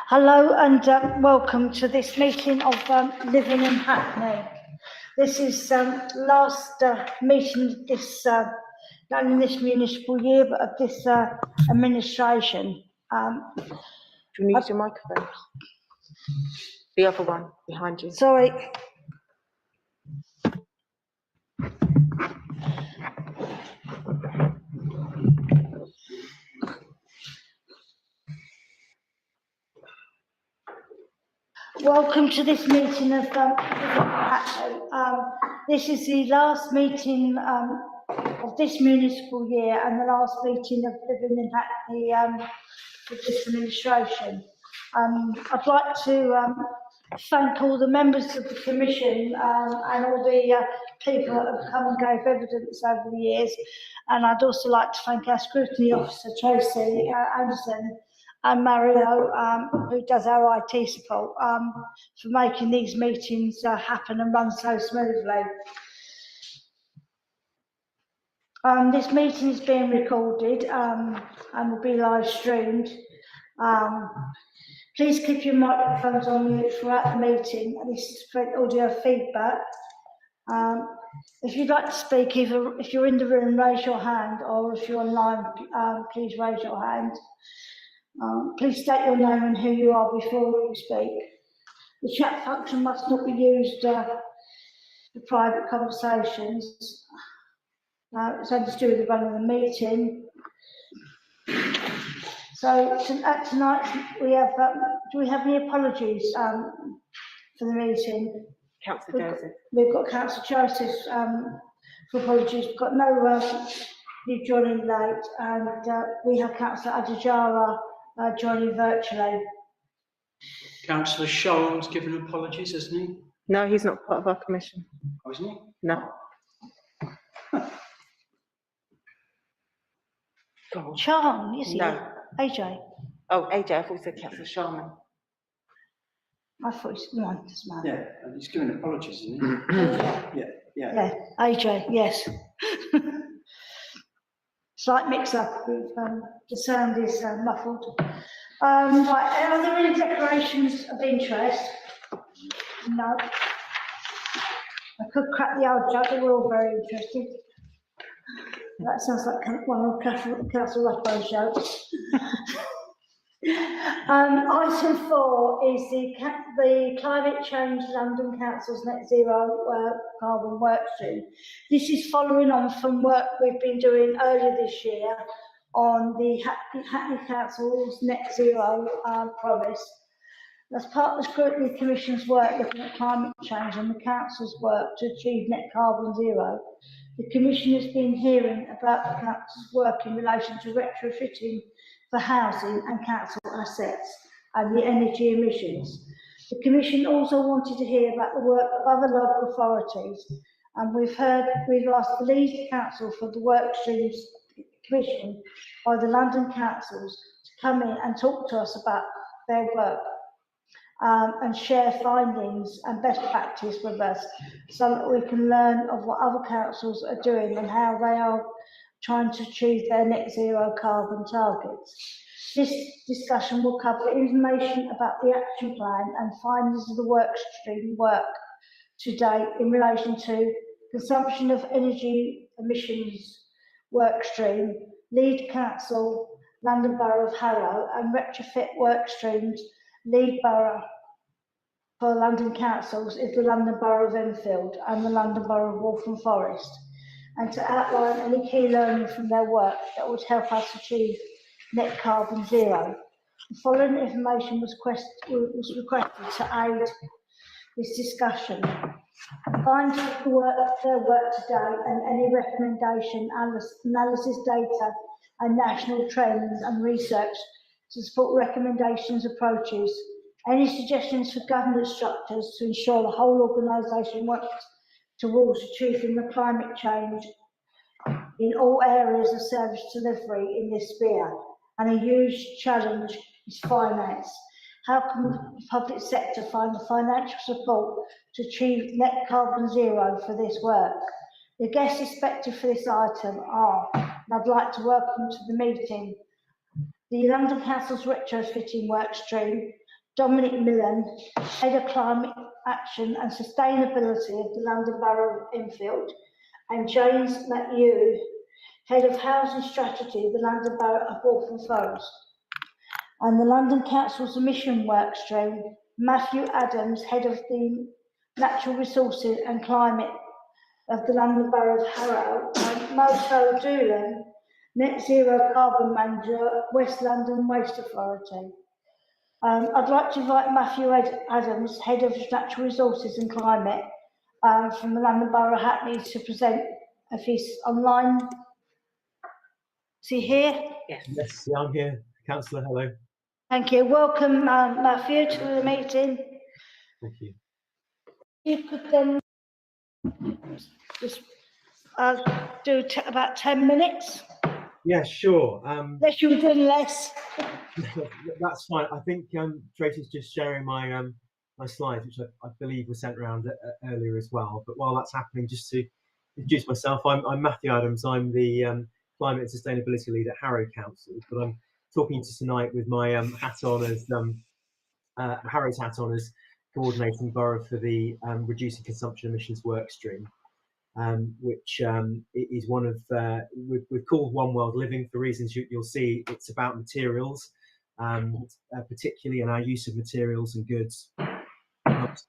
Hello and welcome to this meeting of Living in Hackney. This is last meeting this not in this municipal year, but of this administration. Do you need your microphone? The other one behind you. Sorry. Welcome to this meeting of Hackney. This is the last meeting of this municipal year and the last meeting of Living in Hackney for this administration. I'd like to thank all the members of the Commission and all the people that have come and gave evidence over the years. And I'd also like to thank our Scrutiny Officer, Tracy Anderson, and Mario, who does our IT support, for making these meetings happen and run so smoothly. This meeting is being recorded and will be live streamed. Please keep your microphones on mute throughout the meeting, and this is to prevent audio feedback. If you'd like to speak, either if you're in the room, raise your hand, or if you're online, please raise your hand. Please state your name and who you are before you speak. The chat function must not be used for private conversations. It's only to do with the running of the meeting. So tonight we have, do we have any apologies for the meeting? Councillor Joseph. We've got Councillor Joseph for apologies. We've got no you joining late, and we have Councillor Adjara joining virtually. Councillor Sharon's given apologies, hasn't he? No, he's not part of our commission. Oh, isn't he? No. Go on. Sean, is he? No. AJ? Oh, AJ, I thought you said Councillor Sharman. I thought it's no, it doesn't matter. Yeah, and he's given apologies, isn't he? Yeah. AJ, yes. Slight mix-up with the sound is muffled. Right, are there any declarations of interest? No. I could crack the old joke, we're all very interested. That sounds like one of Councillor Rothbo's jokes. Item 4 is the Climate Change London Council's Net Zero Carbon Workstream. This is following on from work we've been doing earlier this year on the Hackney Council's Net Zero promise. As part of the Scrutiny Commission's work looking at climate change and the Council's work to achieve net carbon zero, the Commission has been hearing about the Council's work in relation to retrofitting for housing and council assets and the energy emissions. The Commission also wanted to hear about the work of other local authorities, and we've asked the lead council for the work streams commissioned by the London councils to come in and talk to us about their work and share findings and best practice with us so that we can learn of what other councils are doing and how they are trying to achieve their net zero carbon targets. This discussion will cover information about the action plan and findings of the work stream work to date in relation to consumption of energy emissions work stream, lead council, London Borough of Harrow, and retrofit work streams, lead borough for London councils is the London Borough of Enfield and the London Borough of Waltham Forest, and to outline any key learning from their work that would help us achieve net carbon zero. The following information was requested to aid this discussion. Findings of their work today and any recommendation, analysis data and national trends and research to support recommendations, approaches, any suggestions for governance structures to ensure the whole organisation works towards achieving the climate change in all areas of service delivery in this sphere. And a huge challenge is finance. How can the public sector find the financial support to achieve net carbon zero for this work? The guests expected for this item are, and I'd like to welcome to the meeting, the London Council's retrofitting work stream, Dominic Millen, Head of Climate Action and Sustainability of the London Borough of Enfield, and James McHugh, Head of Housing Strategy of the London Borough of Waltham Forest. And the London Council's emission workstream, Matthew Adams, Head of the Natural Resources and Climate of the London Borough of Harrow, and Moto Doolan, Net Zero Carbon Manager, West London Waste Authority. I'd like to invite Matthew Adams, Head of Natural Resources and Climate, from the London Borough of Hackney, to present if he's online. Is he here? Yes. Yes, yeah, I'm here. Councillor, hello. Thank you. Welcome, Matthew, to the meeting. Thank you. You could then just do about 10 minutes. Yeah, sure. Unless you were doing less. That's fine. I think Tracy's just sharing my my slides, which I believe were sent around earlier as well. But while that's happening, just to introduce myself, I'm Matthew Adams. I'm the Climate and Sustainability Lead at Harrow Council. But I'm talking to you tonight with my hat on as Harrow's hat on as coordinating borough for the reducing consumption emissions workstream. Which is one of we've called One World Living for reasons you'll see. It's about materials, particularly in our use of materials and goods.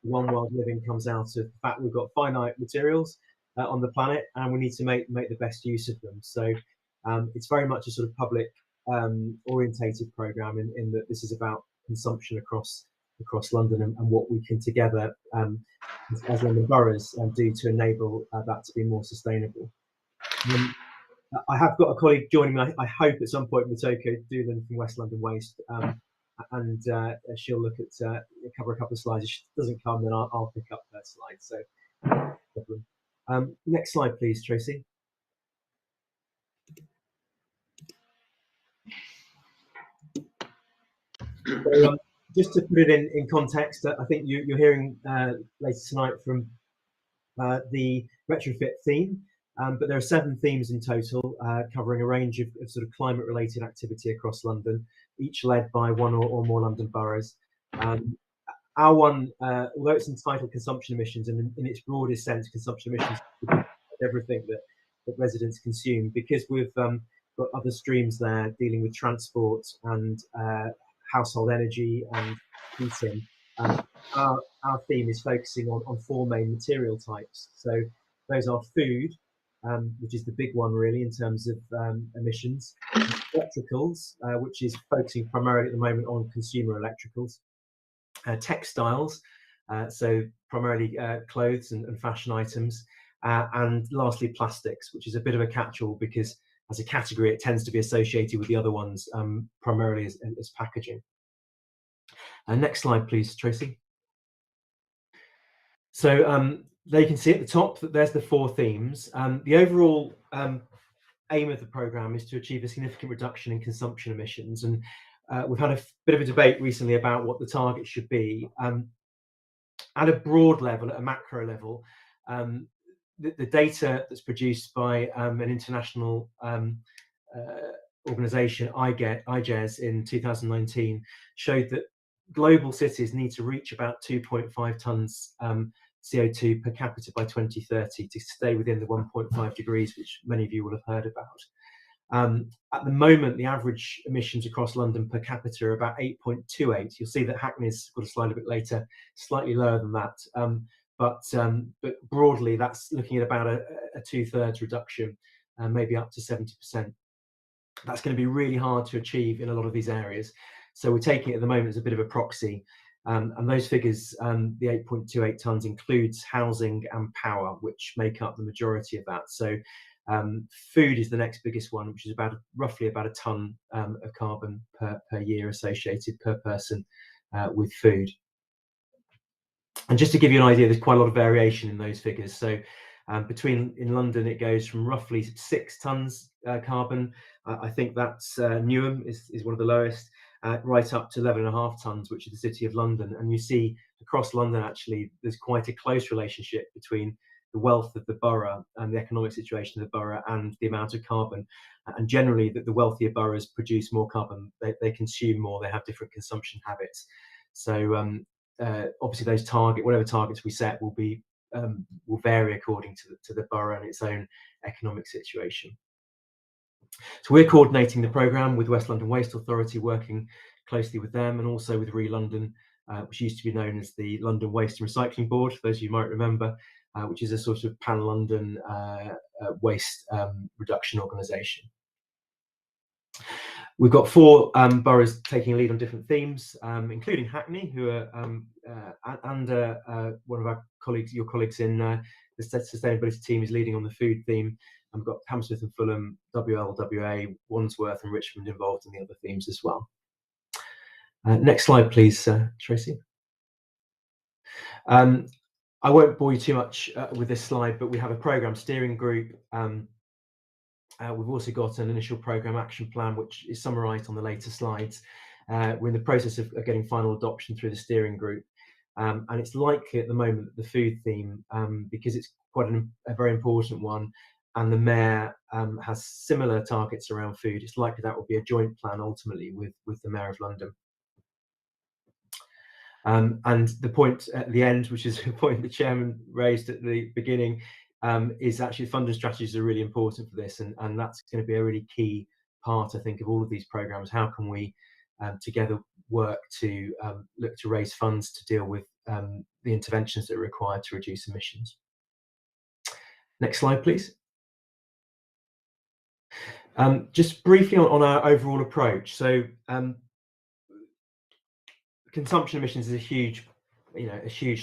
One World Living comes out of the fact we've got finite materials on the planet, and we need to make the best use of them. So it's very much a sort of public orientated programme in that this is about consumption across London and what we can together as London boroughs do to enable that to be more sustainable. I have got a colleague joining me, I hope at some point, Moto Doolan from West London Waste, and she'll look at cover a couple of slides. If she doesn't come, then I'll pick up her slides. So, no problem. Next slide, please, Tracy. So, just to put it in context, I think you're hearing later tonight from the retrofit theme, but there are 7 themes in total, covering a range of sort of climate-related activity across London, each led by one or more London boroughs. Our one, although it's entitled Consumption Emissions, and in its broadest sense, consumption emissions everything that residents consume, because we've got other streams there dealing with transport and household energy and heating. Our theme is focusing on 4 main material types. So those are food, which is the big one really in terms of emissions, electricals, which is focusing primarily at the moment on consumer electricals, textiles, so primarily clothes and fashion items, and lastly plastics, which is a bit of a catch-all because as a category it tends to be associated with the other ones, primarily as packaging. Next slide, please, Tracy. So there you can see at the top that there's the 4 themes. The overall aim of the programme is to achieve a significant reduction in consumption emissions, and we've had a bit of a debate recently about what the target should be. At a broad level, at a macro level, the data that's produced by an international organisation, IGES, in 2019 showed that global cities need to reach about 2.5 tonnes CO2 per capita by 2030 to stay within the 1.5 degrees, which many of you will have heard about. At the moment, the average emissions across London per capita are about 8.28. You'll see that Hackney's got a slide a bit later, slightly lower than that. But broadly, that's looking at about a 2/3 reduction, maybe up to 70%. That's going to be really hard to achieve in a lot of these areas. So we're taking it at the moment as a bit of a proxy. And those figures, the 8.28 tonnes includes housing and power, which make up the majority of that. So food is the next biggest one, which is roughly about a tonne of carbon per year associated per person with food. And just to give you an idea, there's quite a lot of variation in those figures. So in London, it goes from roughly 6 tonnes carbon. I think that's Newham is one of the lowest, right up to 11.5 tonnes, which is the City of London. And you see across London, actually, there's quite a close relationship between the wealth of the borough and the economic situation of the borough and the amount of carbon. And generally, the wealthier boroughs produce more carbon. They consume more. They have different consumption habits. So obviously those whatever targets we set will vary according to the borough and its own economic situation. So we're coordinating the programme with West London Waste Authority, working closely with them, and also with London, which used to be known as the London Waste and Recycling Board, for those of you who might remember, which is a sort of pan-London waste reduction organisation. We've got 4 boroughs taking a lead on different themes, including Hackney, who are and one of our colleagues, your colleagues in the sustainability team, is leading on the food theme. And we've got Hammersmith and Fulham, WLWA, Wandsworth and Richmond involved in the other themes as well. Next slide, please, Tracy. I won't bore you too much with this slide, but we have a programme steering group. We've also got an initial programme action plan, which is summarised on the later slides. We're in the process of getting final adoption through the steering group. And it's likely at the moment that the food theme, because it's quite a very important one, and the Mayor has similar targets around food, it's likely that will be a joint plan ultimately with the Mayor of London. And the point at the end, which is a point the chairman raised at the beginning, is actually funding strategies are really important for this, and that's going to be a really key part, I think, of all of these programmes. How can we together work to look to raise funds to deal with the interventions that are required to reduce emissions? Next slide, please. Just briefly on our overall approach. So consumption emissions is a huge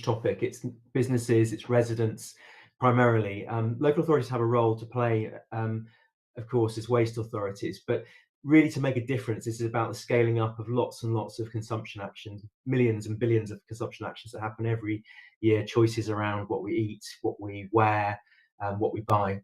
topic. It's businesses, it's residents primarily. Local authorities have a role to play, of course, as waste authorities, but really to make a difference, this is about the scaling up of lots and lots of consumption actions, millions and billions of consumption actions that happen every year, choices around what we eat, what we wear, what we buy.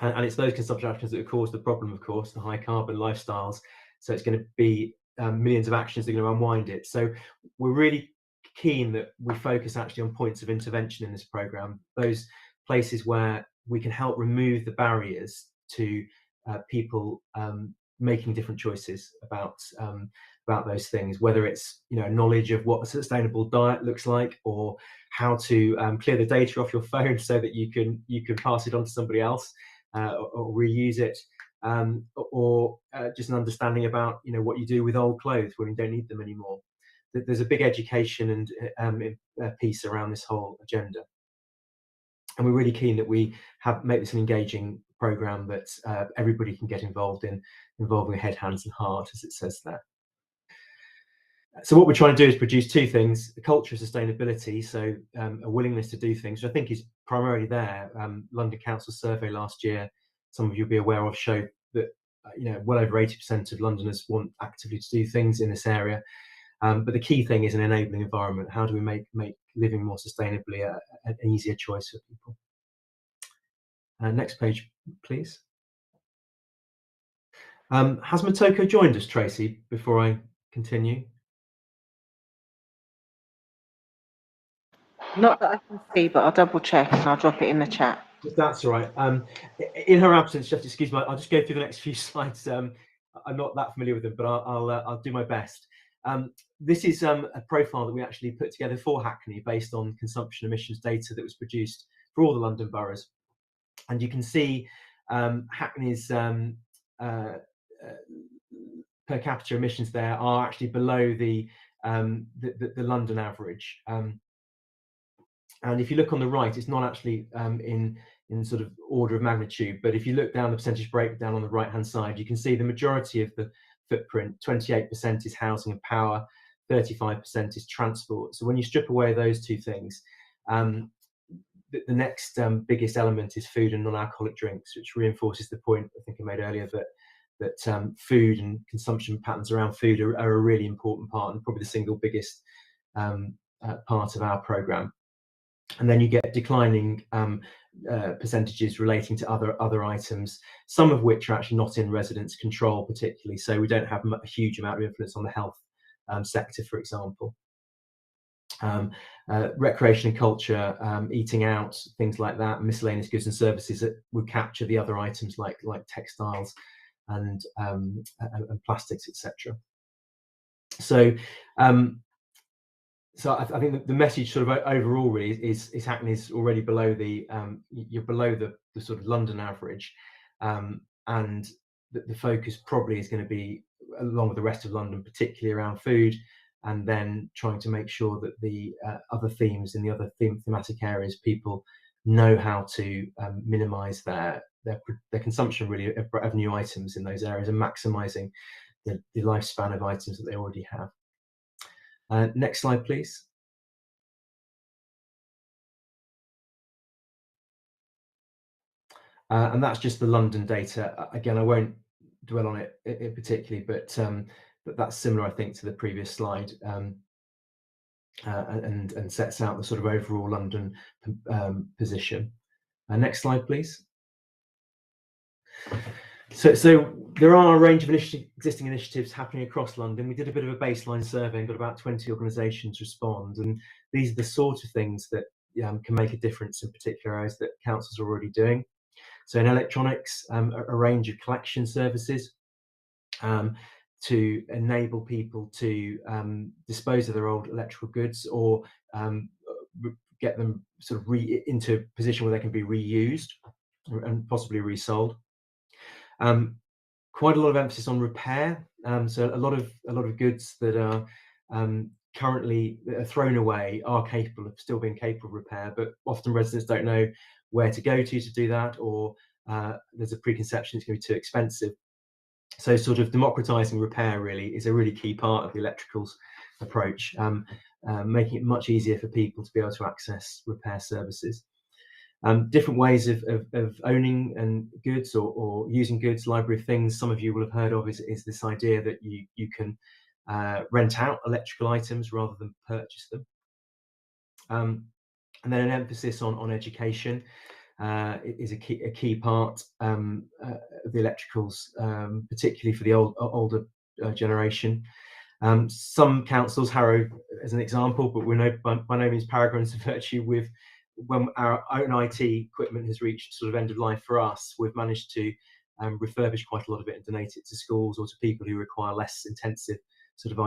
And it's those consumption actions that have caused the problem, of course, the high carbon lifestyles. So it's going to be millions of actions that are going to unwind it. So we're really keen that we focus actually on points of intervention in this programme, those places where we can help remove the barriers to people making different choices about those things, whether it's knowledge of what a sustainable diet looks like, or how to clear the data off your phone so that you can pass it on to somebody else, or reuse it, or just an understanding about what you do with old clothes when you don't need them anymore. There's a big education and piece around this whole agenda, and we're really keen that we make this an engaging programme that everybody can get involved in, involving head, hands and heart, as it says there. So what we're trying to do is produce 2 things: a culture of sustainability, so a willingness to do things, which I think is primarily there. London Council survey last year, some of you'll be aware of, showed that well over 80% of Londoners want actively to do things in this area. But the key thing is an enabling environment. How do we make living more sustainably an easier choice for people? Next page, please. Has Motoko joined us, Tracy, before I continue? Not that I can see, but I'll double check and I'll drop it in the chat. That's all right. In her absence, just excuse me, I'll just go through the next few slides. I'm not that familiar with them, but I'll do my best. This is a profile that we actually put together for Hackney based on consumption emissions data that was produced for all the London boroughs. And you can see Hackney's per capita emissions there are actually below the London average. And if you look on the right, it's not actually in sort of order of magnitude, but if you look down the percentage breakdown on the right hand side, you can see the majority of the footprint, 28% is housing and power, 35% is transport. So when you strip away those 2 things, the next biggest element is food and non-alcoholic drinks, which reinforces the point I think I made earlier that food and consumption patterns around food are a really important part, and probably the single biggest part of our programme. And then you get declining percentages relating to other items, some of which are actually not in residents' control particularly. So we don't have a huge amount of influence on the health sector, for example. Recreation and culture, eating out, things like that, miscellaneous goods and services that would capture the other items like textiles and plastics, etc. So So I think the message sort of overall really is Hackney's already below the you're below the sort of London average, and the focus probably is going to be along with the rest of London, particularly around food, and then trying to make sure that the other themes in the other thematic areas, people know how to minimise their consumption really of new items in those areas and maximising the lifespan of items that they already have. Next slide, please. And that's just the London data. Again, I won't dwell on it particularly, but that's similar, I think, to the previous slide, and sets out the sort of overall London position. Next slide, please. So there are a range of existing initiatives happening across London. We did a bit of a baseline survey and got about 20 organisations respond, and these are the sort of things that can make a difference in particular areas that councils are already doing. So in electronics, a range of collection services to enable people to dispose of their old electrical goods or get them sort of into a position where they can be reused and possibly resold. Quite a lot of emphasis on repair. So a lot of goods that are currently thrown away are still being capable of repair, but often residents don't know where to go to do that, or there's a preconception it's going to be too expensive. So sort of democratizing repair really is a really key part of the electricals approach, making it much easier for people to be able to access repair services. Different ways of owning and goods or using goods. Library of Things, some of you will have heard of, is this idea that you can rent out electrical items rather than purchase them. And then an emphasis on education is a key part of the electricals, particularly for the older generation. Some councils, Harrow as an example, but we're by no means paragons of virtue. When our own IT equipment has reached sort of end of life for us, we've managed to refurbish quite a lot of it and donate it to schools or to people who require less intensive sort of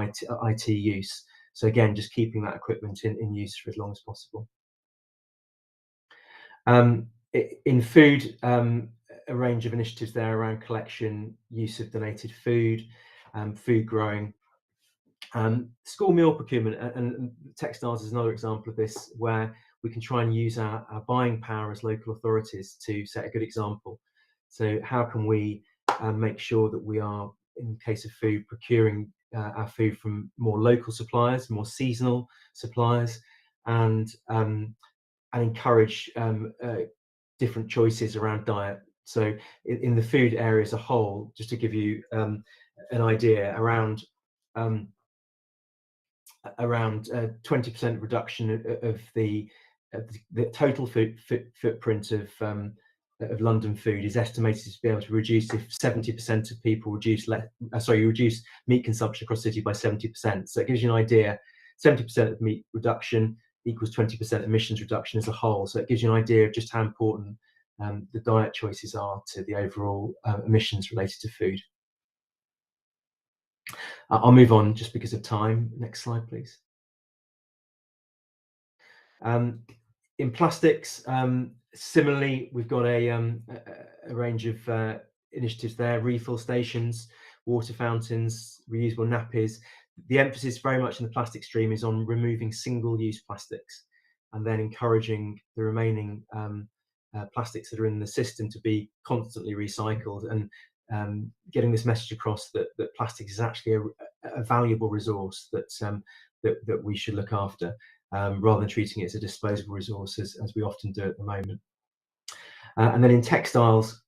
IT use. So again, just keeping that equipment in use for as long as possible. In food, a range of initiatives there around collection, use of donated food, food growing. School meal procurement and textiles is another example of this, where we can try and use our buying power as local authorities to set a good example. So how can we make sure that we are, in the case of food, procuring our food from more local suppliers, more seasonal suppliers, and encourage different choices around diet. So in the food area as a whole, just to give you an idea, around 20% reduction of the total footprint of London food is estimated to be able to reduce if 70% of people reduce meat consumption across the city by 70%. So it gives you an idea. 70% of meat reduction equals 20% emissions reduction as a whole. So it gives you an idea of just how important the diet choices are to the overall emissions related to food. I'll move on just because of time. Next slide, please. In plastics, similarly, we've got a range of initiatives there: refill stations, water fountains, reusable nappies. The emphasis very much in the plastic stream is on removing single-use plastics and then encouraging the remaining plastics that are in the system to be constantly recycled, and getting this message across that plastic is actually a valuable resource that we should look after, rather than treating it as a disposable resource as we often do at the moment. And then in textiles,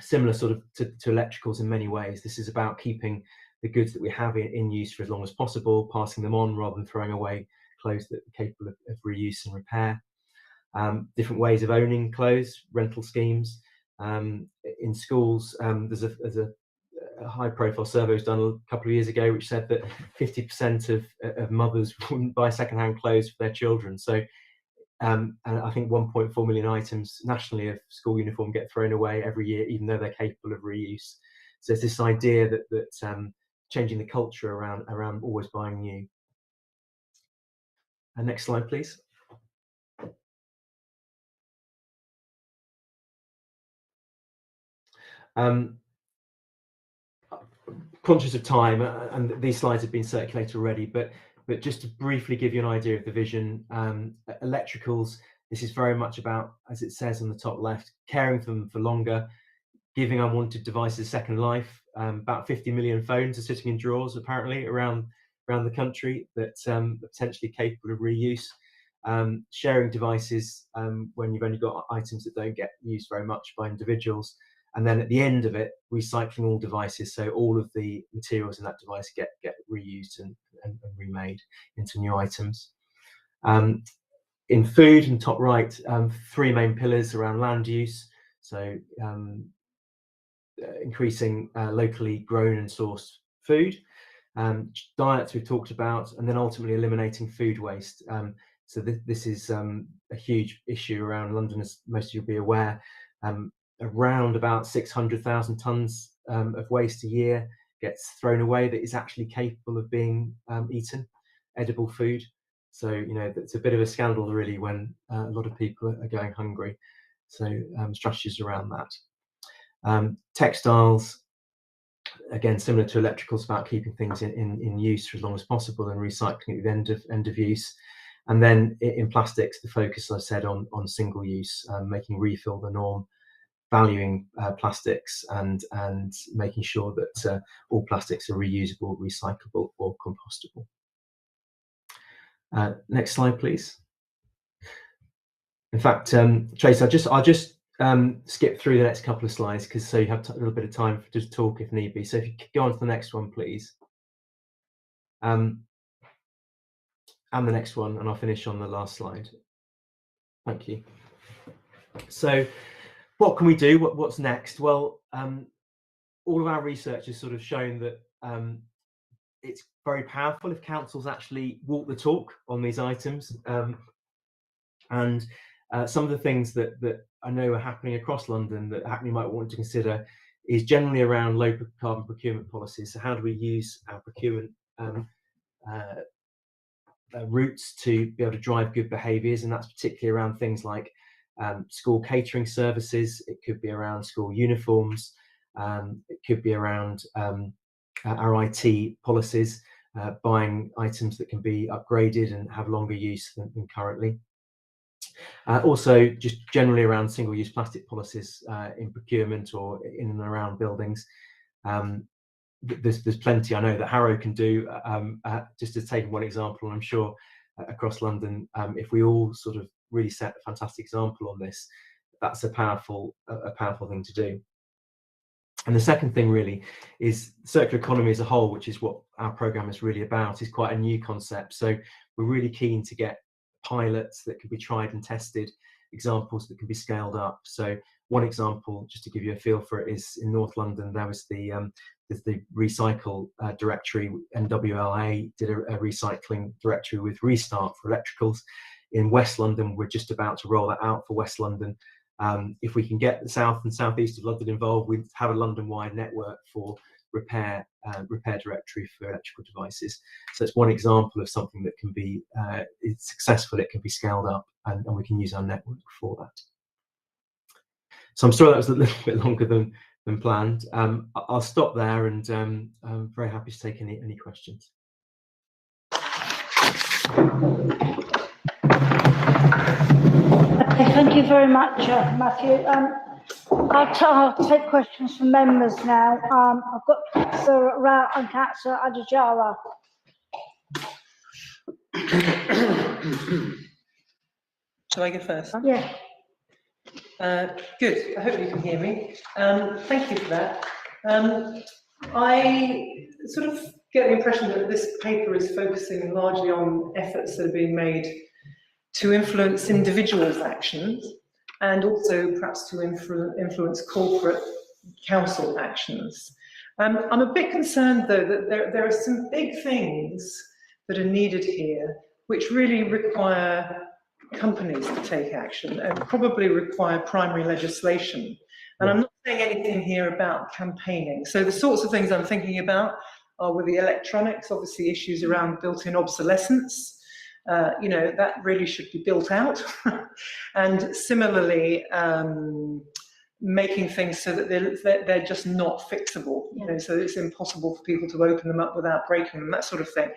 similar sort of to electricals in many ways. This is about keeping the goods that we have in use for as long as possible, passing them on rather than throwing away clothes that are capable of reuse and repair. Different ways of owning clothes, rental schemes. In schools, there's a high-profile survey was done a couple of years ago, which said that 50% of mothers wouldn't buy second-hand clothes for their children. So, and I think 1.4 million items nationally of school uniform get thrown away every year, even though they're capable of reuse. So it's this idea that changing the culture around always buying new. Next slide, please. Conscious of time, and these slides have been circulated already, but just to briefly give you an idea of the vision, electricals, this is very much about, as it says on the top left, caring for them for longer, giving unwanted devices a second life. About 50 million phones are sitting in drawers apparently around the country that are potentially capable of reuse. Sharing devices when you've only got items that don't get used very much by individuals. And then at the end of it, recycling all devices, so all of the materials in that device get reused and remade into new items. In food, in top right, 3 main pillars around land use, so increasing locally grown and sourced food. Diets we've talked about, and then ultimately eliminating food waste. So this is a huge issue around London, as most of you will be aware. Around about 600,000 tonnes of waste a year gets thrown away that is actually capable of being eaten, edible food. So, you know, it's a bit of a scandal really when a lot of people are going hungry. So strategies around that. Textiles, again, similar to electricals, about keeping things in use for as long as possible and recycling at the end of use. And then in plastics, the focus, as I said, on single use, making refill the norm, valuing plastics and making sure that all plastics are reusable, recyclable or compostable. Next slide, please. In fact, Trace, I'll just skip through the next couple of slides because so you have a little bit of time to just talk if need be. So if you could go on to the next one, please. And the next one, and I'll finish on the last slide. Thank you. So what can we do? What's next? Well, all of our research has sort of shown that it's very powerful if councils actually walk the talk on these items. And some of the things that I know are happening across London that Hackney might want to consider is generally around low carbon procurement policies. So how do we use our procurement routes to be able to drive good behaviours? And that's particularly around things like school catering services. It could be around school uniforms. It could be around our IT policies, buying items that can be upgraded and have longer use than currently. Also, just generally around single-use plastic policies in procurement or in and around buildings. There's plenty I know that Harrow can do. Just to take one example, and I'm sure across London, if we all sort of really set a fantastic example on this, that's a powerful thing to do. And the second thing really is circular economy as a whole, which is what our programme is really about, is quite a new concept. So we're really keen to get pilots that can be tried and tested, examples that can be scaled up. So one example, just to give you a feel for it, is in North London, there was the recycle directory. NWLA did a recycling directory with Restart for electricals. In West London, we're just about to roll that out for West London. If we can get the south and southeast of London involved, we have a London-wide network for repair directory for electrical devices. So it's one example of something that can be, it's successful, it can be scaled up, and we can use our network for that. So I'm sorry that was a little bit longer than planned. I'll stop there, and I'm very happy to take any questions. Okay, thank you very much, Matthew. I'll take questions from members now. I've got Councillor Rao and Councillor Adijara. Shall I go first? Yeah. Good. I hope you can hear me. Thank you for that. I sort of get the impression that this paper is focusing largely on efforts that are being made to influence individuals' actions and also perhaps to influence corporate council actions. I'm a bit concerned, though, that there are some big things that are needed here which really require companies to take action and probably require primary legislation. And I'm not saying anything here about campaigning. So the sorts of things I'm thinking about are with the electronics, obviously issues around built-in obsolescence, you know, that really should be built out. And similarly, making things so that they're just not fixable, you know, so it's impossible for people to open them up without breaking them, that sort of thing.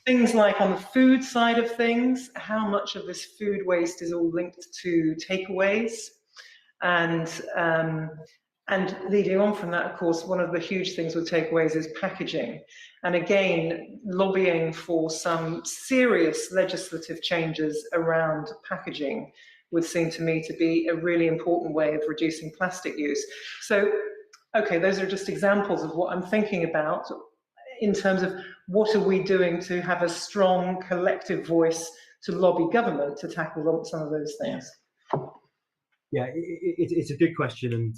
Things like on the food side of things, how much of this food waste is all linked to takeaways, and leading on from that, of course, one of the huge things with takeaways is packaging. And again, lobbying for some serious legislative changes around packaging would seem to me to be a really important way of reducing plastic use. So, okay, those are just examples of what I'm thinking about in terms of what are we doing to have a strong collective voice to lobby government to tackle some of those things. Yeah, it's a good question, and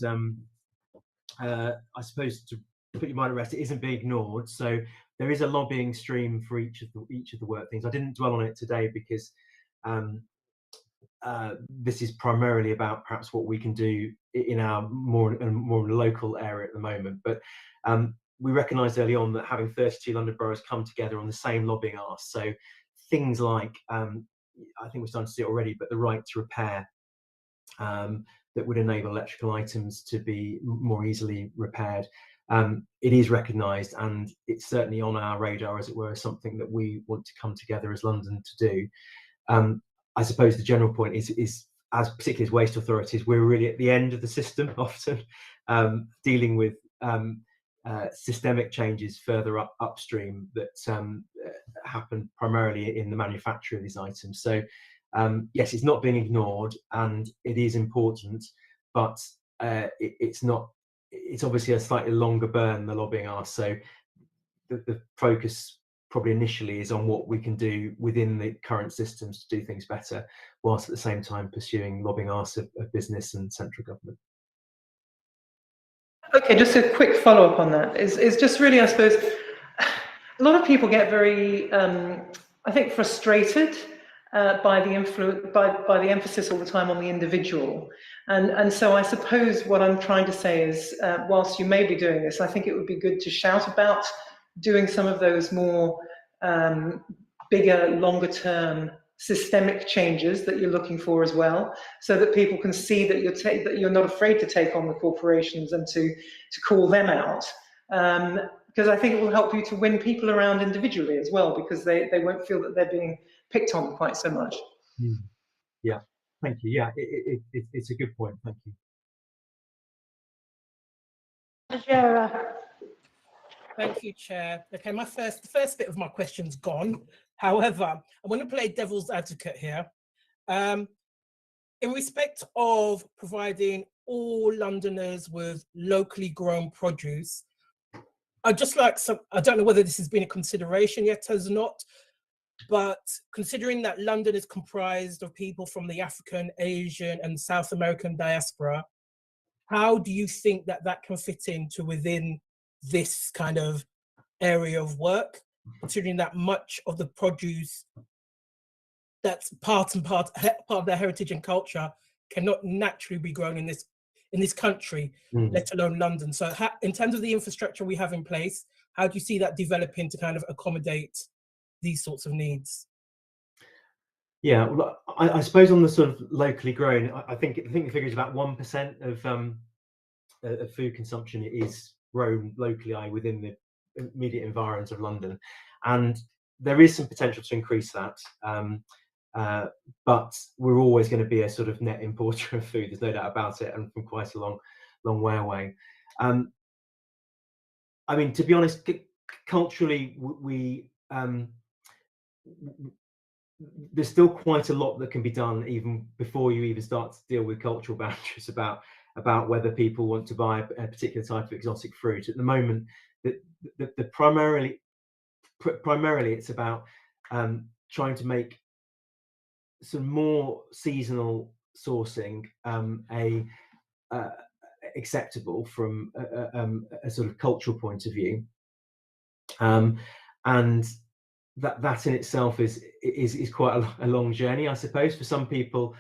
I suppose to put your mind at rest, it isn't being ignored. So there is a lobbying stream for each of the work things. I didn't dwell on it today because this is primarily about perhaps what we can do in our more local area at the moment. But we recognised early on that having 32 London boroughs come together on the same lobbying ask, so things like I think we're starting to see it already, but the right to repair. That would enable electrical items to be more easily repaired. It is recognised, and it's certainly on our radar, as it were, something that we want to come together as London to do. I suppose the general point is as particularly as waste authorities, we're really at the end of the system often, dealing with systemic changes further upstream that happen primarily in the manufacture of these items. So yes, it's not being ignored, and it is important, but it's not. It's obviously a slightly longer burn, the lobbying ask. So the focus probably initially is on what we can do within the current systems to do things better, whilst at the same time pursuing lobbying asks of business and central government. Okay, just a quick follow-up on that is just really, I suppose, a lot of people get very, I think, frustrated by the emphasis all the time on the individual, and so I suppose what I'm trying to say is, whilst you may be doing this, I think it would be good to shout about doing some of those more bigger, longer-term systemic changes that you're looking for as well, so that people can see that you're not afraid to take on the corporations and to call them out. Because I think it will help you to win people around individually as well, because they won't feel that they're being picked on quite so much. Yeah, thank you. Yeah, it's a good point. Thank you. Thank you, Chair. Okay, the first bit of my question's gone. However, I want to play devil's advocate here. In respect of providing all Londoners with locally grown produce, I'd just like I don't know whether this has been a consideration yet or not, but considering that London is comprised of people from the African, Asian, and South American diaspora, how do you think that can fit into within this kind of area of work, considering that much of the produce that's part of their heritage and culture cannot naturally be grown in this country, let alone London? So in terms of the infrastructure we have in place, how do you see that developing to kind of accommodate these sorts of needs? Yeah, well, I suppose on the sort of locally grown, I think the figure is about 1% of food consumption is grown locally, within the immediate environs of London, and there is some potential to increase that. But we're always going to be a sort of net importer of food. There's no doubt about it, and from quite a long way away. I mean, to be honest, culturally, there's still quite a lot that can be done even before you even start to deal with cultural boundaries about whether people want to buy a particular type of exotic fruit. At the moment, the primarily it's about trying to make some more seasonal sourcing acceptable from a sort of cultural point of view, and that in itself is quite a long journey, I suppose. For some people,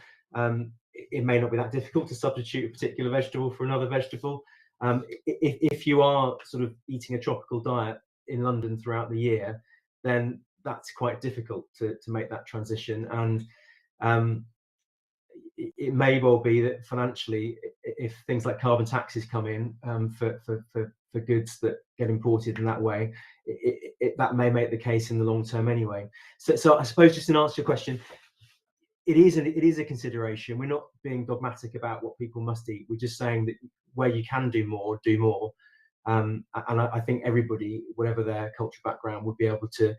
it may not be that difficult to substitute a particular vegetable for another vegetable. If you are sort of eating a tropical diet in London throughout the year, then that's quite difficult to make that transition. And it may well be that financially, if things like carbon taxes come in for goods that get imported in that way, that may make the case in the long term anyway. So I suppose, just in answer to your question, it is a consideration. We're not being dogmatic about what people must eat. We're just saying that where you can do more, do more. And I think everybody, whatever their cultural background, would be able to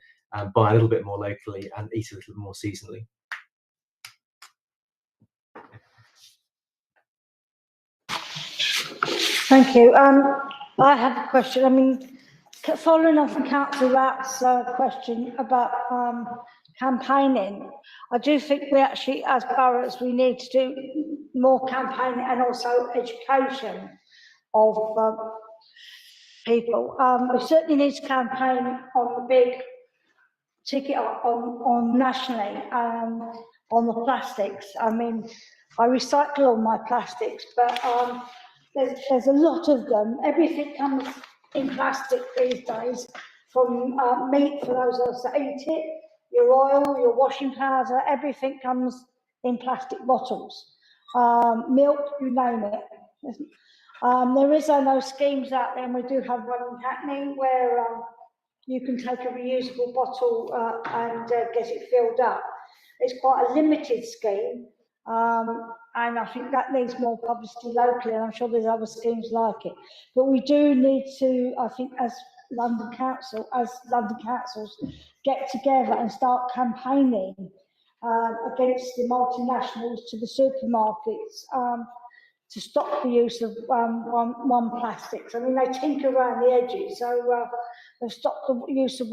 buy a little bit more locally and eat a little more seasonally. Thank you. I have a question. I mean, following on from Councillor Ratt's question about campaigning, I do think we actually, as boroughs, we need to do more campaigning and also education of people. We certainly need to campaign on the big ticket on nationally, on the plastics. I mean, I recycle all my plastics, but there's a lot of them. Everything comes in plastic these days, from meat for those of us that eat it, your oil, your washing powder, everything comes in plastic bottles. Milk, you name it. There is, I know, schemes out there, and we do have one in Hackney where you can take a reusable bottle and get it filled up. It's quite a limited scheme, and I think that needs more publicity locally, and I'm sure there's other schemes like it. But we do need to, I think, as London councils, get together and start campaigning against the multinationals to the supermarkets to stop the use of one plastics. I mean, they tinker around the edges, so they've stopped the use of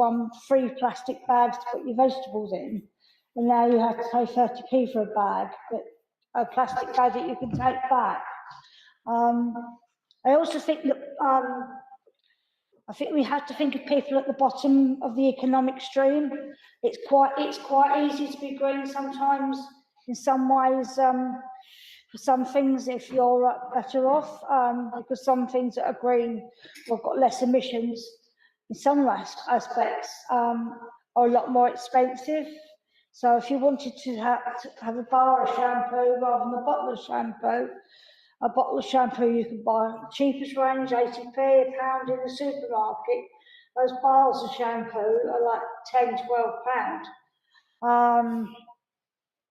free plastic bags to put your vegetables in, and now you have to pay 30p for a bag, but a plastic bag that you can take back. I also think that I think we have to think of people at the bottom of the economic stream. It's quite easy to be green sometimes. In some ways, for some things, if you're better off, because some things that are green or got less emissions, in some aspects, are a lot more expensive. So if you wanted to have a bar of shampoo rather than a bottle of shampoo you can buy cheapest range, 80p, £1 in the supermarket. Those bars of shampoo are like £10, £12.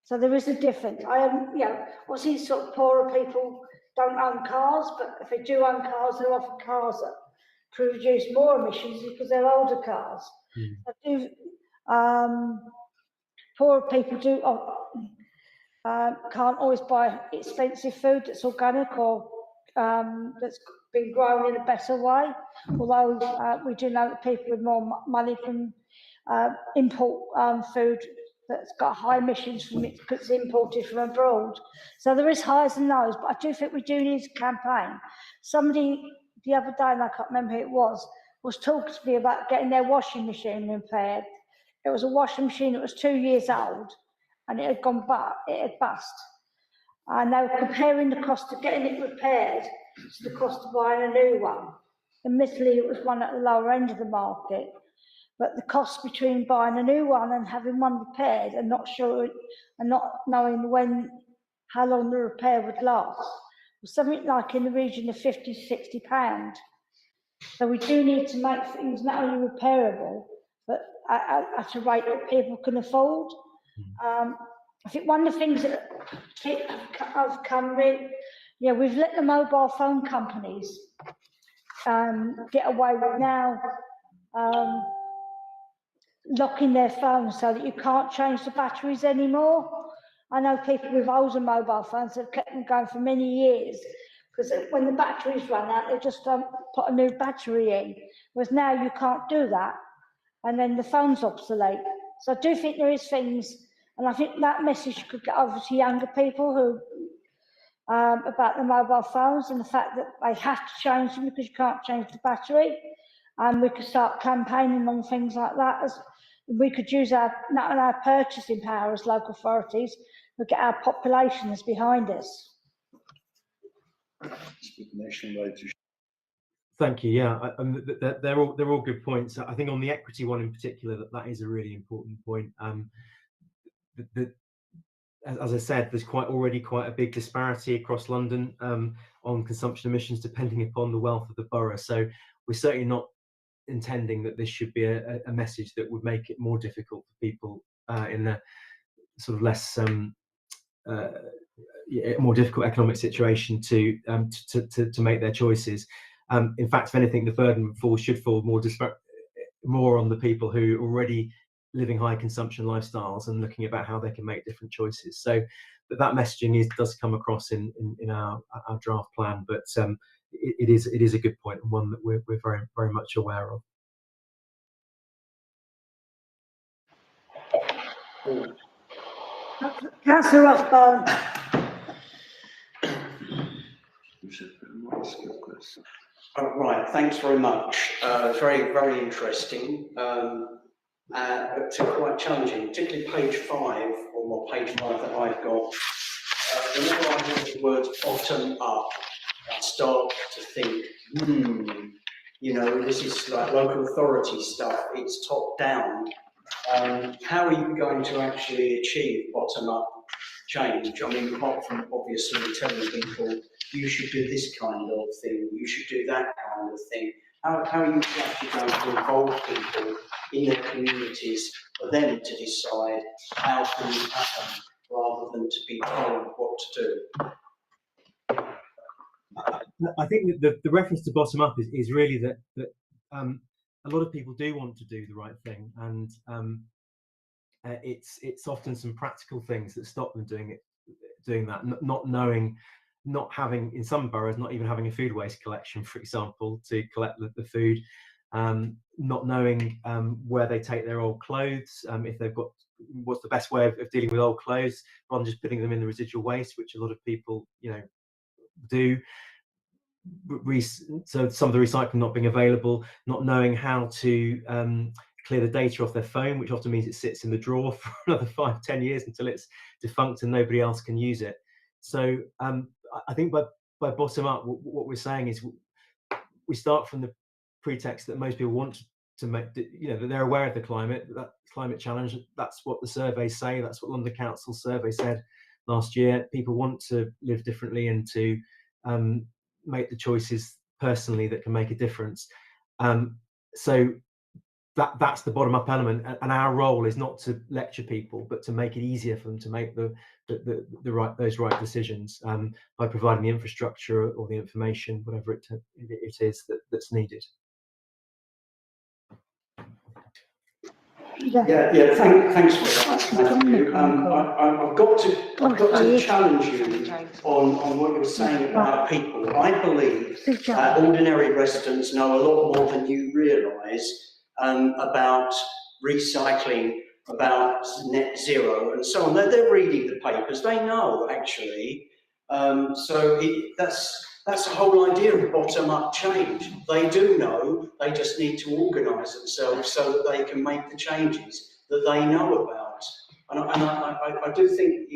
So there is a difference. Obviously sort of poorer people don't own cars, but if they do own cars, they're often cars that produce more emissions because they're older cars. Poorer people can't always buy expensive food that's organic or that's been grown in a better way, although we do know that people with more money can import food that's got high emissions from it because it's imported from abroad. So there is highs and lows, but I do think we do need a campaign. Somebody the other day, and I can't remember who it was talking to me about getting their washing machine repaired. It was a washing machine that was 2 years old, and it had gone it had bust. And they were comparing the cost of getting it repaired to the cost of buying a new one. Admittedly, it was one at the lower end of the market, but the cost between buying a new one and having one repaired and not knowing how long the repair would last was something like in the region of £50 to £60. So we do need to make things not only repairable, but at a rate that people can afford. I think one of the things that have come in, we've let the mobile phone companies get away with now locking their phones so that you can't change the batteries anymore. I know people with older mobile phones have kept them going for many years because when the batteries run out, they just put a new battery in. Whereas now you can't do that, and then the phone's obsolete. So I do think there is things, and I think that message could get over to younger people who about the mobile phones and the fact that they have to change them because you can't change the battery. And we could start campaigning on things like that. As we could use not only our purchasing power as local authorities, but get our populations behind us. Thank you. Yeah, they're all good points. I think on the equity one in particular, that is a really important point. As I said, there's already quite a big disparity across London on consumption emissions, depending upon the wealth of the borough. So we're certainly not intending that this should be a message that would make it more difficult for people in a sort of less more difficult economic situation to make their choices. In fact, if anything, the burden should fall more on the people who are already living high consumption lifestyles and looking about how they can make different choices. So that messaging does come across in our draft plan, but it is a good point and one that we're very, very much aware of. Councillor Rothbone. Right, thanks very much. Very, very interesting, but quite challenging, particularly page 5, or page 5 that I've got. Whenever I hear the words bottom up, I start to think, you know, this is like local authority stuff, it's top down. How are you going to actually achieve bottom up change? I mean, apart from obviously telling people, you should do this kind of thing, you should do that kind of thing. How are you actually going to involve people in their communities for them to decide how things happen rather than to be told what to do? I think that the reference to bottom up is really that a lot of people do want to do the right thing, and it's often some practical things that stop them doing that. Not knowing, not having, in some boroughs, not even having a food waste collection, for example, to collect the food. Not knowing where they take their old clothes, if they've got, what's the best way of dealing with old clothes, rather than just putting them in the residual waste, which a lot of people, you know, do. So some of the recycling not being available, not knowing how to clear the data off their phone, which often means it sits in the drawer for another 5-10 years until it's defunct and nobody else can use it. So I think by bottom up, what we're saying is we start from the pretext that most people want to make, you know, that they're aware of the climate challenge. That's what the surveys say. That's what London Council survey said last year. People want to live differently and to make the choices personally that can make a difference. So that's the bottom up element, and our role is not to lecture people, but to make it easier for them to make those right decisions by providing the infrastructure or the information, whatever it is that's needed. Yeah. Thanks for that, Matthew. I've got to challenge you on what you're saying about people. I believe that ordinary residents know a lot more than you realise about recycling, about net zero, and so on. They're reading the papers. They know, actually. That's the whole idea of bottom-up change. They do know, they just need to organise themselves so that they can make the changes that they know about. And I do think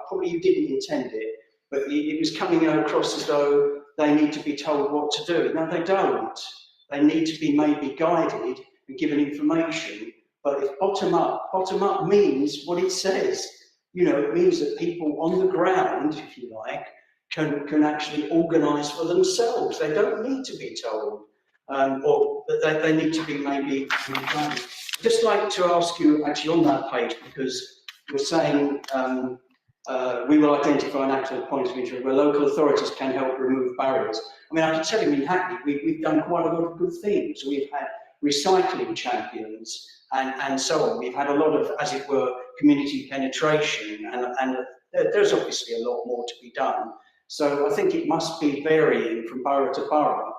probably you didn't intend it, but it was coming across as though they need to be told what to do. No, they don't. They need to be maybe guided and given information. But if bottom up means what it says. You know, it means that people on the ground, if you like, can actually organise for themselves. They don't need to be told, or that they need to be maybe guided. I'd just like to ask you, actually, on that page, because you're saying we will identify and act on points of interest where local authorities can help remove barriers. I mean, I can tell you in Hackney, we've done quite a lot of good things. We've had recycling champions and so on. We've had a lot of, as it were, community penetration, and there's obviously a lot more to be done. So I think it must be varying from borough to borough,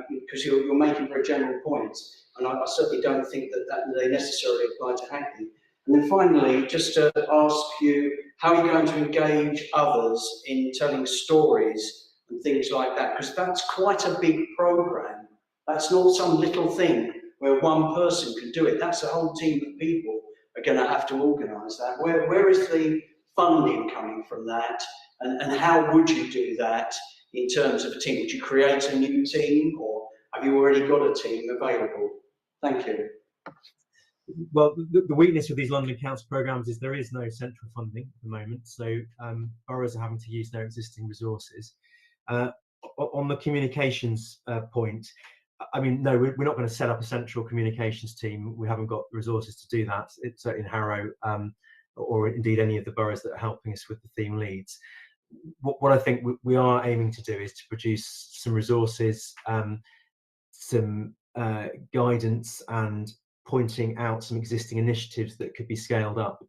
because you're making very general points, and I certainly don't think that they necessarily apply to Hackney. And then finally, just to ask you, how are you going to engage others in telling stories and things like that? Because that's quite a big programme. That's not some little thing where one person can do it. That's a whole team of people are going to have to organise that. Where is the funding coming from that? And how would you do that in terms of a team? Would you create a new team, or have you already got a team available? Thank you. Well, the weakness with these London Council programmes is there is no central funding at the moment, so boroughs are having to use their existing resources. On the communications point, I mean, no, we're not going to set up a central communications team. We haven't got the resources to do that. It's in Harrow, or indeed any of the boroughs that are helping us with the theme leads. What I think we are aiming to do is to produce some resources, some guidance, and pointing out some existing initiatives that could be scaled up,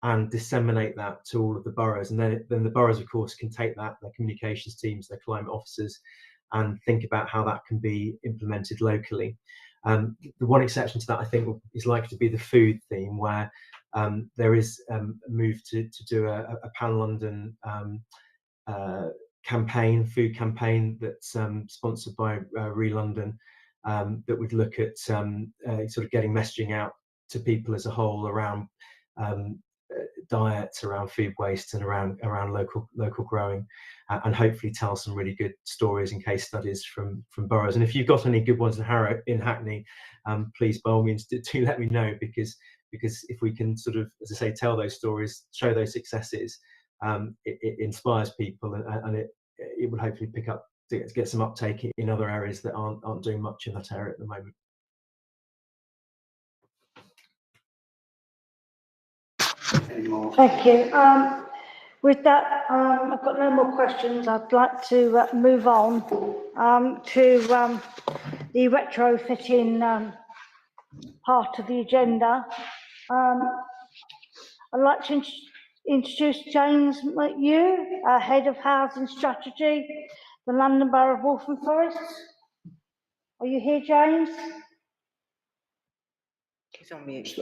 and disseminate that to all of the boroughs. And then the boroughs, of course, can take that, their communications teams, their climate officers, and think about how that can be implemented locally. The one exception to that, I think, is likely to be the food theme, where there is a move to do a Pan-London campaign, food campaign, that's sponsored by Re-London, that would look at sort of getting messaging out to people as a whole around diets, around food waste, and around local growing, and hopefully tell some really good stories and case studies from boroughs. And if you've got any good ones in Hackney, please by all means do let me know, because if we can sort of, as I say, tell those stories, show those successes, it inspires people, and it will hopefully pick up to get some uptake in other areas that aren't doing much in that area at the moment. Thank you. With that, I've got no more questions. I'd like to move on to the retrofitting part of the agenda. I'd like to introduce James McHugh, Head of Housing Strategy, the London Borough of Waltham Forest. Are you here, James? He's on mute.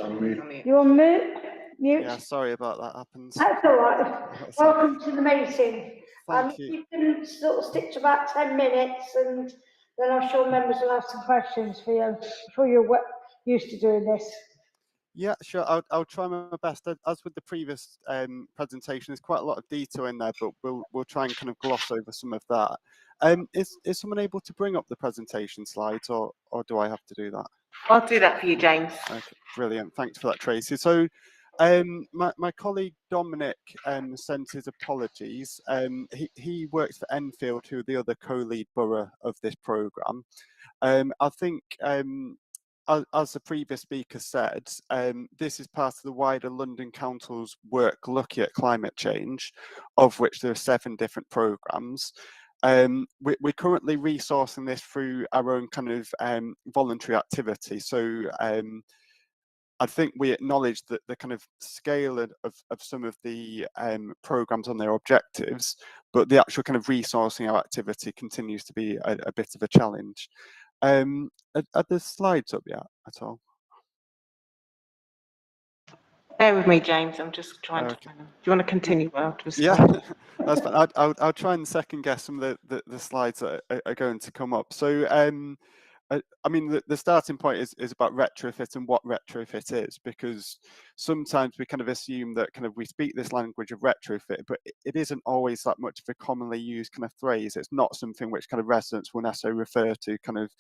You're on mute? Yeah, sorry about that happens. That's all right. Welcome to the meeting. Thank you. You can sort of stick to about 10 minutes, and then I'm sure members will have some questions for you. I'm sure you're used to doing this. Yeah, sure. I'll try my best. As with the previous presentation, there's quite a lot of detail in there, but we'll try and kind of gloss over some of that. Is someone able to bring up the presentation slides, or do I have to do that? I'll do that for you, James. Okay, brilliant. Thanks for that, Tracy. So my colleague Dominic sent his apologies. He works for Enfield, who are the other co-lead borough of this programme. I think, as the previous speaker said, this is part of the wider London Council's work looking at climate change, of which there are 7 different programmes. We're currently resourcing this through our own kind of voluntary activity. So I think we acknowledge that the kind of scale of some of the programmes on their objectives, but the actual kind of resourcing our activity continues to be a bit of a challenge. Are the slides up yet at all? Bear with me, James. I'm just trying to find them. Do you want to continue? Yeah, that's fine. I'll try and second guess some of the slides that are going to come up. So I mean, the starting point is about retrofit and what retrofit is, because sometimes we kind of assume that kind of we speak this language of retrofit, but it isn't always that much of a commonly used kind of phrase. It's not something which kind of residents will necessarily refer to kind of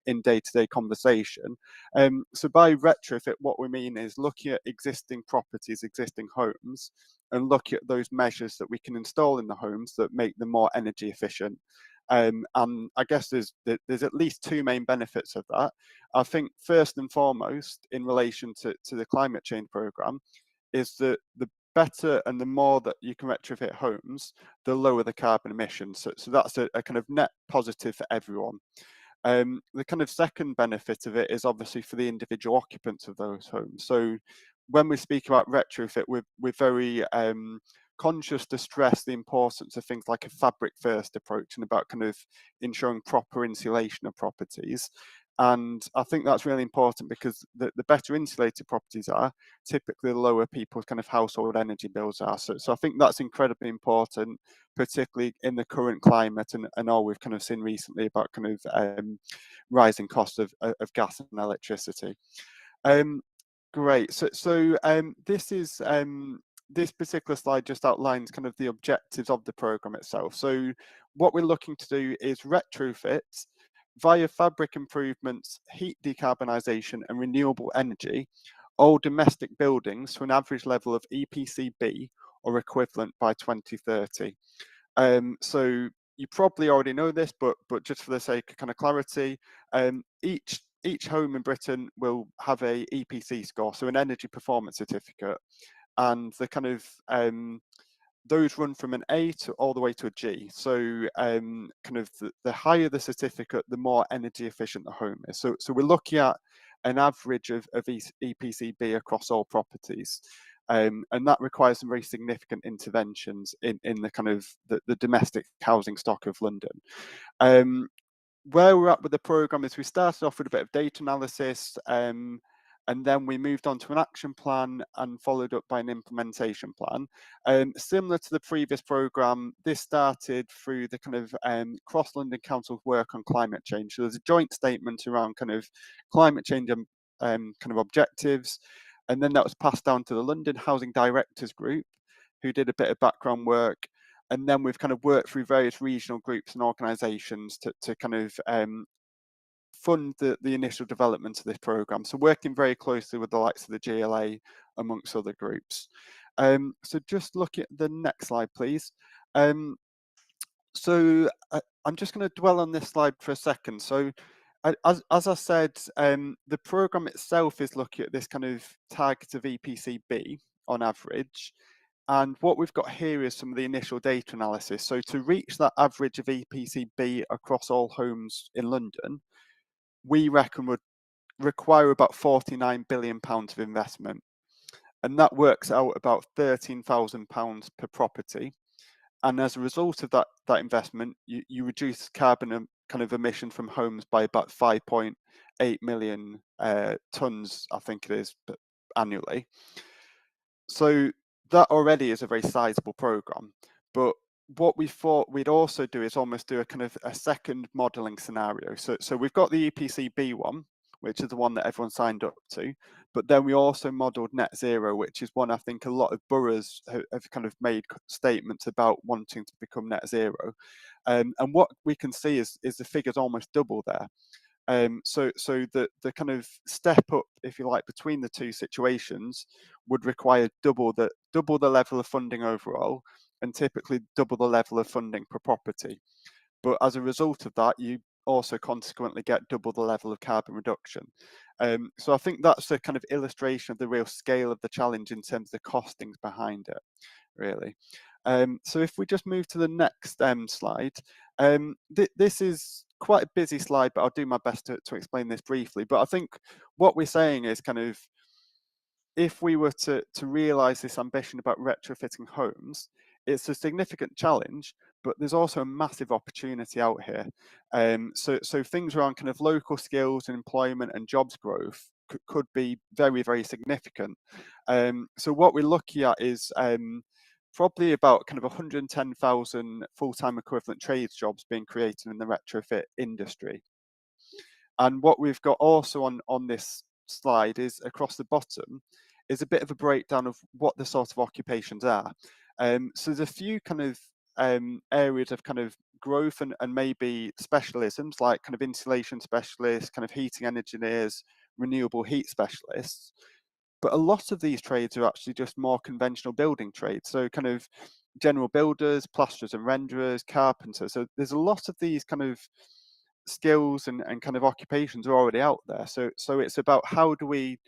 in day-to-day conversation. So by retrofit, what we mean is looking at existing properties, existing homes, and look at those measures that we can install in the homes that make them more energy efficient. And I guess there's at least 2 main benefits of that. I think first and foremost, in relation to the climate change programme, is that the better and the more that you can retrofit homes, the lower the carbon emissions. So that's a kind of net positive for everyone. The kind of second benefit of it is obviously for the individual occupants of those homes. So when we speak about retrofit, we're very conscious to stress the importance of things like a fabric first approach and about kind of ensuring proper insulation of properties. And I think that's really important, because the better insulated properties are, typically the lower people's kind of household energy bills are. So I think that's incredibly important, particularly in the current climate and all we've kind of seen recently about kind of rising costs of gas and electricity. Great. So this is this particular slide just outlines kind of the objectives of the programme itself. So what we're looking to do is retrofit via fabric improvements, heat decarbonisation and renewable energy, all domestic buildings to an average level of EPC B or equivalent by 2030. So you probably already know this, but just for the sake of kind of clarity, each home in Britain will have a EPC score, so an energy performance certificate, and the kind of those run from an A to all the way to a G. So kind of the higher the certificate, the more energy efficient the home is. So we're looking at an average of EPC-B across all properties. And that requires some very significant interventions in the kind of the domestic housing stock of London. Where we're at with the programme is we started off with a bit of data analysis, and then we moved on to an action plan and followed up by an implementation plan. Similar to the previous programme, this started through the kind of Cross London Council's work on climate change. So there's a joint statement around kind of climate change and kind of objectives, and then that was passed down to the London Housing Directors Group, who did a bit of background work. And then we've kind of worked through various regional groups and organisations to kind of fund the initial development of this programme. So working very closely with the likes of the GLA, amongst other groups. So just look at the next slide, please. So I'm just going to dwell on this slide for a second. So as I said, the programme itself is looking at this kind of target of EPC-B on average. And what we've got here is some of the initial data analysis. So to reach that average of EPC-B across all homes in London, we reckon would require about £49 billion of investment. And that works out about £13,000 per property. And as a result of that investment, you reduce carbon kind of emission from homes by about 5.8 million tonnes, I think it is, annually. So that already is a very sizable programme. But what we thought we'd also do is almost do a kind of a second modelling scenario. So we've got the EPC-B one, which is the one that everyone signed up to, but then we also modelled net zero, which is one I think a lot of boroughs have kind of made statements about wanting to become net zero. And what we can see is the figures almost double there. So the kind of step up, if you like, between the two situations would require double the level of funding overall, and typically double the level of funding per property. But as a result of that, you also consequently get double the level of carbon reduction. So I think that's a kind of illustration of the real scale of the challenge in terms of the costings behind it, really. So if we just move to the next slide, this is quite a busy slide, but I'll do my best to explain this briefly. But I think what we're saying is kind of, if we were to realise this ambition about retrofitting homes, it's a significant challenge, but there's also a massive opportunity out here. So things around kind of local skills and employment and jobs growth could be very, very significant. So what we're looking at is probably about kind of 110,000 full-time equivalent trades jobs being created in the retrofit industry. And what we've got also on this slide is across the bottom is a bit of a breakdown of what the sort of occupations are. So there's a few kind of areas of kind of growth and maybe specialisms, like kind of insulation specialists, kind of heating engineers, renewable heat specialists. But a lot of these trades are actually just more conventional building trades. So kind of general builders, plasterers and renderers, carpenters. So there's a lot of these kind of skills and kind of occupations are already out there. So it's about how do we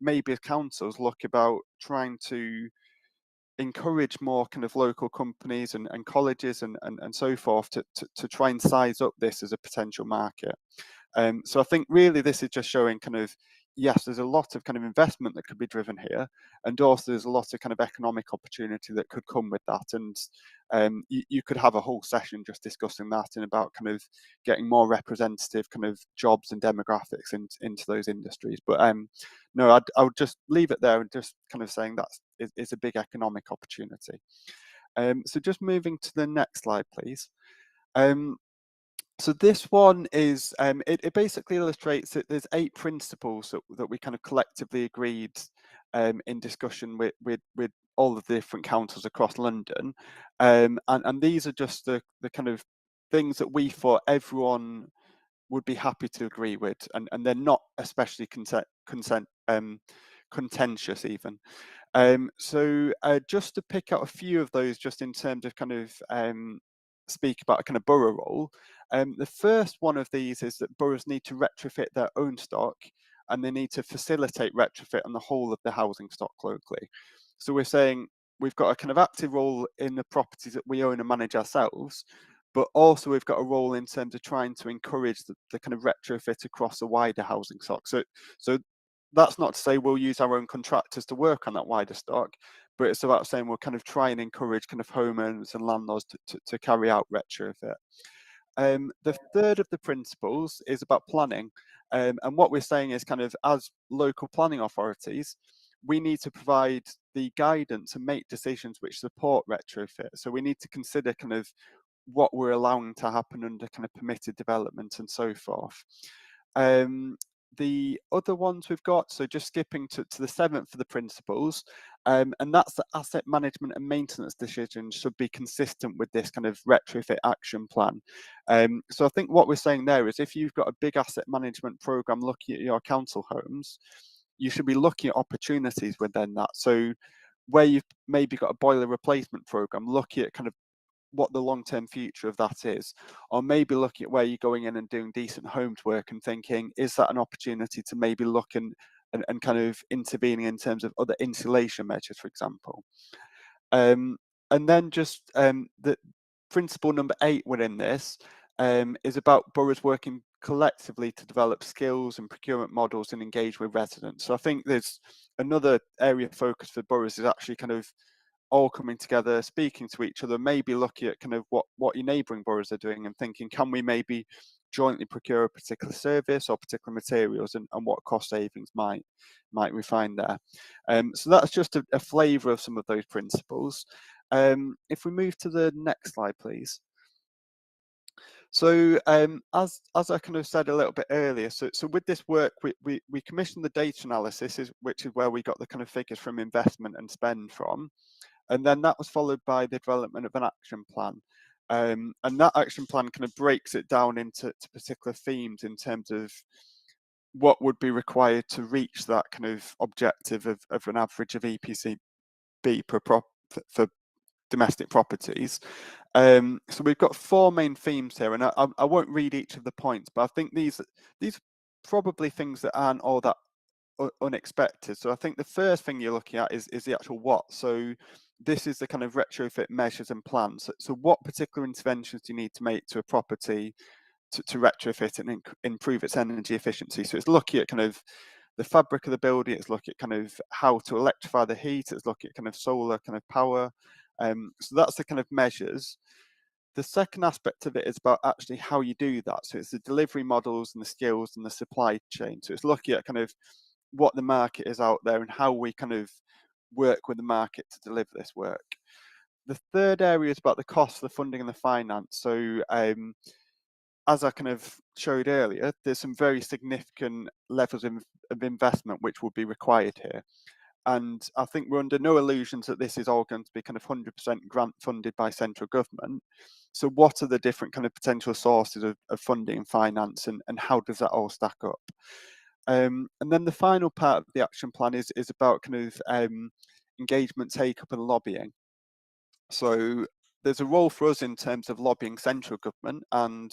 maybe as councils look about trying to encourage more kind of local companies and colleges and so forth to try and size up this as a potential market. So I think really this is just showing kind of, yes, there's a lot of kind of investment that could be driven here, and also there's a lot of kind of economic opportunity that could come with that. And you could have a whole session just discussing that and about kind of getting more representative kind of jobs and demographics into those industries. But no, I would just leave it there and just kind of saying that it's a big economic opportunity. So just moving to the next slide, please. So this one is, it basically illustrates that there's 8 principles that we kind of collectively agreed in discussion with all of the different councils across London, and these are just the kind of things that we thought everyone would be happy to agree with, and they're not especially contentious even. So just to pick out a few of those, just in terms of kind of speak about a kind of borough role. The first one of these is that boroughs need to retrofit their own stock, and they need to facilitate retrofit on the whole of the housing stock locally. So we're saying we've got a kind of active role in the properties that we own and manage ourselves, but also we've got a role in terms of trying to encourage the kind of retrofit across the wider housing stock. So that's not to say we'll use our own contractors to work on that wider stock, but it's about saying we'll kind of try and encourage kind of homeowners and landlords to carry out retrofit. The third of the principles is about planning. And what we're saying is kind of, as local planning authorities, we need to provide the guidance and make decisions which support retrofit. So we need to consider kind of what we're allowing to happen under kind of permitted development and so forth. The other ones we've got, so just skipping to the seventh of the principles, and that's the asset management and maintenance decisions should be consistent with this kind of retrofit action plan. So I think what we're saying there is, if you've got a big asset management program looking at your council homes, you should be looking at opportunities within that. So where you've maybe got a boiler replacement program, looking at kind of what the long-term future of that is, or maybe looking at where you're going in and doing decent homes work and thinking, is that an opportunity to maybe look and kind of intervening in terms of other insulation measures, for example. And then just the principle number 8 within this is about boroughs working collectively to develop skills and procurement models and engage with residents. So I think there's another area of focus for boroughs is actually kind of all coming together, speaking to each other, maybe looking at kind of what your neighbouring boroughs are doing and thinking, can we maybe jointly procure a particular service or particular materials, and what cost savings might we find there. So that's just a flavour of some of those principles. If we move to the next slide, please. So as I kind of said a little bit earlier, so with this work, we commissioned the data analysis, which is where we got the kind of figures from investment and spend from. And then that was followed by the development of an action plan. And that action plan kind of breaks it down into particular themes in terms of what would be required to reach that kind of objective of an average of EPC B for domestic properties. So we've got 4 main themes here, and I won't read each of the points, but I think these are probably things that aren't all that unexpected. So I think the first thing you're looking at is the actual what. So this is the kind of retrofit measures and plans. So what particular interventions do you need to make to a property to retrofit and improve its energy efficiency? So it's looking at kind of the fabric of the building, it's looking at kind of how to electrify the heat, it's looking at kind of solar kind of power. So that's the kind of measures. The second aspect of it is about actually how you do that. So it's the delivery models and the skills and the supply chain. So it's looking at kind of what the market is out there and how we kind of work with the market to deliver this work. The third area is about the cost, the funding and the finance. So as I kind of showed earlier, there's some very significant levels of investment which will be required here. And I think we're under no illusions that this is all going to be kind of 100% grant funded by central government. So what are the different kind of potential sources of funding and finance, and how does that all stack up? And then the final part of the action plan is about kind of engagement, take-up and lobbying. So there's a role for us in terms of lobbying central government, and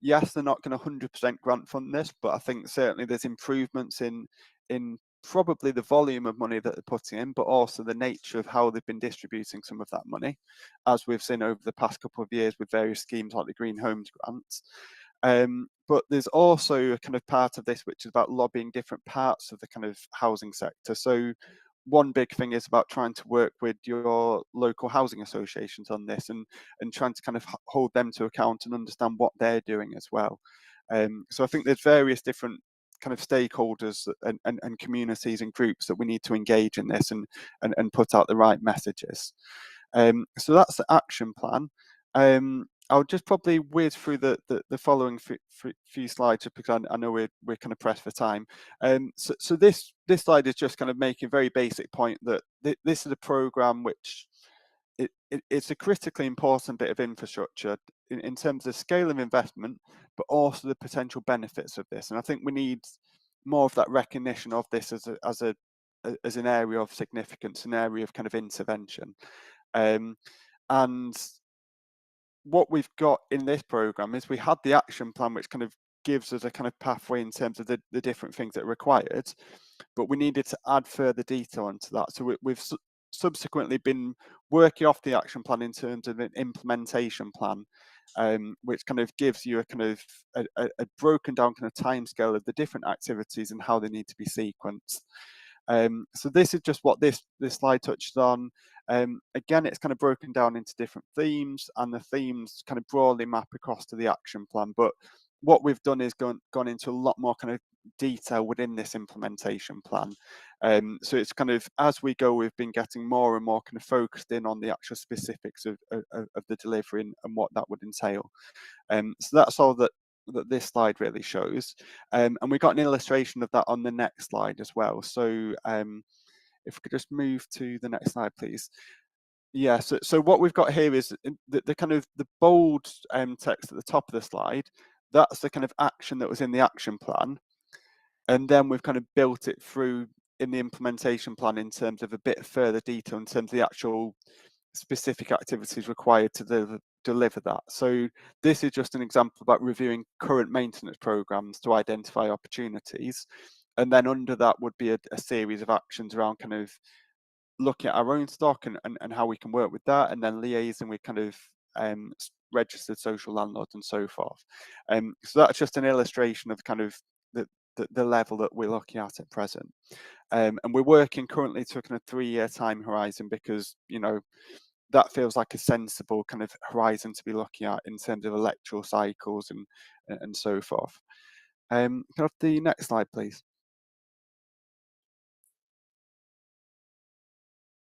yes, they're not going to 100% grant fund this, but I think certainly there's improvements in probably the volume of money that they're putting in, but also the nature of how they've been distributing some of that money, as we've seen over the past couple of years with various schemes like the Green Homes Grants. But there's also a kind of part of this which is about lobbying different parts of the kind of housing sector. So one big thing is about trying to work with your local housing associations on this, and trying to kind of hold them to account and understand what they're doing as well. So I think there's various different kind of stakeholders and communities and groups that we need to engage in this and put out the right messages. So that's the action plan. I'll just probably whiz through the following few slides because I know we're kind of pressed for time. So this slide is just kind of making a very basic point that this is a program which it's a critically important bit of infrastructure in terms of scale of investment, but also the potential benefits of this. And I think we need more of that recognition of this as an area of significance, an area of kind of intervention. And what we've got in this program is we had the action plan, which kind of gives us a kind of pathway in terms of the different things that are required, but we needed to add further detail onto that. So we've subsequently been working off the action plan in terms of an implementation plan, which kind of gives you a kind of a broken down kind of timescale of the different activities and how they need to be sequenced. So this is just what this slide touches on. Again, it's kind of broken down into different themes, and the themes kind of broadly map across to the action plan. But what we've done is gone into a lot more kind of detail within this implementation plan. So it's kind of, as we go, we've been getting more and more kind of focused in on the actual specifics of the delivery and what that would entail. So that's all that this slide really shows. And we got an illustration of that on the next slide as well. So if we could just move to the next slide, please. Yeah, so what we've got here is the kind of the bold text at the top of the slide. That's the kind of action that was in the action plan. And then we've kind of built it through in the implementation plan in terms of a bit further detail in terms of the actual specific activities required to deliver that. So this is just an example about reviewing current maintenance programs to identify opportunities. And then under that would be a series of actions around kind of looking at our own stock and how we can work with that, and then liaising with kind of registered social landlords and so forth. So that's just an illustration of kind of the level that we're looking at present. And we're working currently to a kind of 3-year time horizon because, you know, that feels like a sensible kind of horizon to be looking at in terms of electoral cycles and so forth. Can I have the next slide, please?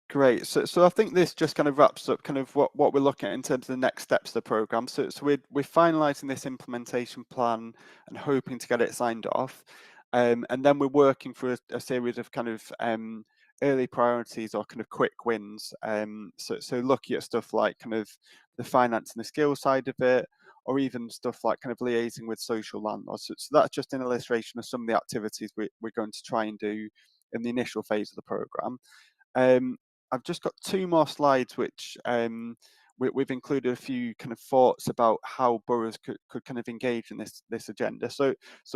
Great. So I think this just kind of wraps up kind of what we're looking at in terms of the next steps of the program. So we're finalising this implementation plan and hoping to get it signed off, and then we're working through a series of kind of early priorities or kind of quick wins. So looking at stuff like kind of the finance and the skill side of it, or even stuff like kind of liaising with social landlords. So that's just an illustration of some of the activities we're going to try and do in the initial phase of the program. I've just got 2 more slides, which we've included a few kind of thoughts about how boroughs could kind of engage in this agenda. So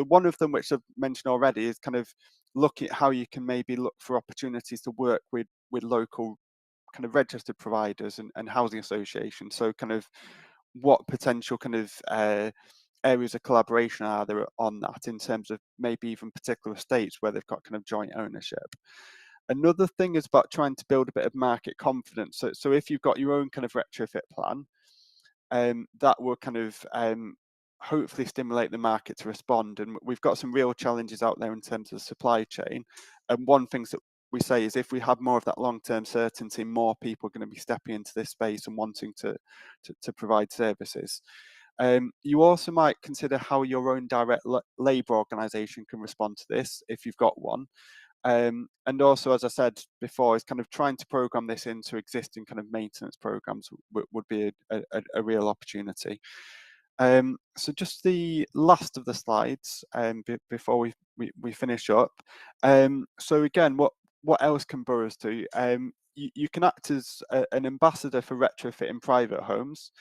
one of them, which I've mentioned already, is kind of looking at how you can maybe look for opportunities to work with local kind of registered providers and housing associations. So kind of what potential kind of areas of collaboration are there on that in terms of maybe even particular estates where they've got kind of joint ownership. Another thing is about trying to build a bit of market confidence. So if you've got your own kind of retrofit plan, that will kind of hopefully stimulate the market to respond. And we've got some real challenges out there in terms of the supply chain. And one thing that we say is if we have more of that long-term certainty, more people are going to be stepping into this space and wanting to provide services. You also might consider how your own direct labour organisation can respond to this if you've got one. And also, as I said before, is kind of trying to program this into existing kind of maintenance programs would be a real opportunity. So just the last of the slides before we finish up. So again, what else can boroughs do? You can act as an ambassador for retrofit in private homes,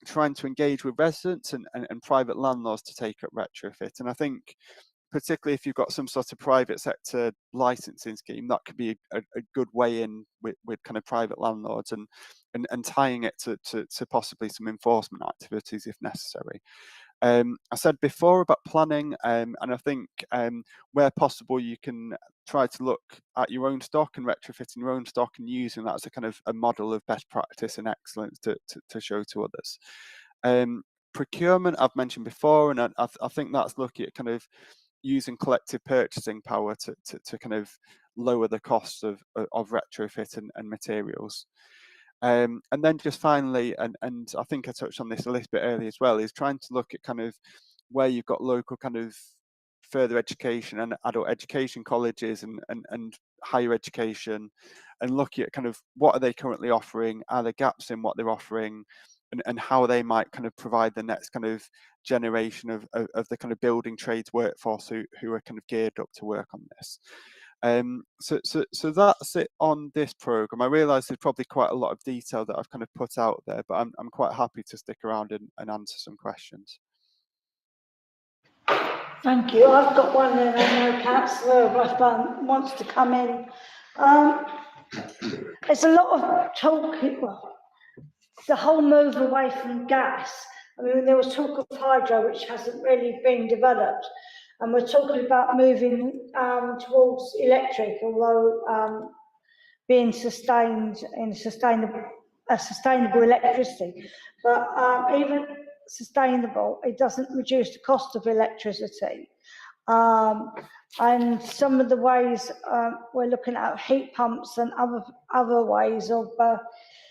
trying to engage with residents and private landlords to take up retrofit. And I think particularly if you've got some sort of private sector licensing scheme, that could be a good way in with kind of private landlords and tying it to possibly some enforcement activities if necessary. I said before about planning, and I think where possible you can try to look at your own stock and retrofitting your own stock and using that as a kind of a model of best practice and excellence to show to others. Procurement I've mentioned before, and I think that's looking at kind of using collective purchasing power to kind of lower the costs of retrofit and materials. And then just finally, and I think I touched on this a little bit earlier as well, is trying to look at kind of where you've got local kind of further education and adult education colleges and higher education, and looking at kind of what are they currently offering, are there gaps in what they're offering, and how they might kind of provide the next kind of generation of the kind of building trades workforce who are kind of geared up to work on this. So that's it on this programme. I realise there's probably quite a lot of detail that I've kind of put out there, but I'm quite happy to stick around and answer some questions. Thank you. I've got one and I know Councillor Rathbone wants to come in. There's a lot of talk, well, the whole move away from gas. I mean, there was talk of hydro, which hasn't really been developed. And we're talking about moving towards electric, although being sustained in sustainable electricity. But even sustainable, it doesn't reduce the cost of electricity. And some of the ways we're looking at heat pumps and other ways of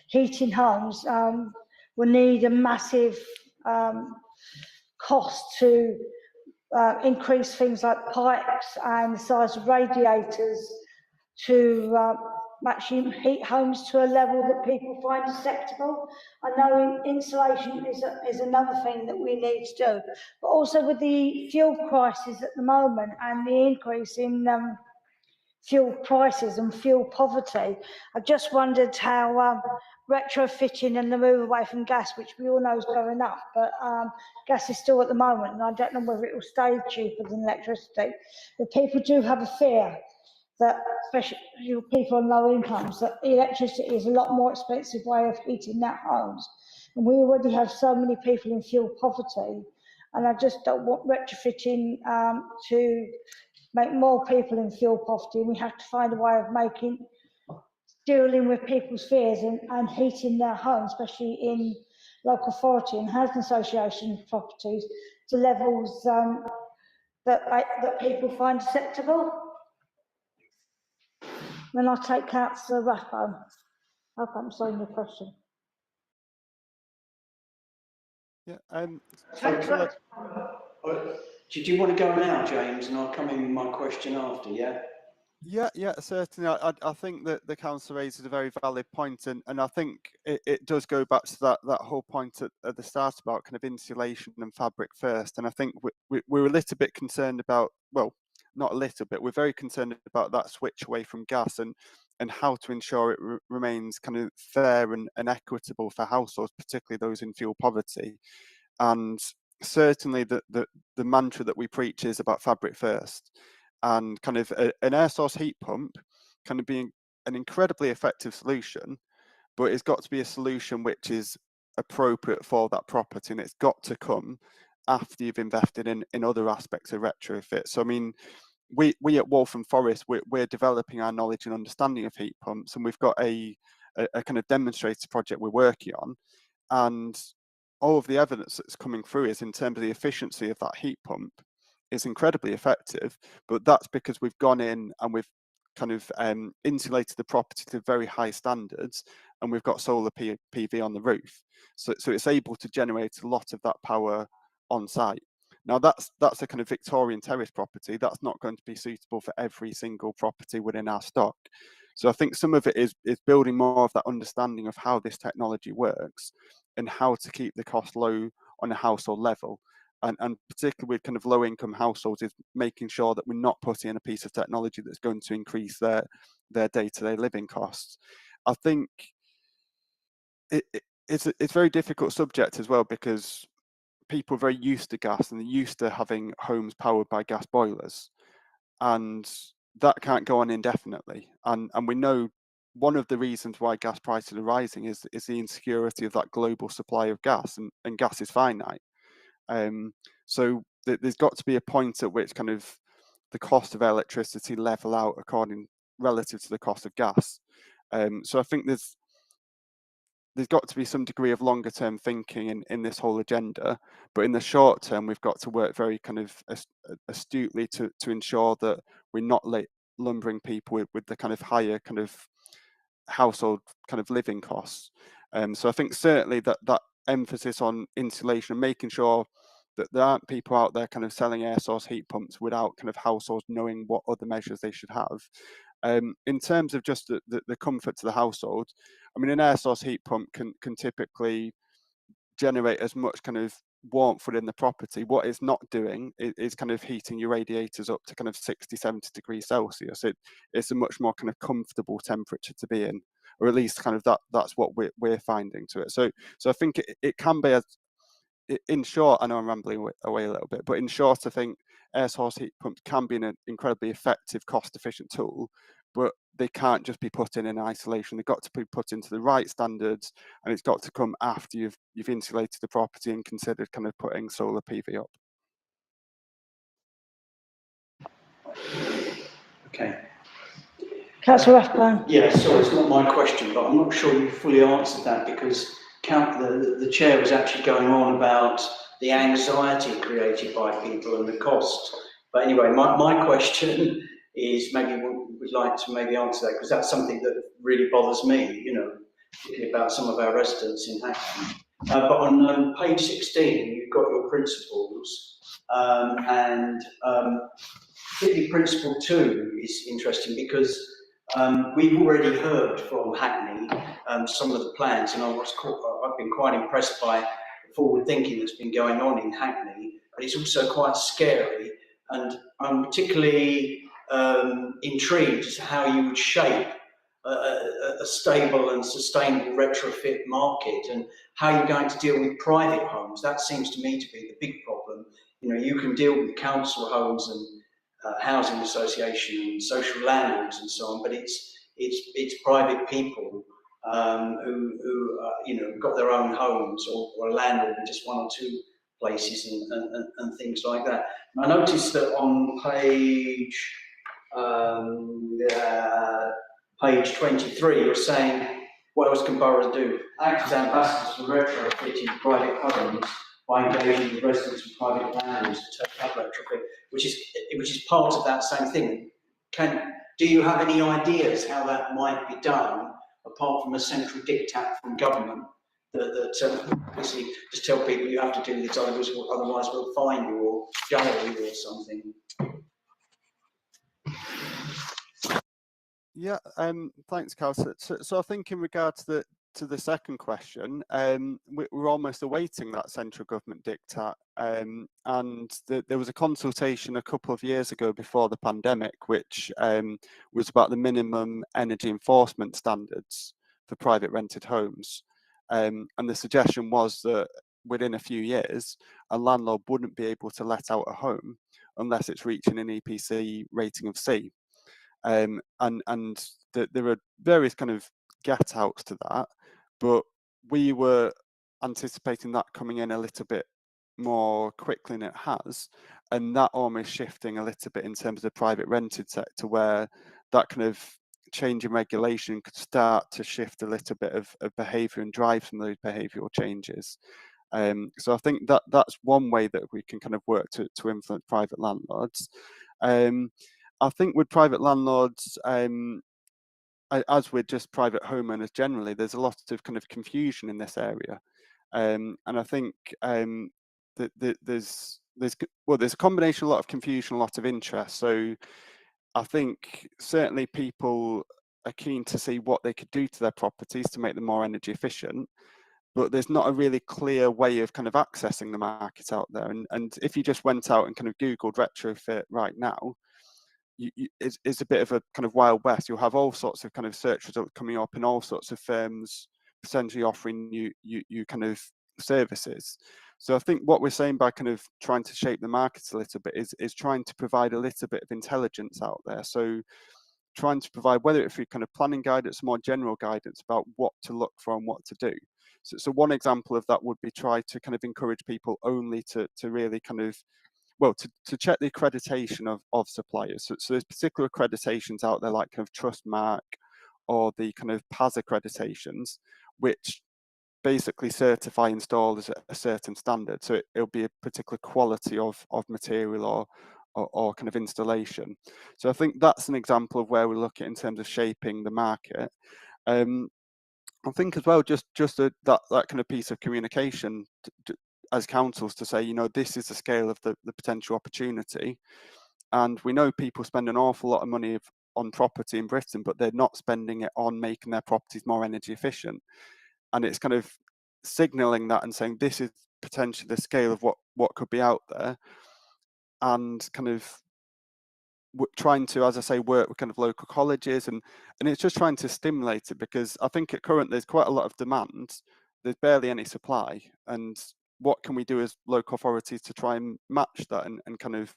heating homes will need a massive cost to increase things like pipes and the size of radiators to actually heat homes to a level that people find acceptable. I know insulation is another thing that we need to do, but also with the fuel prices at the moment and the increase in fuel prices and fuel poverty, I just wondered how retrofitting and the move away from gas, which we all know is going up, but gas is still at the moment, and I don't know whether it will stay cheaper than electricity. But people do have a fear that, especially people on low incomes, that electricity is a lot more expensive way of heating their homes. And we already have so many people in fuel poverty, and I just don't want retrofitting to make more people in fuel poverty. And we have to find a way of dealing with people's fears and heating their homes, especially in local authority and housing association properties, to levels that people find acceptable. Then I'll take Councillor Rathbone. I hope I'm answering your question. Yeah. Did you want to go now, James, and I'll come in with my question after? Yeah, certainly. I think that the council raises a very valid point, and I think it does go back to that whole point at the start about kind of insulation and fabric first. And I think we're a little bit concerned about, well, not a little bit, we're very concerned about that switch away from gas and how to ensure it remains kind of fair and equitable for households, particularly those in fuel poverty. And certainly the mantra that we preach is about fabric first. And kind of an air source heat pump kind of being an incredibly effective solution, but it's got to be a solution which is appropriate for that property, and it's got to come after you've invested in other aspects of retrofit. So I mean, we at Waltham Forest, we're developing our knowledge and understanding of heat pumps, and we've got a kind of demonstrator project we're working on, and all of the evidence that's coming through is in terms of the efficiency of that heat pump is incredibly effective, but that's because we've gone in and we've kind of insulated the property to very high standards, and we've got solar PV on the roof, so it's able to generate a lot of that power on site. Now that's a kind of Victorian terrace property. That's not going to be suitable for every single property within our stock. So I think some of it is building more of that understanding of how this technology works and how to keep the cost low on a household level. And particularly with kind of low income households, is making sure that we're not putting in a piece of technology that's going to increase their day-to-day living costs. I think it's a very difficult subject as well, because people are very used to gas and they're used to having homes powered by gas boilers, and that can't go on indefinitely. And we know one of the reasons why gas prices are rising is the insecurity of that global supply of gas, and gas is finite. So there's got to be a point at which kind of the cost of electricity level out relative to the cost of gas. So I think there's got to be some degree of longer term thinking in this whole agenda, but in the short term, we've got to work very kind of astutely to ensure that we're not lumbering people with the kind of higher kind of household kind of living costs. So I think certainly that emphasis on insulation, making sure that there aren't people out there kind of selling air source heat pumps without kind of households knowing what other measures they should have. In terms of just the comfort to the household, I mean, an air source heat pump can typically generate as much kind of warmth within the property. What it's not doing is kind of heating your radiators up to kind of 60, 70 degrees Celsius. It's a much more kind of comfortable temperature to be in, or at least kind of that's what we're finding to it. So I think it can be, in short, I know I'm rambling away a little bit, but in short, I think air source heat pumps can be an incredibly effective, cost-efficient tool, but they can't just be put in isolation. They've got to be put into the right standards, and it's got to come after you've insulated the property and considered kind of putting solar PV up. Okay. Councillor Rathbone. Yeah, sorry, it's not my question, but I'm not sure you fully answered that, because the chair was actually going on about the anxiety created by people and the cost. But anyway, my question is, maybe would like to maybe answer that, because that's something that really bothers me, you know, particularly about some of our residents in Hackney. But on page 16, you've got your principles, and particularly principle 2 is interesting, because we've already heard from Hackney some of the plans, and I've been quite impressed by the forward thinking that's been going on in Hackney, but it's also quite scary, and I'm particularly intrigued as to how you would shape a stable and sustainable retrofit market, and how you're going to deal with private homes. That seems to me to be the big problem. You know, you can deal with council homes and housing association and social landlords and so on, but it's private people who you know, got their own homes, or a landlord in just one or two places and things like that. And I noticed that on page 23, you're saying, what else can boroughs do? Act as ambassadors for retrofitting private homes by engaging with residents and private landlords to take up retrofit, which is part of that same thing. Do you have any ideas how that might be done, apart from a central diktat from government that obviously just tell people you have to do this, otherwise we'll fine you or jail you or something? Yeah, thanks, Carl. So I think in regard to the second question, we're almost awaiting that central government diktat, and there was a consultation a couple of years ago before the pandemic, which was about the minimum energy enforcement standards for private rented homes, and the suggestion was that within a few years, a landlord wouldn't be able to let out a home unless it's reaching an EPC rating of C. And there are various kind of get outs to that, but we were anticipating that coming in a little bit more quickly than it has, and that almost shifting a little bit in terms of the private rented sector, where that kind of change in regulation could start to shift a little bit of behaviour and drive some of those behavioural changes. So I think that's one way that we can kind of work to influence private landlords. I think with private landlords, as with just private homeowners generally, there's a lot of kind of confusion in this area, and I think that there's a combination, a lot of confusion, a lot of interest. So I think certainly people are keen to see what they could do to their properties to make them more energy efficient, but there's not a really clear way of kind of accessing the market out there. And if you just went out and kind of Googled retrofit right now, it's a bit of a kind of wild west. You'll have all sorts of kind of search results coming up, and all sorts of firms potentially offering you kind of services. So I think what we're saying by kind of trying to shape the markets a little bit is trying to provide a little bit of intelligence out there. So trying to provide, whether it be kind of planning guidance, more general guidance about what to look for and what to do. So one example of that would be try to kind of encourage people only to really kind of, well, to check the accreditation of suppliers. So there's particular accreditations out there, like kind of Trustmark or the kind of PAS accreditations, which basically certify installers at a certain standard. So it'll be a particular quality of material or kind of installation. So I think that's an example of where we look at in terms of shaping the market. I think as well, just that kind of piece of communication as councils to say, you know, this is the scale of the potential opportunity, and we know people spend an awful lot of money on property in Britain, but they're not spending it on making their properties more energy efficient, and it's kind of signalling that and saying this is potentially the scale of what could be out there, and kind of trying to, as I say, work with kind of local colleges, and it's just trying to stimulate it, because I think at current there's quite a lot of demand, there's barely any supply, and what can we do as local authorities to try and match that and kind of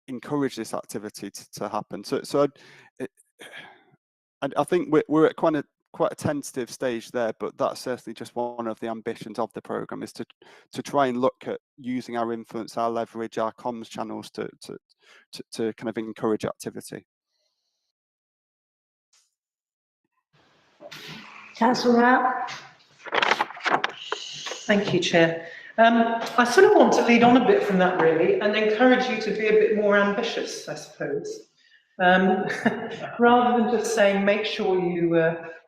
encourage this activity to happen? I think we're at quite a tentative stage there, but that's certainly just one of the ambitions of the programme, is to try and look at using our influence, our leverage, our comms channels to kind of encourage activity. Councillor Rout. Thank you, Chair. I sort of want to lead on a bit from that, really, and encourage you to be a bit more ambitious, I suppose. Rather than just saying, make sure you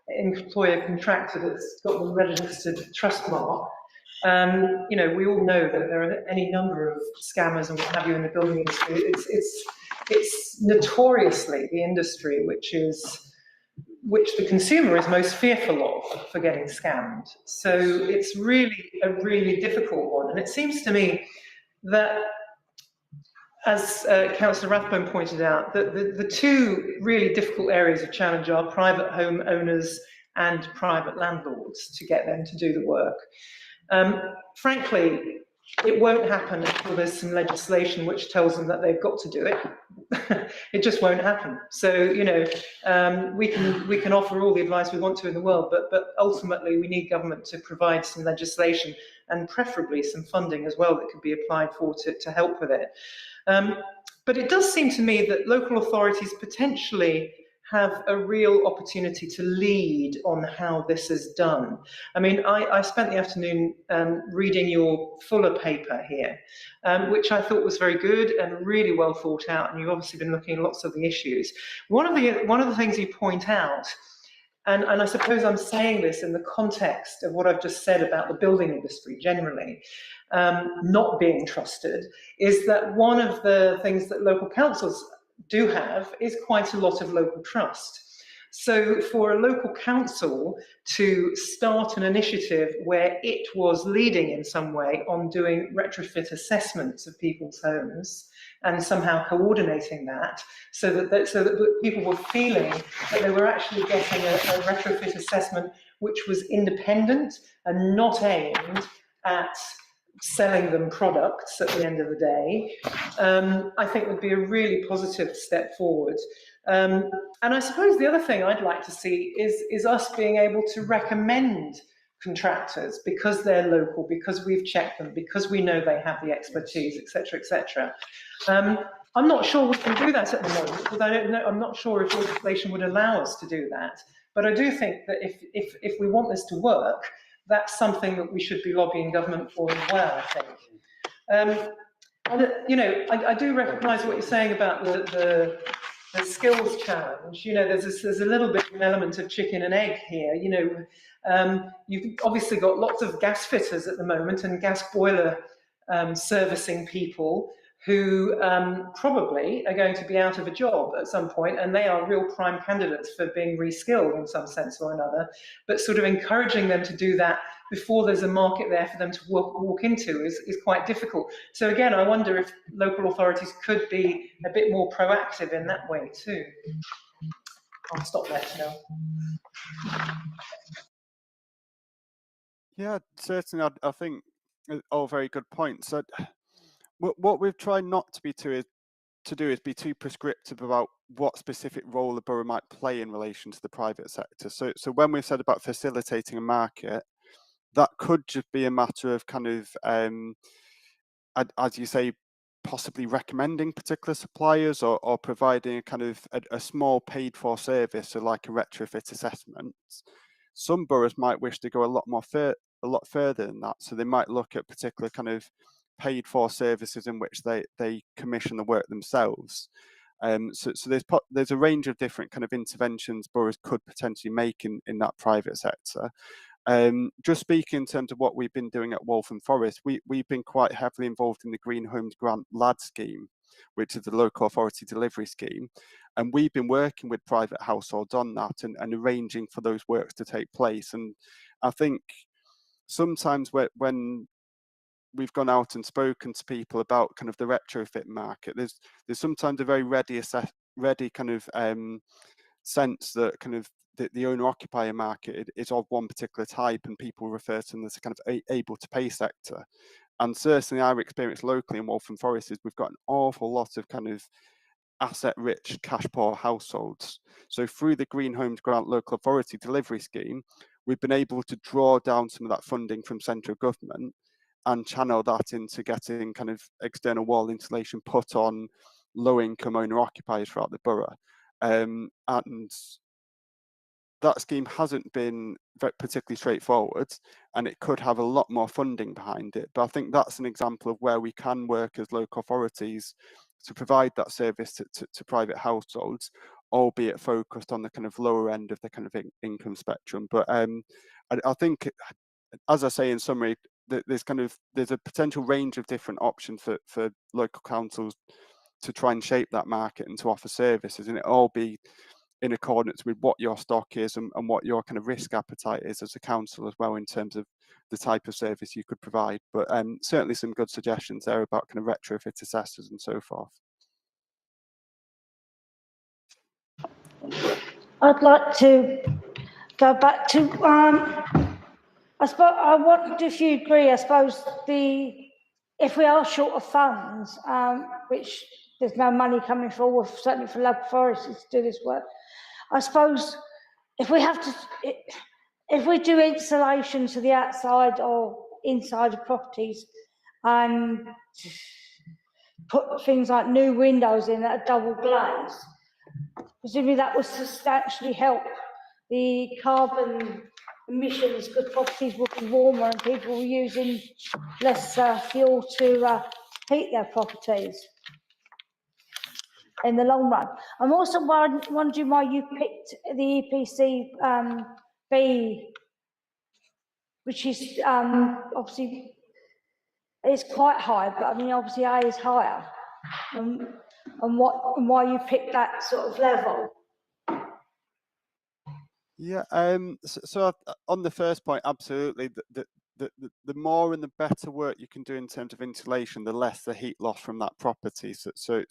employ a contractor that's got the registered trust mark. You know, we all know that there are any number of scammers and what have you in the building industry. It's notoriously the industry which the consumer is most fearful of for getting scammed. So it's really a really difficult one. And it seems to me that, as Councillor Rathbone pointed out, that the two really difficult areas of challenge are private home owners and private landlords, to get them to do the work. Frankly, it won't happen until there's some legislation which tells them that they've got to do it. It just won't happen. So, you know, we can offer all the advice we want to in the world, but ultimately we need government to provide some legislation, and preferably some funding as well that could be applied for to help with it. But it does seem to me that local authorities potentially have a real opportunity to lead on how this is done. I mean, I spent the afternoon reading your Fuller paper here, which I thought was very good and really well thought out, and you've obviously been looking at lots of the issues. One of the things you point out, and I suppose I'm saying this in the context of what I've just said about the building industry generally, not being trusted, is that one of the things that local councils do have is quite a lot of local trust. So for a local council to start an initiative where it was leading in some way on doing retrofit assessments of people's homes and somehow coordinating that so that people were feeling that they were actually getting a retrofit assessment which was independent and not aimed at selling them products at the end of the day, I think would be a really positive step forward. And I suppose the other thing I'd like to see is us being able to recommend contractors because they're local, because we've checked them, because we know they have the expertise, etc., etc. I'm not sure we can do that at the moment, because I don't know. I'm not sure if legislation would allow us to do that. But I do think that if we want this to work, that's something that we should be lobbying government for as well, I think. You know, I do recognise what you're saying about the skills challenge. You know, there's a little bit of an element of chicken and egg here. You know, you've obviously got lots of gas fitters at the moment and gas boiler servicing people who probably are going to be out of a job at some point, and they are real prime candidates for being reskilled in some sense or another, but sort of encouraging them to do that before there's a market there for them to walk into is quite difficult. So again, I wonder if local authorities could be a bit more proactive in that way too. I'll stop there now. Yeah, certainly. I think all very good points. So, what we've tried not to do is be too prescriptive about what specific role the borough might play in relation to the private sector. So when we've said about facilitating a market, that could just be a matter of kind of, as you say, possibly recommending particular suppliers or providing a kind of a small paid for service, so like a retrofit assessment. Some boroughs might wish to go a lot further than that, so they might look at particular kind of paid for services in which they commission the work themselves. So there's a range of different kind of interventions boroughs could potentially make in that private sector. Just speaking in terms of what we've been doing at Waltham Forest, we've been quite heavily involved in the Green Homes Grant LAD scheme, which is the local authority delivery scheme. And we've been working with private households on that and arranging for those works to take place. And I think sometimes when we've gone out and spoken to people about kind of the retrofit market, there's sometimes a very ready kind of sense that kind of the owner occupier market is of one particular type, and people refer to them as a kind of able to pay sector. And certainly our experience locally in Waltham Forest is we've got an awful lot of kind of asset rich, cash poor households. So through the Green Homes Grant local authority delivery scheme, we've been able to draw down some of that funding from central government and channel that into getting kind of external wall insulation put on low income owner occupiers throughout the borough. And that scheme hasn't been particularly straightforward, and it could have a lot more funding behind it. But I think that's an example of where we can work as local authorities to provide that service to private households, albeit focused on the kind of lower end of the kind of income spectrum. But I think, as I say in summary, there's a potential range of different options for local councils to try and shape that market and to offer services, and it all be in accordance with what your stock is and what your kind of risk appetite is as a council as well, in terms of the type of service you could provide. But certainly some good suggestions there about kind of retrofit assessors and so forth. I'd like to go back to, I suppose, I wondered if you agree, I suppose if we are short of funds, which there's no money coming forward, certainly for local forests to do this work, I suppose if we do insulation to the outside or inside of properties and put things like new windows in that are double glazed, presumably that will substantially help the carbon emissions because properties will be warmer and people will be using less fuel to heat their properties in the long run. I'm also wondering why you picked the EPC B, which is obviously it's quite high, but I mean obviously A is higher, and why you picked that sort of level. Yeah, so on the first point, absolutely. The more and the better work you can do in terms of insulation, the less the heat loss from that property. So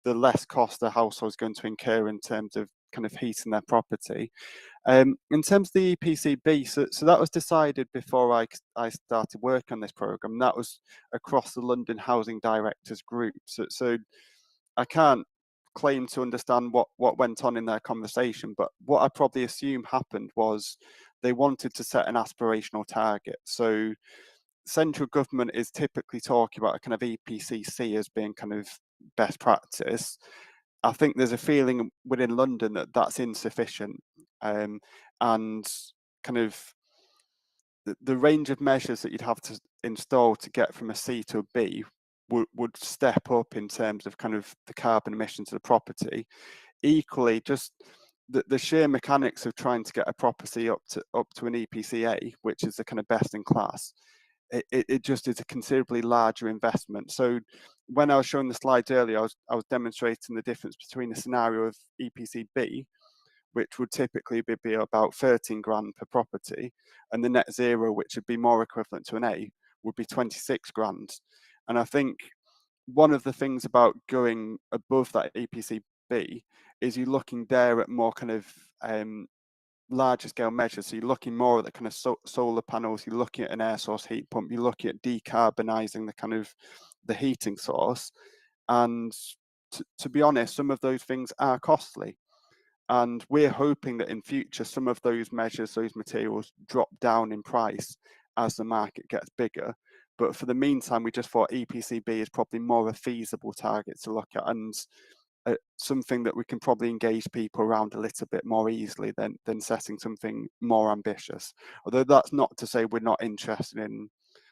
the less cost the household is going to incur in terms of kind of heating their property. In terms of the EPCB, so that was decided before I started work on this programme. That was across the London Housing Directors Group. So I can't claim to understand what went on in their conversation, but what I probably assume happened was they wanted to set an aspirational target. So central government is typically talking about a kind of EPCC as being kind of best practice. I think there's a feeling within London that that's insufficient, and kind of the range of measures that you'd have to install to get from a C to a B would step up in terms of kind of the carbon emissions of the property. Equally, just the sheer mechanics of trying to get a property up to an EPCA, which is the kind of best in class, it just is a considerably larger investment. So when I was showing the slides earlier, I was demonstrating the difference between a scenario of EPCB, which would typically be about 13 grand per property, and the net zero, which would be more equivalent to an A, would be 26 grand. And I think one of the things about going above that EPCB is you're looking there at more kind of larger scale measures. So you're looking more at the kind of solar panels, you're looking at an air source heat pump, you're looking at decarbonising the kind of the heating source. And to be honest, some of those things are costly. And we're hoping that in future, some of those measures, those materials drop down in price as the market gets bigger. But for the meantime, we just thought EPCB is probably more a feasible target to look at, and something that we can probably engage people around a little bit more easily than setting something more ambitious. Although that's not to say we're not interested in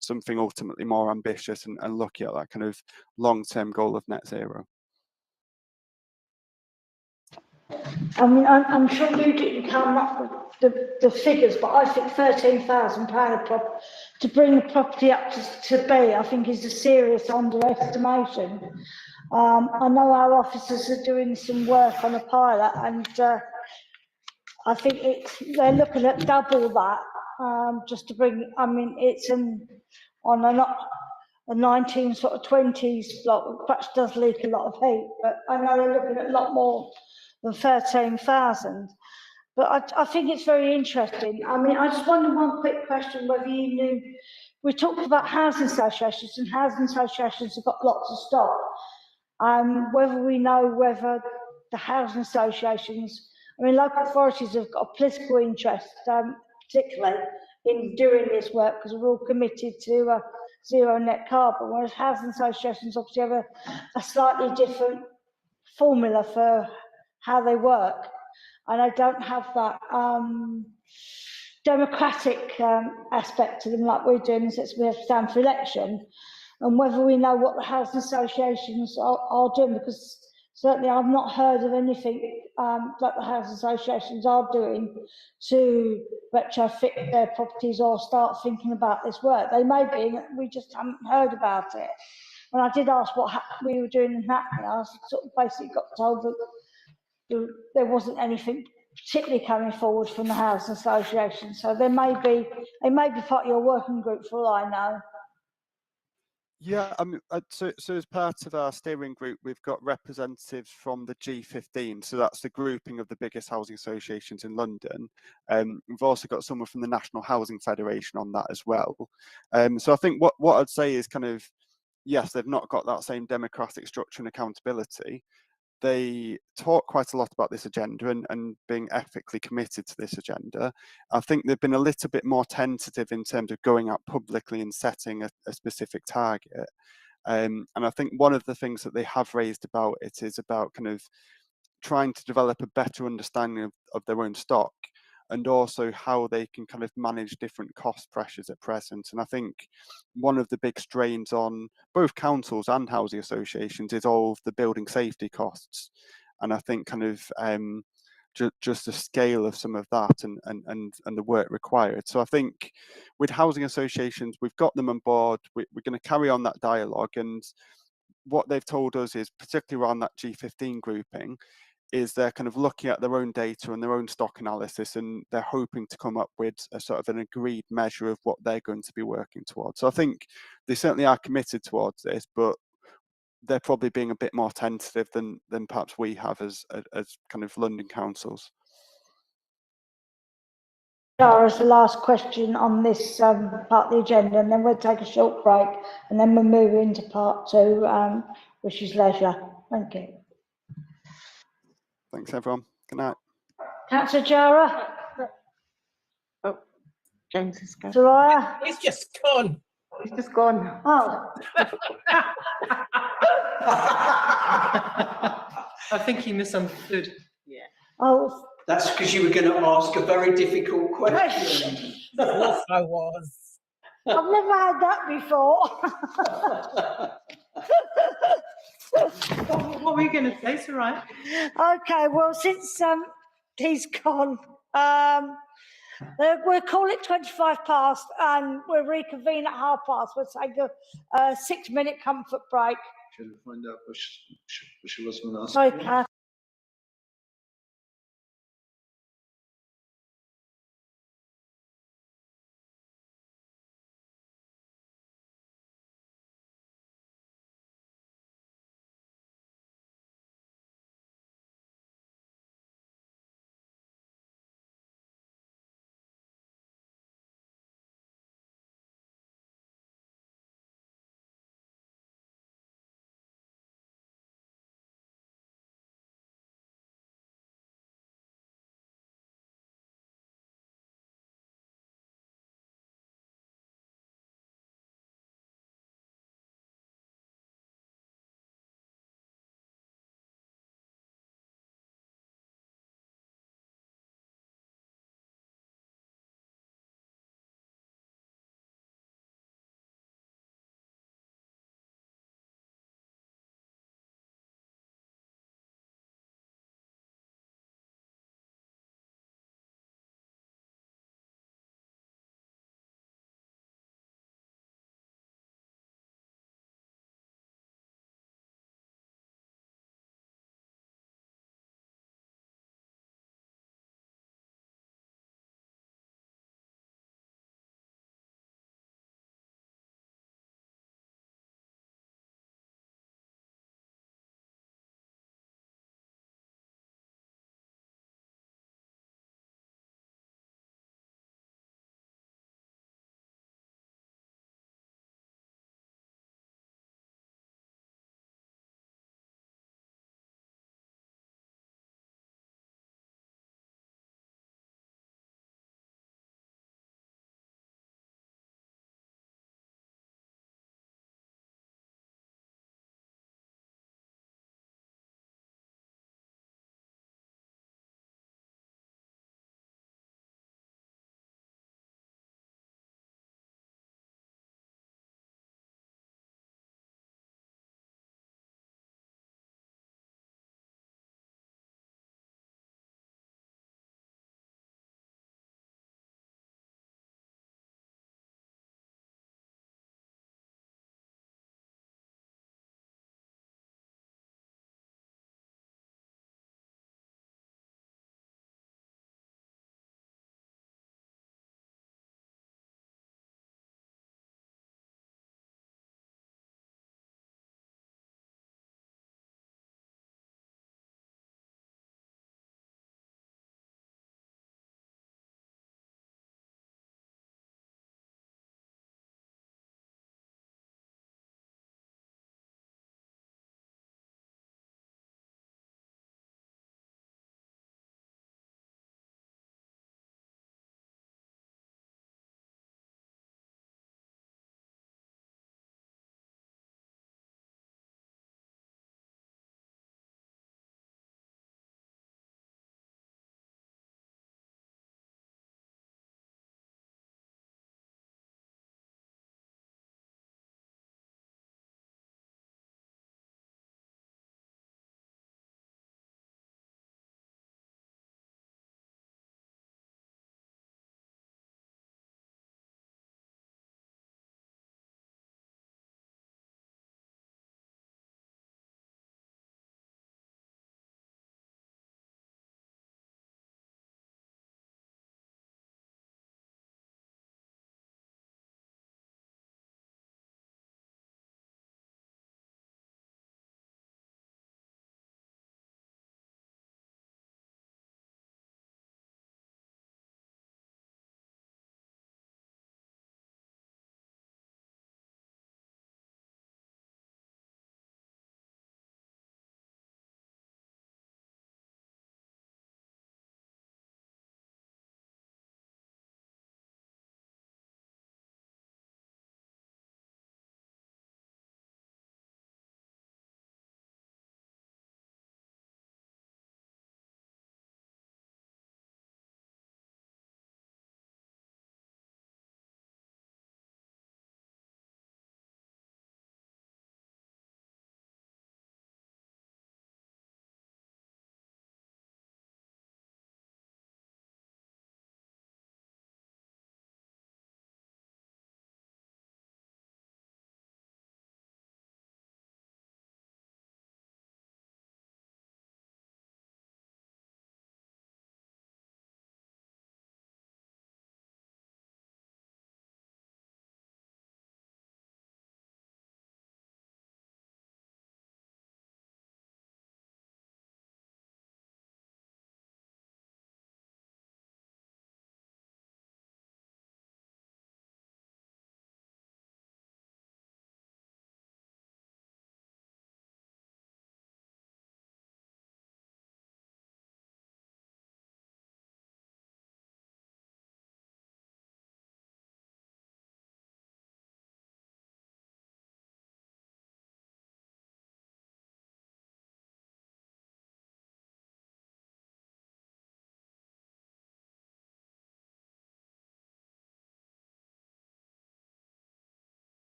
something ultimately more ambitious and looking at that kind of long-term goal of net zero. I mean, I'm sure you didn't come up with the figures, but I think £13,000 to bring the property up to B, I think is a serious underestimation. I know our officers are doing some work on a pilot, and I think they're looking at double that, just to bring. I mean, it's on a 1920s block, which perhaps does leak a lot of heat, but I know they're looking at a lot more than 13,000. But I think it's very interesting. I mean, I just wonder one quick question, whether you knew, we talked about housing associations, and housing associations have got lots of stock. Whether we know whether the housing associations, I mean, local authorities have got a political interest, particularly in doing this work, because we're all committed to zero net carbon, whereas housing associations obviously have a slightly different formula for how they work, and I don't have that democratic aspect to them like we're doing, since we have to stand for election, and whether we know what the housing associations are doing, because certainly I've not heard of anything that the housing associations are doing to retrofit their properties or start thinking about this work. They may be, we just haven't heard about it. When I did ask what we were doing in Hackney, I sort of basically got told that there wasn't anything particularly coming forward from the housing association. So they may be part of your working group, for all I know. Yeah, I mean, so as part of our steering group, we've got representatives from the G15, so that's the grouping of the biggest housing associations in London. We've also got someone from the National Housing Federation on that as well. So I think what I'd say is kind of, yes, they've not got that same democratic structure and accountability. They talk quite a lot about this agenda and being ethically committed to this agenda. I think they've been a little bit more tentative in terms of going out publicly and setting a specific target. And I think one of the things that they have raised about it is about kind of trying to develop a better understanding of their own stock, and also how they can kind of manage different cost pressures at present. And I think one of the big strains on both councils and housing associations is all of the building safety costs. And I think kind of just the scale of some of that and the work required. So I think with housing associations, we've got them on board. We're going to carry on that dialogue. And what they've told us is, particularly around that G15 grouping, is they're kind of looking at their own data and their own stock analysis, and they're hoping to come up with a sort of an agreed measure of what they're going to be working towards. So I think they certainly are committed towards this, but they're probably being a bit more tentative than perhaps we have as kind of London councils. As the last question on this part of the agenda, and then we'll take a short break, and then we'll move into part two, which is leisure. Thank you. Thanks, everyone. Good night. Councillor Jara? Oh, James is gone. Soraya? He's just gone. He's just gone. Oh. I think he misunderstood. Yeah. Oh. That's because you were going to ask a very difficult question. Of course I was. I've never had that before. What were you going to say, Soraya? Okay, well, since he's gone, we'll call it 25 past, and we'll reconvene at past. We'll take a 6-minute comfort break. Should we find out what she was going to ask? Sorry, Kath.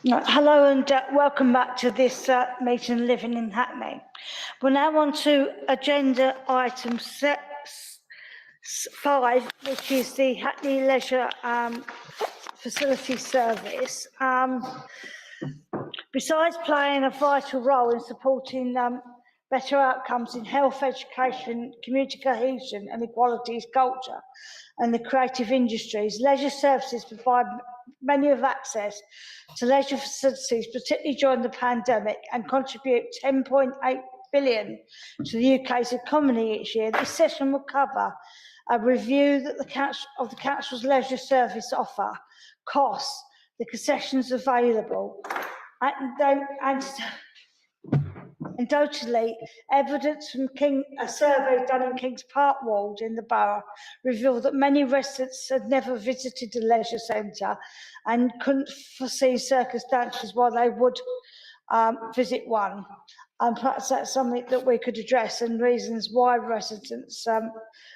Hello and welcome back to this meeting Living in Hackney. We're now on to agenda item 5, which is the Hackney Leisure Facility Service. Besides playing a vital role in supporting better outcomes in health, education, community cohesion and equalities, culture and the creative industries, leisure services provide many of access to leisure facilities, particularly during the pandemic, and contribute 10.8 billion to the UK's economy each year. This session will cover a review that the council's leisure service offer, costs, the concessions available, anecdotally, evidence from a survey done in Kings Park ward in the borough revealed that many residents had never visited a leisure centre and couldn't foresee circumstances why they would visit one. And perhaps that's something that we could address, and reasons why residents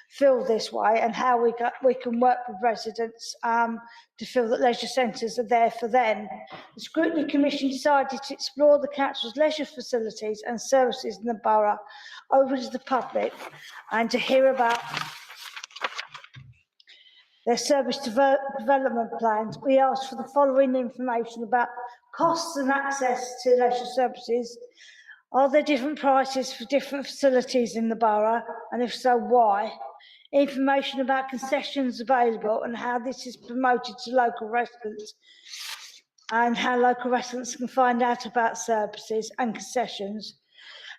feel this way, and how we can work with residents to feel that leisure centres are there for them. The Scrutiny Commission decided to explore the council's leisure facilities and services in the borough open to the public, and to hear about their service development plans. We asked for the following information about costs and access to leisure services. Are there different prices for different facilities in the borough, and if so, why? Information about concessions available and how this is promoted to local residents, and how local residents can find out about services and concessions.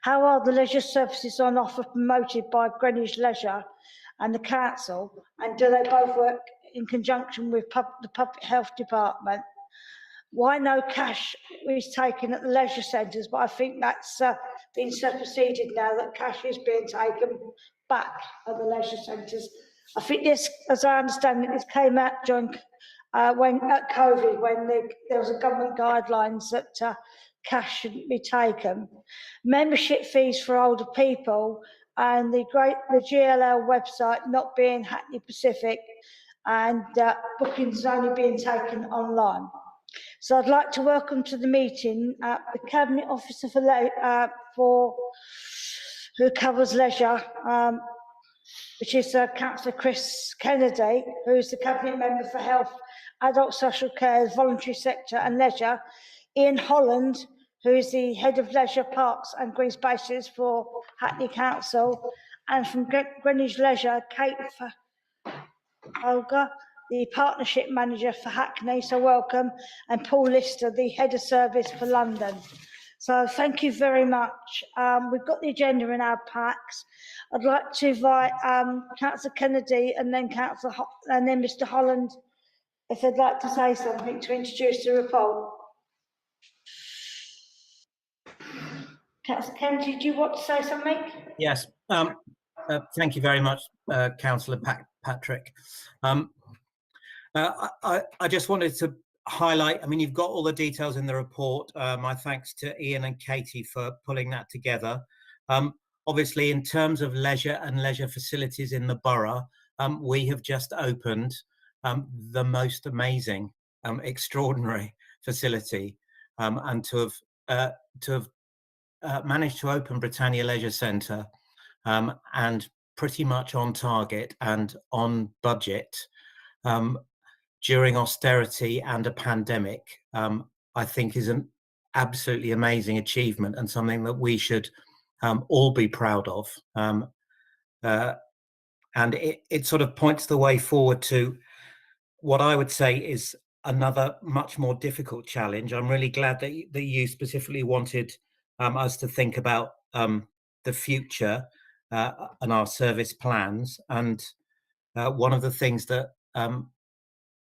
How are the leisure services on offer promoted by Greenwich Leisure and the council, and do they both work in conjunction with the Public Health Department? Why no cash is taken at the leisure centres, but I think that's been superseded now, that cash is being taken back at the leisure centres. I think this, as I understand it, this came out during when at COVID, when there was a government guidelines that cash shouldn't be taken. Membership fees for older people, and the GLL website not being Hackney Pacific, and bookings only being taken online. So I'd like to welcome to the meeting the Cabinet Officer for who covers leisure, which is Councillor Chris Kennedy, who is the Cabinet Member for Health, Adult Social Care, Voluntary Sector and Leisure, Ian Holland, who is the Head of Leisure, Parks and Green Spaces for Hackney Council, and from Greenwich Leisure, Kate Olga, the Partnership Manager for Hackney, so welcome, and Paul Lister, the Head of Service for London. So thank you very much. We've got the agenda in our packs. I'd like to invite Councillor Kennedy and then Mr. Holland, if they'd like to say something to introduce the report. Councillor Kennedy, do you want to say something? Yes. Thank you very much, Councillor Patrick. I just wanted to highlight, I mean, you've got all the details in the report. My thanks to Ian and Katie for pulling that together. Obviously, in terms of leisure and leisure facilities in the borough, we have just opened the most amazing, extraordinary facility, and to have managed to open Britannia Leisure Centre, and pretty much on target and on budget, during austerity and a pandemic, I think is an absolutely amazing achievement, and something that we should all be proud of. And it sort of points the way forward to what I would say is another much more difficult challenge. I'm really glad that you specifically wanted us to think about the future and our service plans. And one of the things that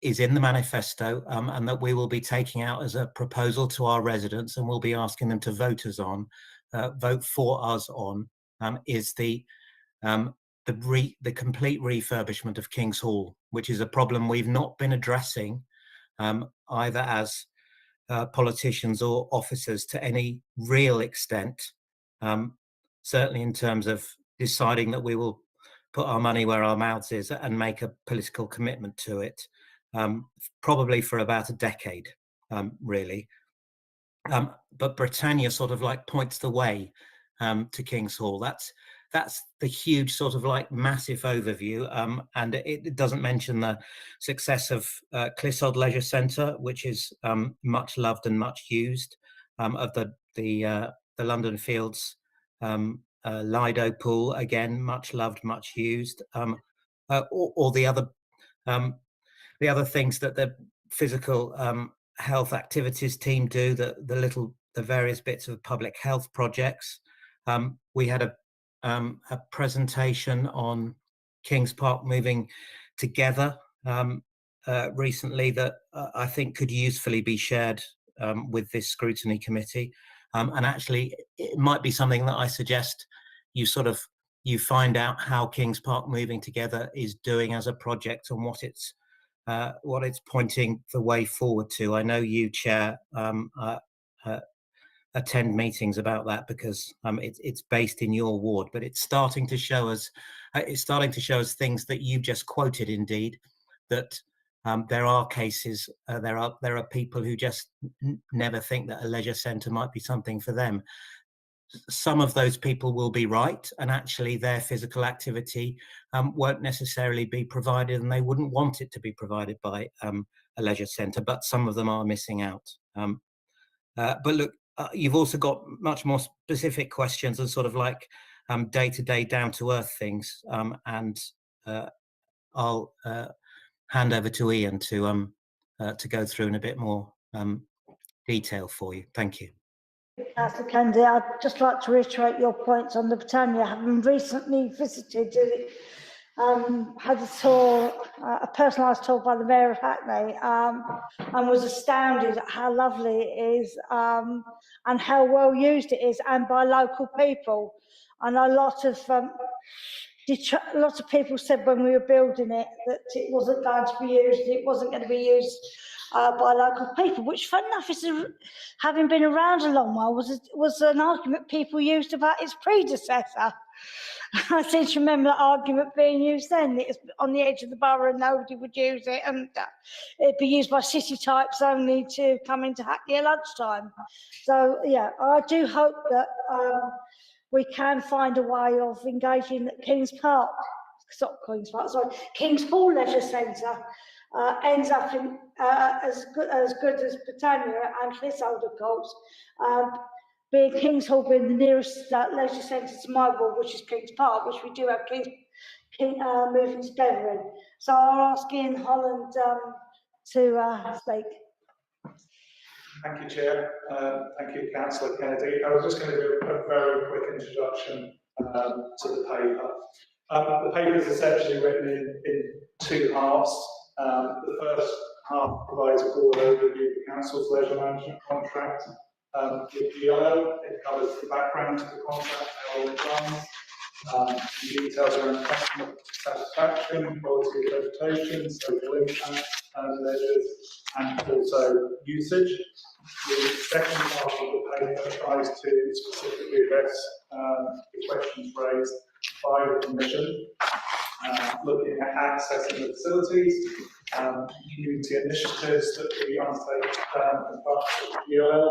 is in the manifesto, and that we will be taking out as a proposal to our residents, and we'll be asking them to vote for us on, is the complete refurbishment of King's Hall, which is a problem we've not been addressing either as politicians or officers to any real extent, certainly in terms of deciding that we will put our money where our mouths is and make a political commitment to it, probably for about a decade, really. but Britannia sort of like points the way to King's Hall. That's the huge sort of like massive overview, and it doesn't mention the success of Clissold Leisure Centre, which is much loved and much used, of the London Fields Lido pool, again much loved, much used, or the other things that the physical health activities team do, the various bits of public health projects. We had a presentation on Kings Park moving together recently that I think could usefully be shared with this scrutiny committee. And actually, it might be something that I suggest you find out how Kings Park moving together is doing as a project and what it's pointing the way forward to. I know you, Chair, attend meetings about that because it's based in your ward, but it's starting to show us things that you just quoted, indeed, that there are cases, there are people who just never think that a leisure centre might be something for them. Some of those people will be right, and actually their physical activity won't necessarily be provided, and they wouldn't want it to be provided by a leisure centre, but some of them are missing out. But look, you've also got much more specific questions and sort of like day-to-day, down-to-earth things, and I'll hand over to Ian to go through in a bit more detail for you. Thank you. Councillor Kennedy, I'd just like to reiterate your points on the Britannia. Having recently visited it, had a tour, a personalised tour by the Mayor of Hackney, and was astounded at how lovely it is and how well used it is, and by local people. And a lot of people said when we were building it that it wasn't going to be used, it wasn't going to be used by local people, which, fun enough, is having been around a long while, was an argument people used about its predecessor. I seem to remember that argument being used then. It was on the edge of the borough and nobody would use it, and it'd be used by city types only to come into Hackney at lunchtime. So yeah, I do hope that we can find a way of engaging at Kings Hall Leisure Centre ends up in as good as Britannia and Clissold, of course. Being Kings Hall being the nearest leisure centre to my ward, which is Kings Park, which we do have moving together in. So I'll ask Ian Holland to speak. Thank you, Chair. Thank you, Councillor Kennedy. I was just going to do a very quick introduction to the paper. The paper is essentially written in two halves. The first half provides a broad overview of the Council's leisure management contract with GLO. It covers the background to the contract, how it runs, details around customer satisfaction, quality of vegetation, social impact, measures, and also usage. The second part of the paper tries to specifically address the questions raised by the Commission, looking at accessing the facilities, community initiatives that we undertake in partnership with GLL,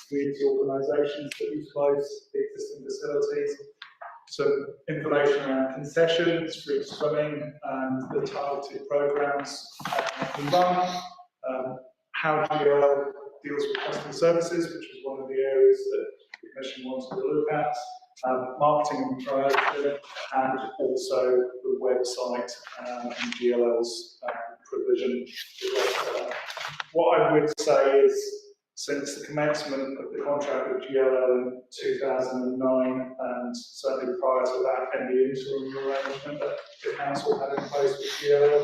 community organisations that utilise the existing facilities, some information around concessions, free swimming, and the targeted programmes we run, how GLL deals with customer services, which is one of the areas that the Commission wanted to look at, marketing and promotion, and also the website and GLL's provision. What I would say is, since the commencement of the contract with GLL in 2009, and certainly prior to that, and the interim arrangement that the Council had in place with GLL,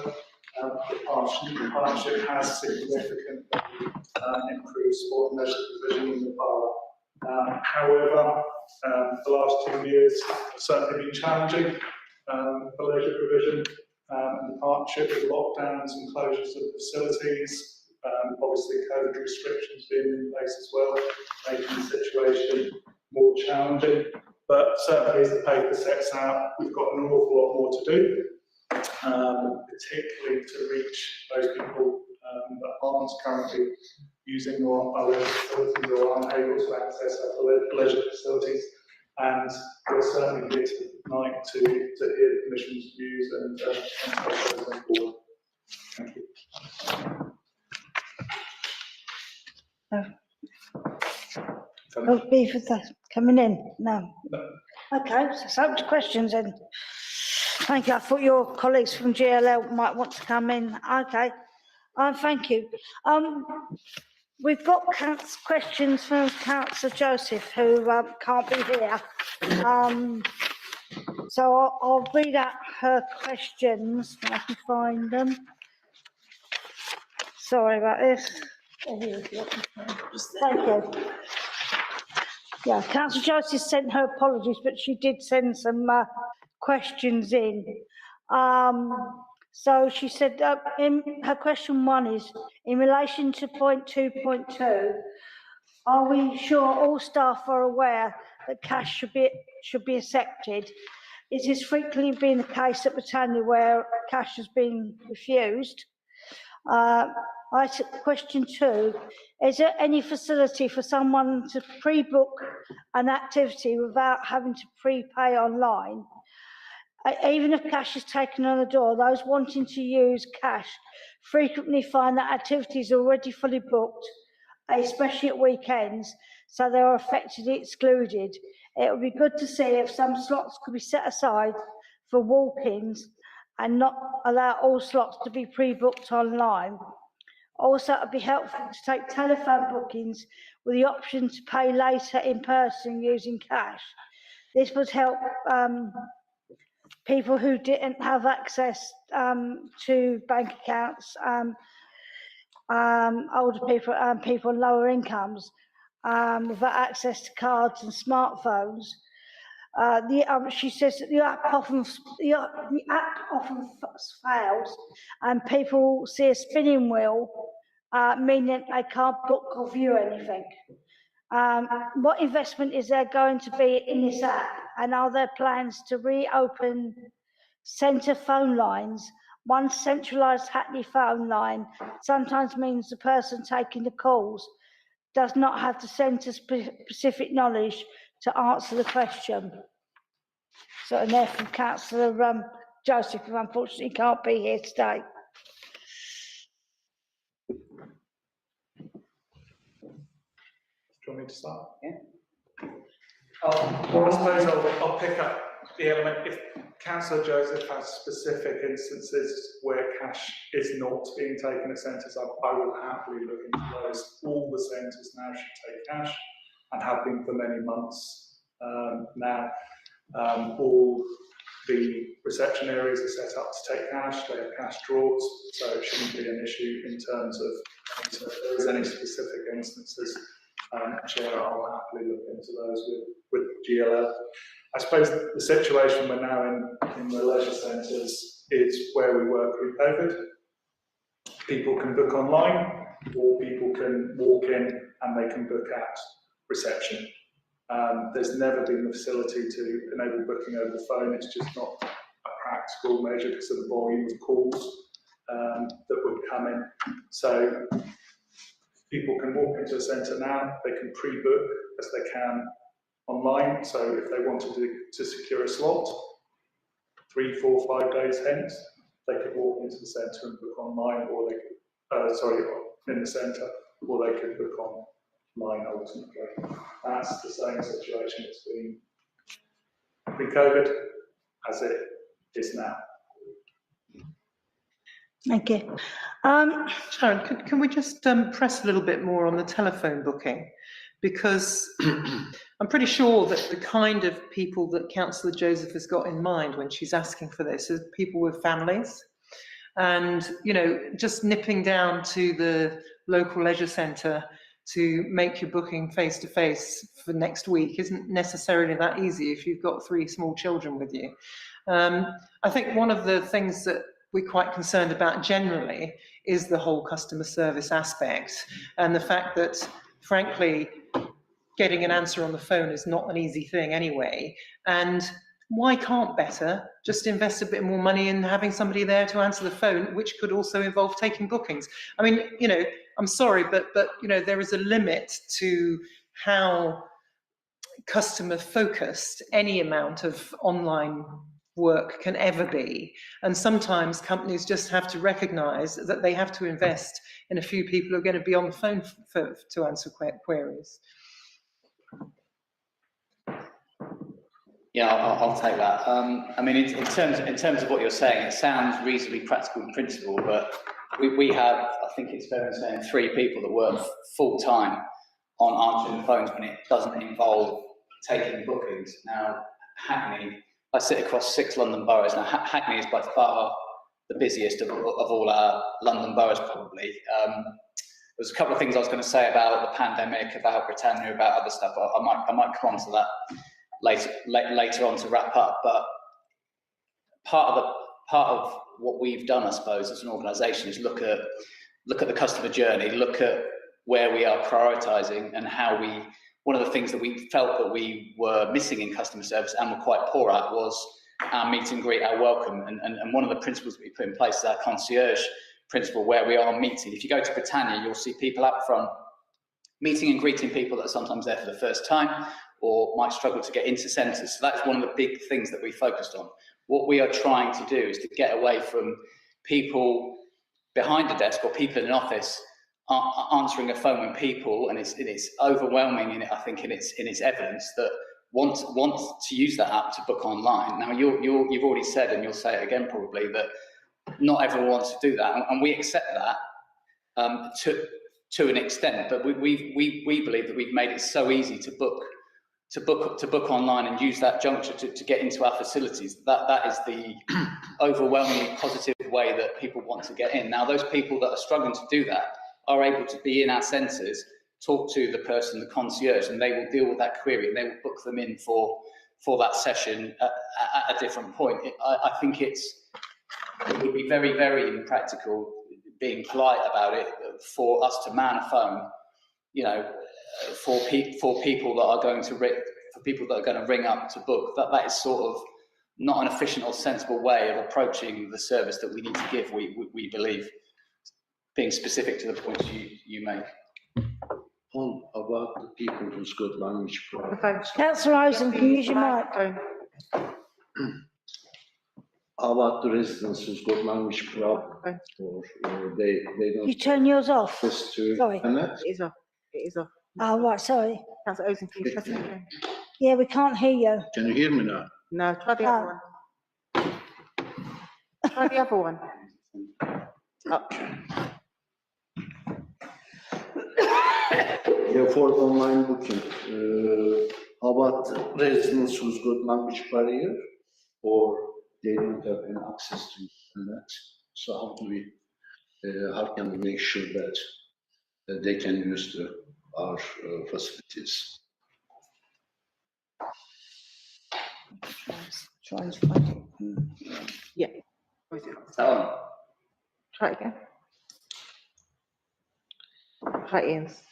the partnership has significantly improved sport and leisure provision in the borough. However, the last 2 years have certainly been challenging for leisure provision, and the partnership with lockdowns and closures of facilities, obviously COVID restrictions being in place as well, making the situation more challenging. But certainly, as the paper sets out, we've got an awful lot more to do, particularly to reach those people that aren't currently using our leisure facilities or aren't able to access our leisure facilities. And we're certainly here tonight to hear the Commission's views and take those on board. Thank you. Oh, Beaver coming in? No. Okay, so up to questions then. Thank you. I thought your colleagues from GLL might want to come in. Okay. Thank you. We've got questions from Councillor Joseph, who can't be here. So I'll read out her questions when I can find them. Sorry about this. Thank you. Yeah, Councillor Joseph sent her apologies, but she did send some questions in. So she said, her question 1 is, in relation to point 2.2, are we sure all staff are aware that cash should be accepted? Is this frequently been the case at Britannia where cash has been refused? Question 2, is there any facility for someone to pre-book an activity without having to prepay online? Even if cash is taken on the door, those wanting to use cash frequently find that activities are already fully booked, especially at weekends, so they are effectively excluded. It would be good to see if some slots could be set aside for walk-ins and not allow all slots to be pre-booked online. Also, it would be helpful to take telephone bookings with the option to pay later in person using cash. This would help people who didn't have access to bank accounts, older people and people on lower incomes without access to cards and smartphones. She says that the app often fails, and people see a spinning wheel, meaning they can't book or view anything. What investment is there going to be in this app, and are there plans to reopen centre phone lines? One centralised Hackney phone line sometimes means the person taking the calls does not have the centre-specific knowledge to answer the question. So, and they're from Councillor Joseph, who unfortunately can't be here today. Do you want me to start? Yeah. I suppose I'll pick up the element. If Councillor Joseph has specific instances where cash is not being taken at centres, I will happily look into those. All the centres now should take cash and have been for many months now. All the reception areas are set up to take cash, they have cash drawers, so it shouldn't be an issue in terms of if there is any specific instances. Chair, I'll happily look into those with GLL. I suppose the situation we're now in the leisure centres is where we were pre-COVID. People can book online, or people can walk in and they can book at reception. There's never been the facility to enable booking over the phone. It's just not a practical measure because of the volume of calls that would come in. So people can walk into a centre now, they can pre-book as they can online. So if they wanted to secure a slot 3, 4, 5 days hence, they could walk into the centre and book online, or they could, in the centre, or they could book online ultimately. That's the same situation it's been pre-COVID as it is now. Thank you. Sharon, can we just press a little bit more on the telephone booking? Because I'm pretty sure that the kind of people that Councillor Joseph has got in mind when she's asking for this is people with families. And, you know, just nipping down to the local leisure centre to make your booking face-to-face for next week isn't necessarily that easy if you've got 3 small children with you. I think one of the things that we're quite concerned about generally is the whole customer service aspect, and the fact that, frankly, getting an answer on the phone is not an easy thing anyway. And why can't Better just invest a bit more money in having somebody there to answer the phone, which could also involve taking bookings? I mean, you know, I'm sorry, but you know, there is a limit to how customer focused any amount of online work can ever be. And sometimes companies just have to recognize that they have to invest in a few people who are going to be on the phone to answer queries. Yeah, I'll take that. I mean, in terms of what you're saying, it sounds reasonably practical in principle, but we have, I think it's fair in saying, 3 people that work full time on answering the phones when it doesn't involve taking bookings. Now, Hackney, I sit across 6 London boroughs. Now, Hackney is by far the busiest of all our London boroughs, probably. There's a couple of things I was going to say about the pandemic, about Britannia, about other stuff. I might come on to that later on to wrap up. But part of what we've done, I suppose, as an organisation is look at the customer journey, look at where we are prioritising and how we. One of the things that we felt that we were missing in customer service and were quite poor at was our meet and greet, our welcome. And one of the principles that we put in place is our Concierge Principle, where we are meeting. If you go to Britannia, you'll see people out front meeting and greeting people that are sometimes there for the first time or might struggle to get into centres. So that's one of the big things that we focused on. What we are trying to do is to get away from people behind a desk or people in an office answering a phone when people, and it's overwhelming in it, I think, in its evidence that want to use that app to book online. Now you've already said, and you'll say it again probably, that not everyone wants to do that, and we accept that to an extent. But we believe that we've made it so easy to book online and use that juncture to get into our facilities. That is the overwhelmingly positive way that people want to get in. Now those people that are struggling to do that are able to be in our centres, talk to the person, the concierge, and they will deal with that query and they will book them in for that session at a different point. I think it would be very, very impractical, being polite about it, for us to man a phone, you know, for people that are going to ring up to book. That is sort of not an efficient or sensible way of approaching the service that we need to give. We believe, being specific to the points you make. About the people who's got language problems. Councillor Rosen, can you use your mic? How about the residents who's got language problems, or they don't. You turn yours off. Sorry. It is off. It is off. Oh, right, sorry. Councillor Rosen, can you press it again? Yeah, we can't hear you. Can you hear me now? No, try the other one. Try the other one. Up. Yeah, for online booking, how about residents who's got language barrier, or they don't have any access to internet? So how can we make sure that they can use our facilities? Try and find it. Yeah. Try it again. Try it, Ian's.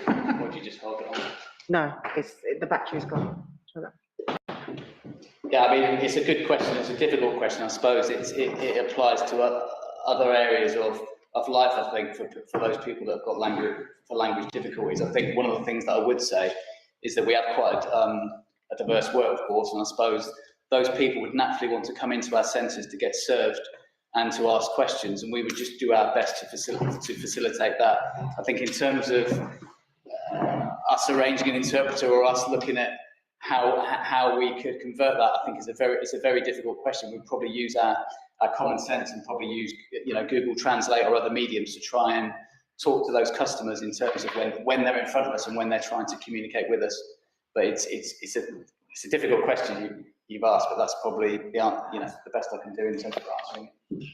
Or do you just hold it on? No, the battery's gone. Try that. Yeah, I mean, it's a good question. It's a difficult question. I suppose it applies to other areas of life, I think, for those people that have got language difficulties. I think one of the things that I would say is that we have quite a diverse workforce, and I suppose those people would naturally want to come into our centres to get served and to ask questions, and we would just do our best to facilitate that. I think in terms of us arranging an interpreter or us looking at how we could convert that, I think it's a very difficult question. We'd probably use our common sense and probably use, you know, Google Translate or other mediums to try and talk to those customers in terms of when they're in front of us and when they're trying to communicate with us. But it's a difficult question you've asked, but that's probably the best I can do in terms of answering it.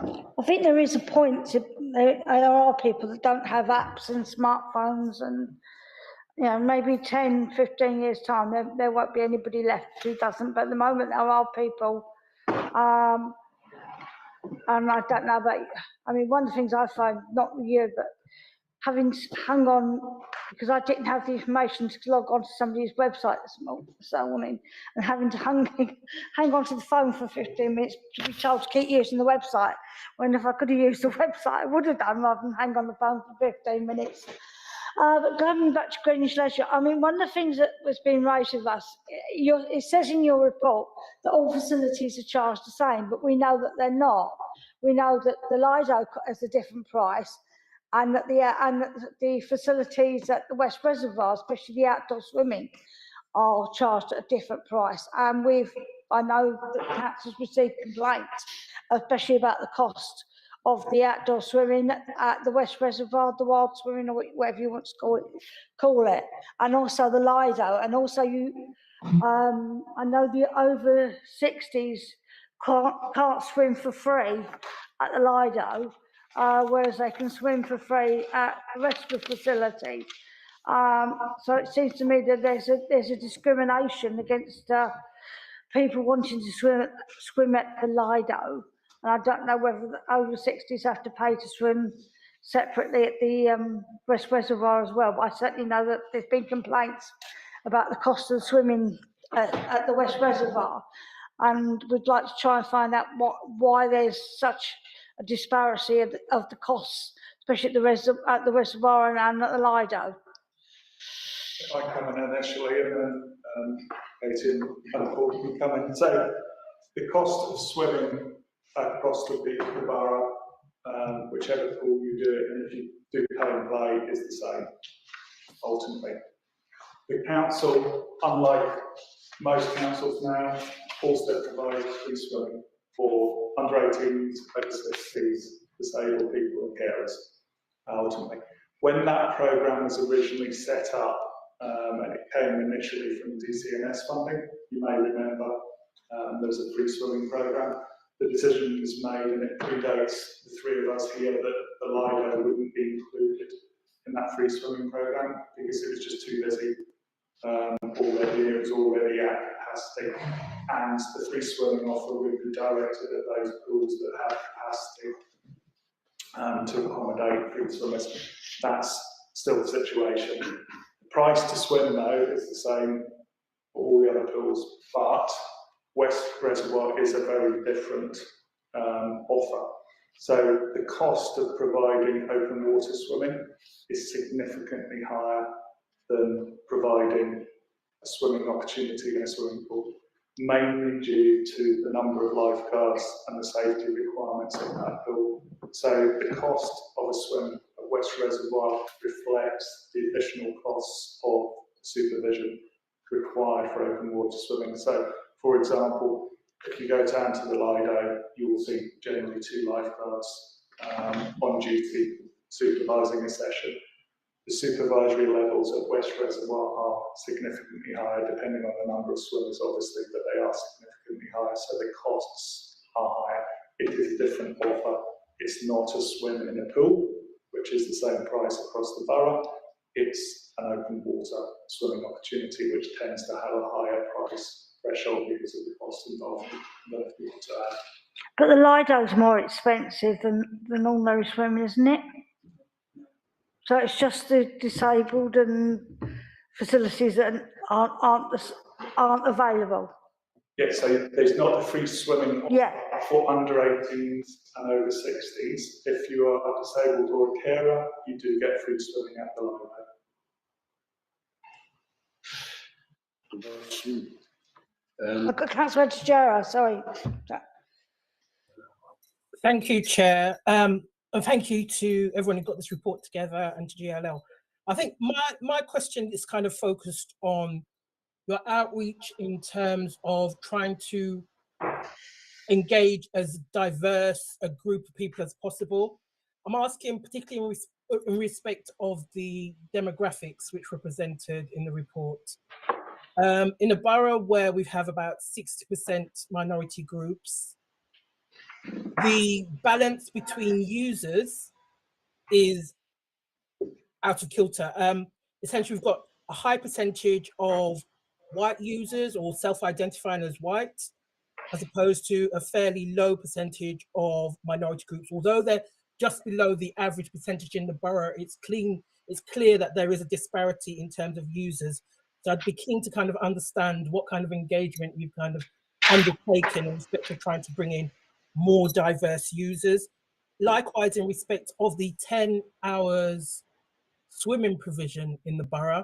I think there is a point there are people that don't have apps and smartphones, and you know, maybe 10, 15 years time, there won't be anybody left who doesn't, but at the moment there are people, and I don't know about, I mean, one of the things I find, not with you, but having hung on because I didn't have the information to log on to somebody's website this morning, and having to hang on to the phone for 15 minutes to be told to keep using the website, when if I could have used the website, I would have done rather than hang on the phone for 15 minutes. But going back to Greenwich Leisure, I mean, one of the things that was being raised with us, it says in your report that all facilities are charged the same, but we know that they're not. We know that the Lido has a different price, and that the facilities at the West Reservoir, especially the outdoor swimming, are charged at a different price. And I know that councils received complaints, especially about the cost of the outdoor swimming at the West Reservoir, the wild swimming, or whatever you want to call it, and also the Lido. And also I know the over 60s can't swim for free at the Lido, whereas they can swim for free at the rest of the facility. So it seems to me that there's a discrimination against people wanting to swim at the Lido. And I don't know whether the over 60s have to pay to swim separately at the West Reservoir as well. But I certainly know that there's been complaints about the cost of swimming at the West Reservoir. And we'd like to try and find out why there's such a disparity of the costs, especially at the Reservoir and at the Lido. If I come in initially, and then Katie and Paul can come in. So the cost of swimming across the borough, whichever pool you do it, and if you do pay and play, is the same, ultimately. The council, unlike most councils now, also provides free swimming for under 18s, over 60s, disabled people and carers, ultimately. When that programme was originally set up, and it came initially from DCNS funding, you may remember there was a free swimming programme. The decision was made, and it predates the three of us here, that the Lido wouldn't be included in that free swimming programme because it was just too busy already. It was already at capacity, and the free swimming offer would be directed at those pools that have capacity to accommodate free swimmers. That's still the situation. The price to swim, though, is the same for all the other pools, but West Reservoir is a very different offer. So the cost of providing open water swimming is significantly higher than providing a swimming opportunity in a swimming pool, mainly due to the number of lifeguards and the safety requirements in that pool. So the cost of a swim at West Reservoir reflects the additional costs of supervision required for open water swimming. So, for example, if you go down to the Lido, you will see generally 2 lifeguards on duty supervising a session. The supervisory levels at West Reservoir are significantly higher, depending on the number of swimmers, obviously, but they are significantly higher, so the costs are higher. It is a different offer. It's not a swim in a pool, which is the same price across the borough. It's an open water swimming opportunity, which tends to have a higher price threshold because of the cost involved. But the Lido's more expensive than ordinary swimming, isn't it? So it's just the disabled and facilities that aren't available. Yeah, so there's not a free swimming for under 18s and over 60s. If you are disabled or a carer, you do get free swimming at the Lido. Councillor Tejera, sorry. Thank you, Chair. And thank you to everyone who got this report together and to GLL. I think my question is kind of focused on your outreach in terms of trying to engage as diverse a group of people as possible. I'm asking particularly in respect of the demographics which were presented in the report. In a borough where we have about 60% minority groups, the balance between users is out of kilter. Essentially, we've got a high percentage of white users or self-identifying as white, as opposed to a fairly low percentage of minority groups. Although just below the average percentage in the borough. It's clear that there is a disparity in terms of users. So I'd be keen to kind of understand what kind of engagement you've kind of undertaken in respect of trying to bring in more diverse users. Likewise, in respect of the 10 hours swimming provision in the borough,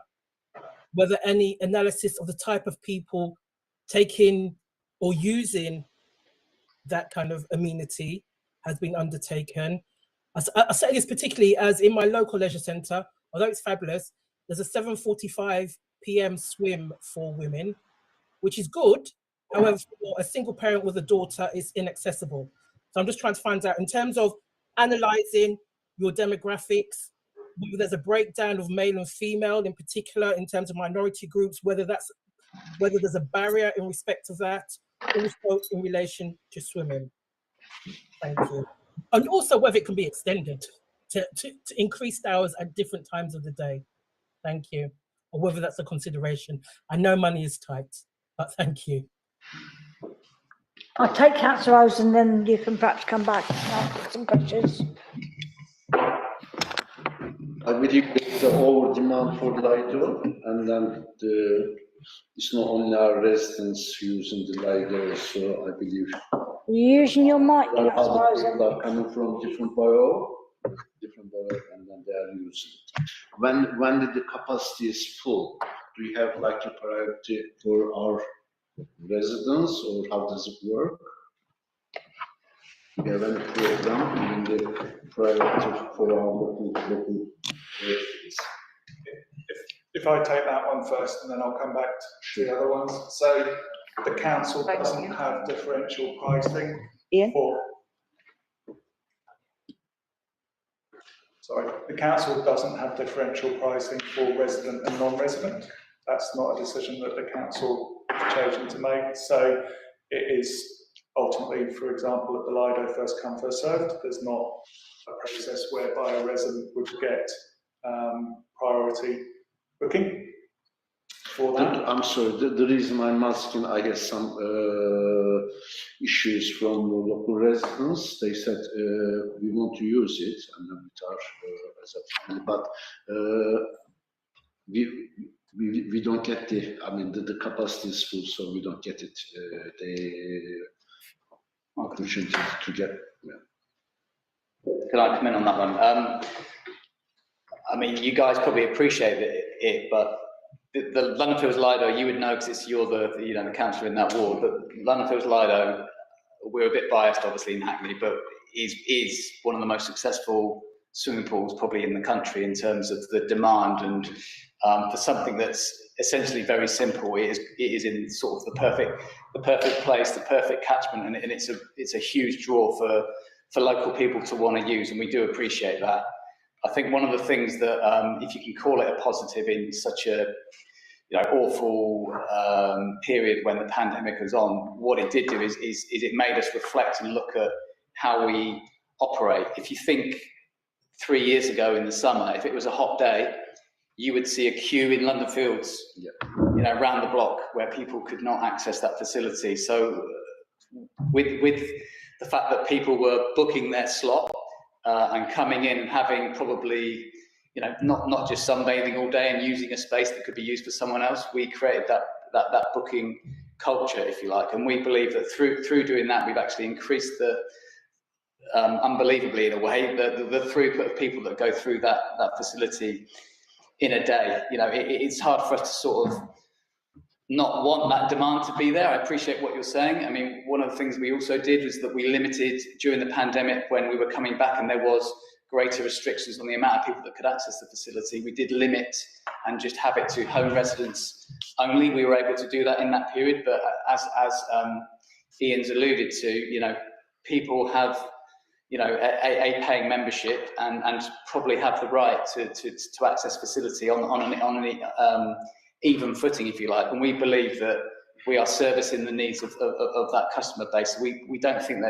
whether any analysis of the type of people taking or using that kind of amenity has been undertaken. I say this particularly as in my local leisure centre, although it's fabulous, there's a 7:45 p.m. swim for women, which is good. However, for a single parent with a daughter, it's inaccessible. So I'm just trying to find out, in terms of analysing your demographics, whether there's a breakdown of male and female, in particular in terms of minority groups, whether there's a barrier in respect of that, also in relation to swimming. Thank you. And also whether it can be extended to increased hours at different times of the day. Thank you. Or whether that's a consideration. I know money is tight, but thank you. I'll take Councillor Rose and then you can perhaps come back and ask some questions. I believe there's an over demand for Lido, and then it's not only our residents using the Lido, so I believe. You're using your mic, Other Councillor Rose. people are coming from different borough, and then they are using it. When the capacity is full, do you have like a priority for our residents, or how does it work? Do you have any program in the priority for our local residents? If I take that one first, and then I'll come back to the other ones. So the council doesn't have differential pricing for. Sorry, the council doesn't have differential pricing for resident and non-resident. That's not a decision that the council has chosen to make. So it is ultimately, for example, at the Lido first come, first served. There's not a process whereby a resident would get priority booking for that. I'm sorry, the reason I'm asking, I have some issues from local residents. They said we want to use it, and then with our as a family, but we don't get the capacity is full, so we don't get it. They opportunity to get. Yeah. Can I come in on that one? I mean, you guys probably appreciate it, but the London Fields Lido, you would know because you're the councillor in that ward. But London Fields Lido, we're a bit biased, obviously, in Hackney, but is one of the most successful swimming pools probably in the country in terms of the demand, and for something that's essentially very simple, it is in sort of the perfect place, the perfect catchment, and it's a huge draw for local people to want to use, and we do appreciate that. I think one of the things that, if you can call it a positive in such a awful period when the pandemic was on, what it did do is it made us reflect and look at how we operate. If you think 3 years ago in the summer, if it was a hot day, you would see a queue in London Fields, around the block where people could not access that facility. So with the fact that people were booking their slot and coming in and having probably, not just sunbathing all day and using a space that could be used for someone else, we created that booking culture, if you like. And we believe that through doing that, we've actually increased the unbelievably in a way the throughput of people that go through that facility in a day. It's hard for us to sort of not want that demand to be there. I appreciate what you're saying. I mean, one of the things we also did was that we limited during the pandemic, when we were coming back and there was greater restrictions on the amount of people that could access the facility, we did limit and just have it to home residents only. We were able to do that in that period, but as Ian's alluded to, people have a paying membership and probably have the right to access facility on an even footing, if you like. And we believe that we are servicing the needs of that customer base. We don't think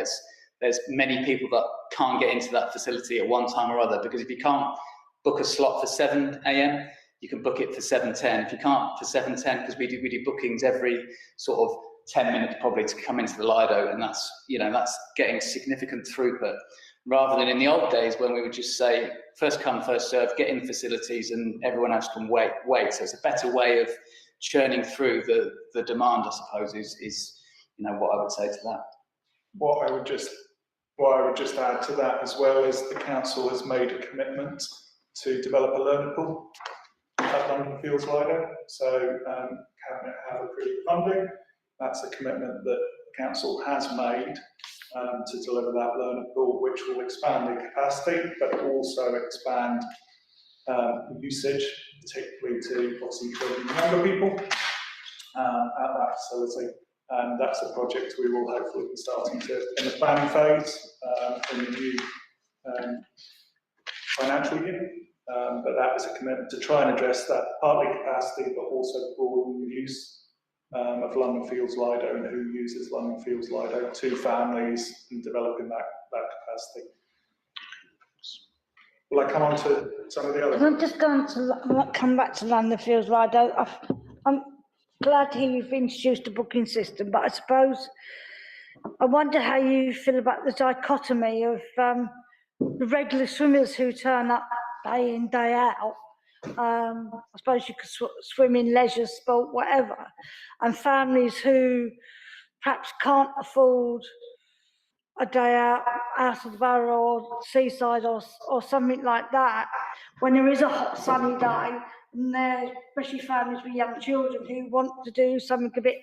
there's many people that can't get into that facility at one time or other, because if you can't book a slot for 7 a.m, you can book it for 7:10. If you can't for 7:10, because we do bookings every sort of 10 minutes probably to come into the Lido, and that's getting significant throughput. rather than in the old days when we would just say, first come, first serve, get in facilities and everyone else can wait. So it's a better way of churning through the demand, I suppose, is what I would say to that. What I would just add to that as well is the council has made a commitment to develop a learner pool at London Fields Lido. So Cabinet have approved funding. That's a commitment that the council has made to deliver that learner pool, which will expand the capacity, but also expand usage, particularly to obviously children and younger people at that facility. And that's a project we will hopefully be starting to in the planning phase in the new financial year. But that was a commitment to try and address that partly capacity, but also broaden the use of London Fields Lido and who uses London Fields Lido to families and developing that capacity. Will I come on to some of the others? I'm just going to come back to London Fields Lido. I'm glad to hear you've introduced a booking system, but I suppose I wonder how you feel about the dichotomy of the regular swimmers who turn up day in, day out. I suppose you could swim in leisure, sport, whatever, and families who perhaps can't afford a day out of the borough or seaside or something like that, when there is a hot sunny day, and they're, especially families with young children who want to do something a bit,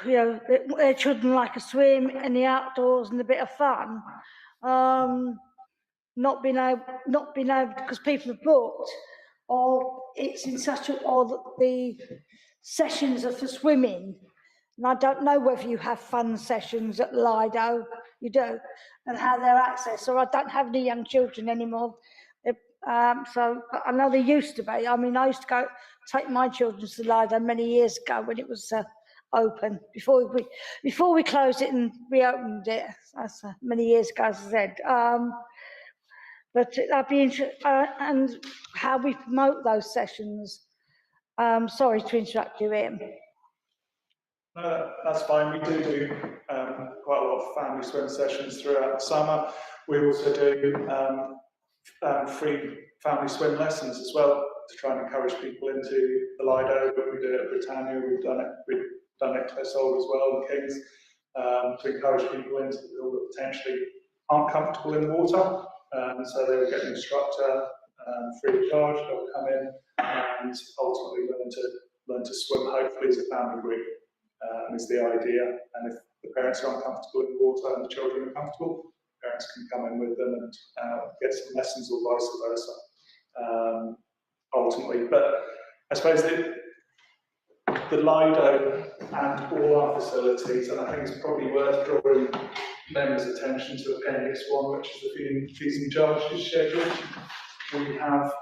their children like a swim in the outdoors and a bit of fun, not being able because people have booked, or it's in such a, or the sessions are for swimming. And I don't know whether you have fun sessions at Lido, you do, and how they're accessed. Or I don't have any young children anymore. So I know they used to be. I mean, I used to take my children to Lido many years ago when it was open, before we closed it and reopened it. That's many years ago, as I said. But that'd be interesting, and how we promote those sessions. Sorry to interrupt you, Ian. No, that's fine. We do quite a lot of family swim sessions throughout the summer. We also do free family swim lessons as well to try and encourage people into the Lido. But we do it at Britannia. We've done it at Textiles as well, and Kings, to encourage people into the pool that potentially aren't comfortable in the water. So they will get an instructor free of charge. They'll come in and ultimately learn to swim, hopefully as a family group. Is the idea, and if the parents are uncomfortable in the water and the children are comfortable, parents can come in with them and get some lessons, or vice versa, ultimately. But I suppose the Lido and all our facilities, and I think it's probably worth drawing members' attention to Appendix 1, which is the fees and charges schedule. We have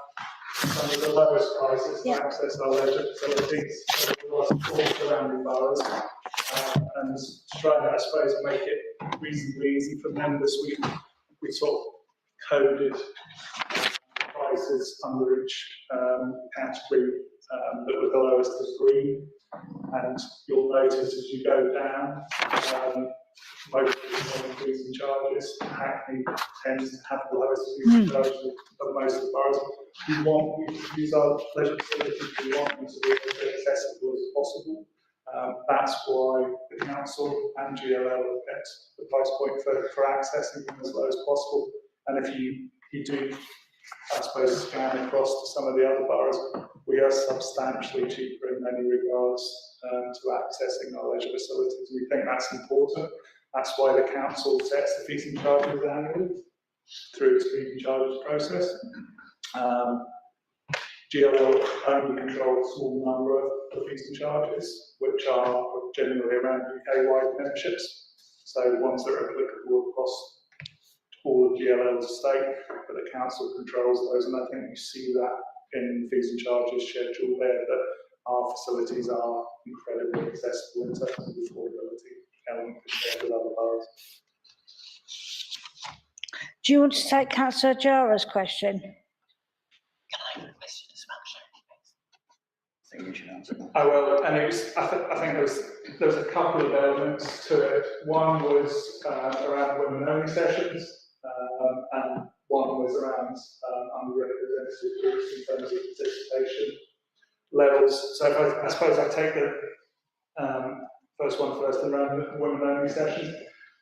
some of the lowest prices to access our leisure facilities across all surrounding boroughs, and to try and, I suppose, make it reasonably easy for members, we sort of coded prices under each category that were the lowest as green, and you'll notice as you go down, most of the fees and charges. Hackney tends to have the lowest fees and charges of most of the boroughs. We want you to use our leisure facilities, we want them to be as accessible as possible. That's why the council and GLL have kept the price point for accessing them as low as possible. And if you do, I suppose, scan across to some of the other boroughs, we are substantially cheaper in many regards to accessing our leisure facilities. We think that's important. That's why the council sets the fees and charges annually through its fees and charges process. GLL only controls a small number of the fees and charges, which are generally around UK-wide memberships. So the ones that are applicable across all of GLL's estate, but the council controls those, and I think you see that in the fees and charges schedule there, that our facilities are incredibly accessible in terms of the affordability element compared with other boroughs. Do you want to take Councillor Jara's question? Can I have a question as well? I think you should answer that. I will, and it was, I think there was a couple of elements to it. One was around women-only sessions. and one was around underrepresented groups in terms of participation levels. So I suppose I take the first one first, around the women-only sessions.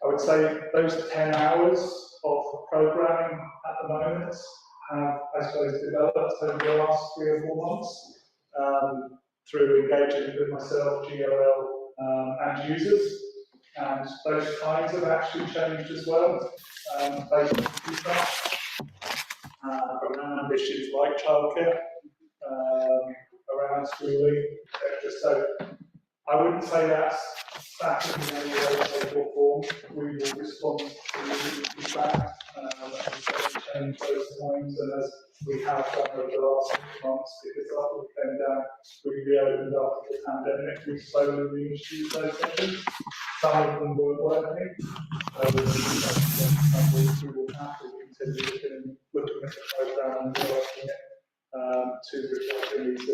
I would say those 10 hours of programming at the moment have, I suppose, developed over the last 3 or 4 months through engaging with myself, GLL, and users. And those times have actually changed as well, based on feedback around issues like childcare, around schooling, etc. So I wouldn't say that's static in any way, shape or form. We will respond to feedback and change those times, and as we have done over the last 6 months, because after the pandemic, we reopened after the pandemic, we slowly reintroduced those sessions. Some of them weren't working, we will have to continue looking at the programme and working it to reflect the needs of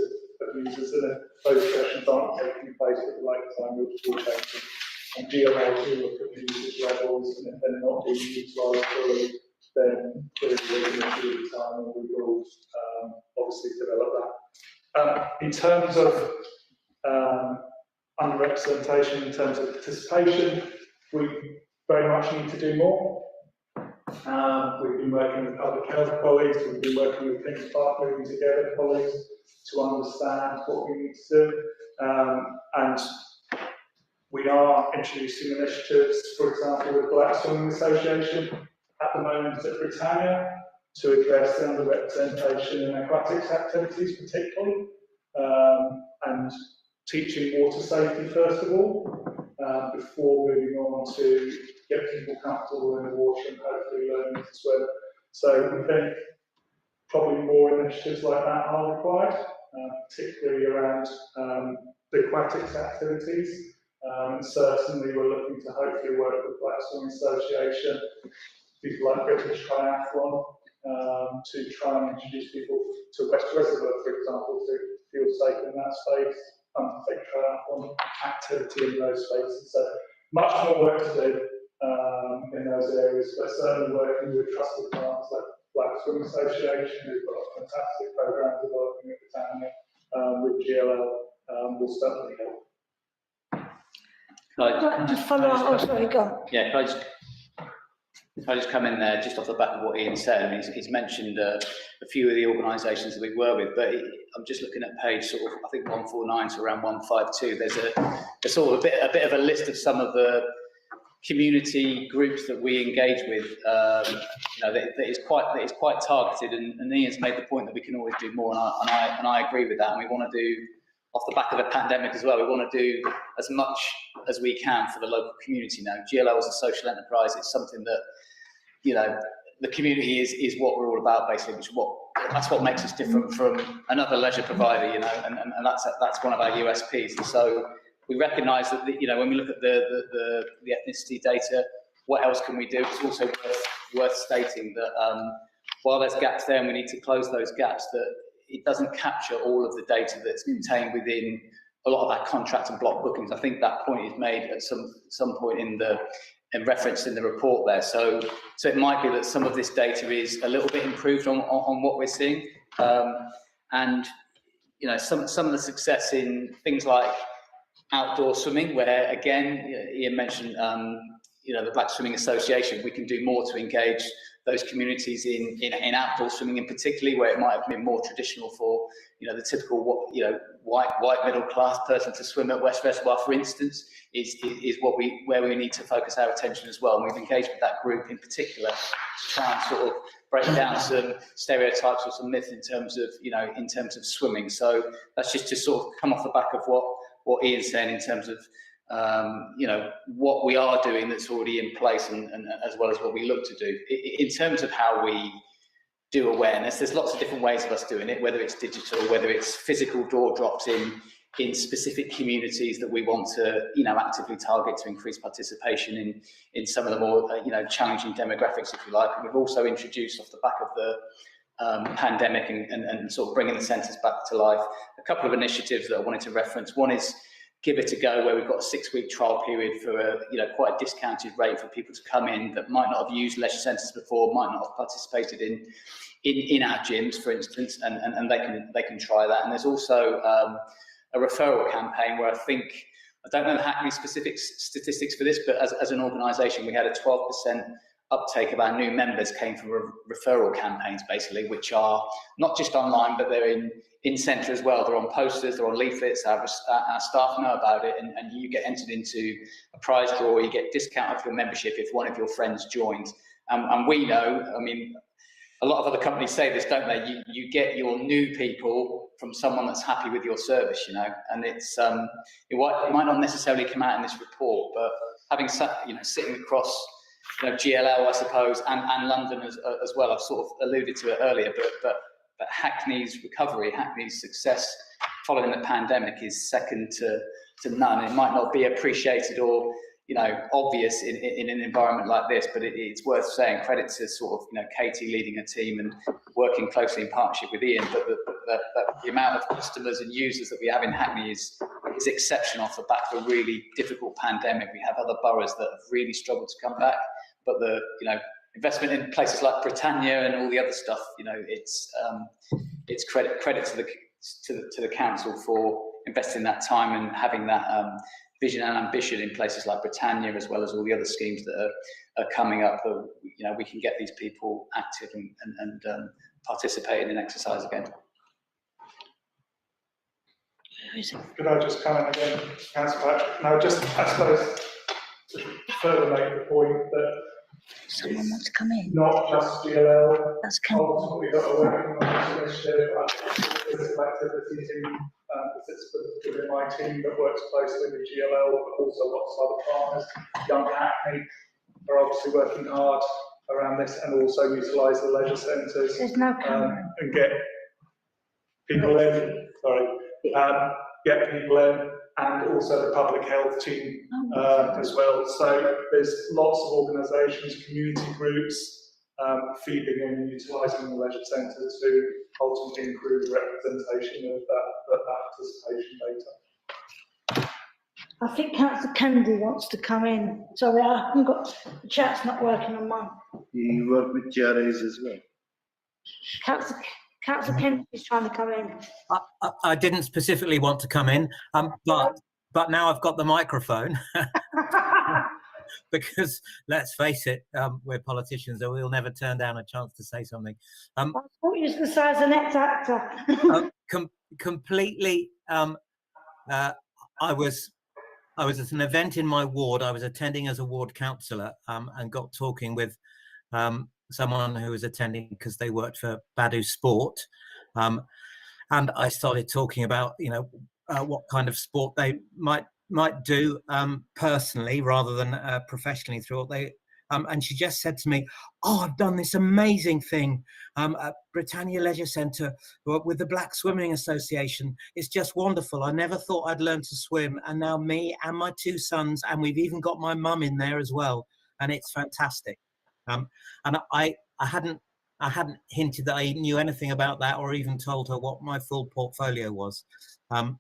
users, and if those sessions aren't taking place at the right time, we'll change them. And GLL will look at the usage levels, and if they're not being utilised fully, then clearly we're going to do the time, and we will obviously develop that. In terms of underrepresentation, in terms of participation, we very much need to do more. We've been working with public health colleagues, we've been working with Things Park Moving Together colleagues to understand what we need to do. And we are introducing initiatives, for example, with Black Swimming Association at the moment at Britannia to address the underrepresentation in aquatics activities particularly, and teaching water safety first of all, before moving on to get people comfortable in the water and hopefully learning to swim. So we think probably more initiatives like that are required, particularly around the aquatics activities. And certainly we're looking to hopefully work with Black Swimming Association, people like British Triathlon, to try and introduce people to West Reservoir, for example, to feel safe in that space, undertake triathlon activity in those spaces. So much more work to do in those areas, but certainly working with trusted partners like Black Swimming Association, who've got a fantastic programme developing at Britannia, with GLL, will certainly help. Yeah, can I just come in there just off the back of what Ian said? I mean, he's mentioned a few of the organisations that we were with, but I'm just looking at page sort of, I think 149 to around 152. There's a sort of a bit of a list of some of the community groups that we engage with. You know, that is quite targeted, and Ian's made the point that we can always do more, and I agree with that. And we want to do, off the back of a pandemic as well, we want to do as much as we can for the local community now. GLL is a social enterprise. It's something that, you know, the community is what we're all about, basically, that's what makes us different from another leisure provider, you know, and that's one of our USPs. And so we recognise that, you know, when we look at the ethnicity data, what else can we do? It's also worth stating that while there's gaps there and we need to close those gaps, that it doesn't capture all of the data that's contained within a lot of our contract and block bookings. I think that point is made at some point in reference in the report there. So it might be that some of this data is a little bit improved on what we're seeing. And, you know, some of the success in things like outdoor swimming, where again, Ian mentioned, you know, the Black Swimming Association, we can do more to engage those communities in outdoor swimming, in particularly where it might have been more traditional for, you know, the typical, you know, white middle class person to swim at West Reservoir, for instance, is where we need to focus our attention as well. And we've engaged with that group in particular to try and sort of break down some stereotypes or some myths in terms of swimming. So that's just to sort of come off the back of what Ian's saying in terms of, you know, what we are doing that's already in place, and as well as what we look to do. In terms of how we do awareness, there's lots of different ways of us doing it, whether it's digital, whether it's physical door drops in specific communities that we want to, you know, actively target to increase participation in some of the more, you know, challenging demographics, if you like. And we've also introduced, off the back of the pandemic and sort of bringing the centres back to life, a couple of initiatives that I wanted to reference. One is give it a go, where we've got a 6-week trial period for a, you know, quite a discounted rate for people to come in that might not have used leisure centres before, might not have participated in our gyms, for instance, and they can try that. And there's also a referral campaign where I don't know the Hackney specific statistics for this, but as an organisation, we had a 12% uptake of our new members came from referral campaigns, basically, which are not just online, but they're in centre as well. They're on posters, they're on leaflets, our staff know about it, and you get entered into a prize draw, you get discount off your membership if one of your friends joins. And we know, I mean, a lot of other companies say this, don't they? You get your new people from someone that's happy with your service, you know, and it's it might not necessarily come out in this report, but having sitting across, you know, GLL, I suppose, and London as well. I've sort of alluded to it earlier, but Hackney's recovery, Hackney's success following the pandemic is second to none. It might not be appreciated or, you know, obvious in an environment like this, but it's worth saying credit to sort of, you know, Katie leading a team and working closely in partnership with Ian. But the amount of customers and users that we have in Hackney is exceptional off the back of a really difficult pandemic. We have other boroughs that have really struggled to come back, but the, you know, investment in places like Britannia and all the other stuff, you know, it's credit to the council for investing that time and having that vision and ambition in places like Britannia, as well as all the other schemes that are coming up. You know, we can get these people active and participating in exercise again. Could I just comment again, Councillor Patrick? No, just, I suppose, to further make the point that Someone wants to come in. not just GLL. That's coming. Ultimately, that are working on this initiative. Physical activity team that sits within my team that works closely with GLL, but also lots of other partners. Young Hackney are obviously working hard around this, and also utilise the leisure centres. There's no camera. And get people in. Get people in, and also the public health team as well. So there's lots of organisations, community groups feeding in and utilising the leisure centre to ultimately improve representation of that participation data. I think Councillor Kennedy wants to come in. Sorry, I haven't got, the chat's not working on mine. You work with GRAs as well. Councillor Kennedy's trying to come in. I didn't specifically want to come in, but now I've got the microphone. Because let's face it, we're politicians, so we'll never turn down a chance to say something. I thought you was the size of the next actor. Completely. I was at an event in my ward. I was attending as a ward councillor, and got talking with someone who was attending because they worked for Badu Sport, and I started talking about, you know, what kind of sport they might do personally rather than professionally through what they and she just said to me, "Oh, I've done this amazing thing at Britannia Leisure Centre with the Black Swimming Association. It's just wonderful. I never thought I'd learn to swim, and now me and my 2 sons, and we've even got my mum in there as well, and it's fantastic." And I hadn't hinted that I knew anything about that or even told her what my full portfolio was. And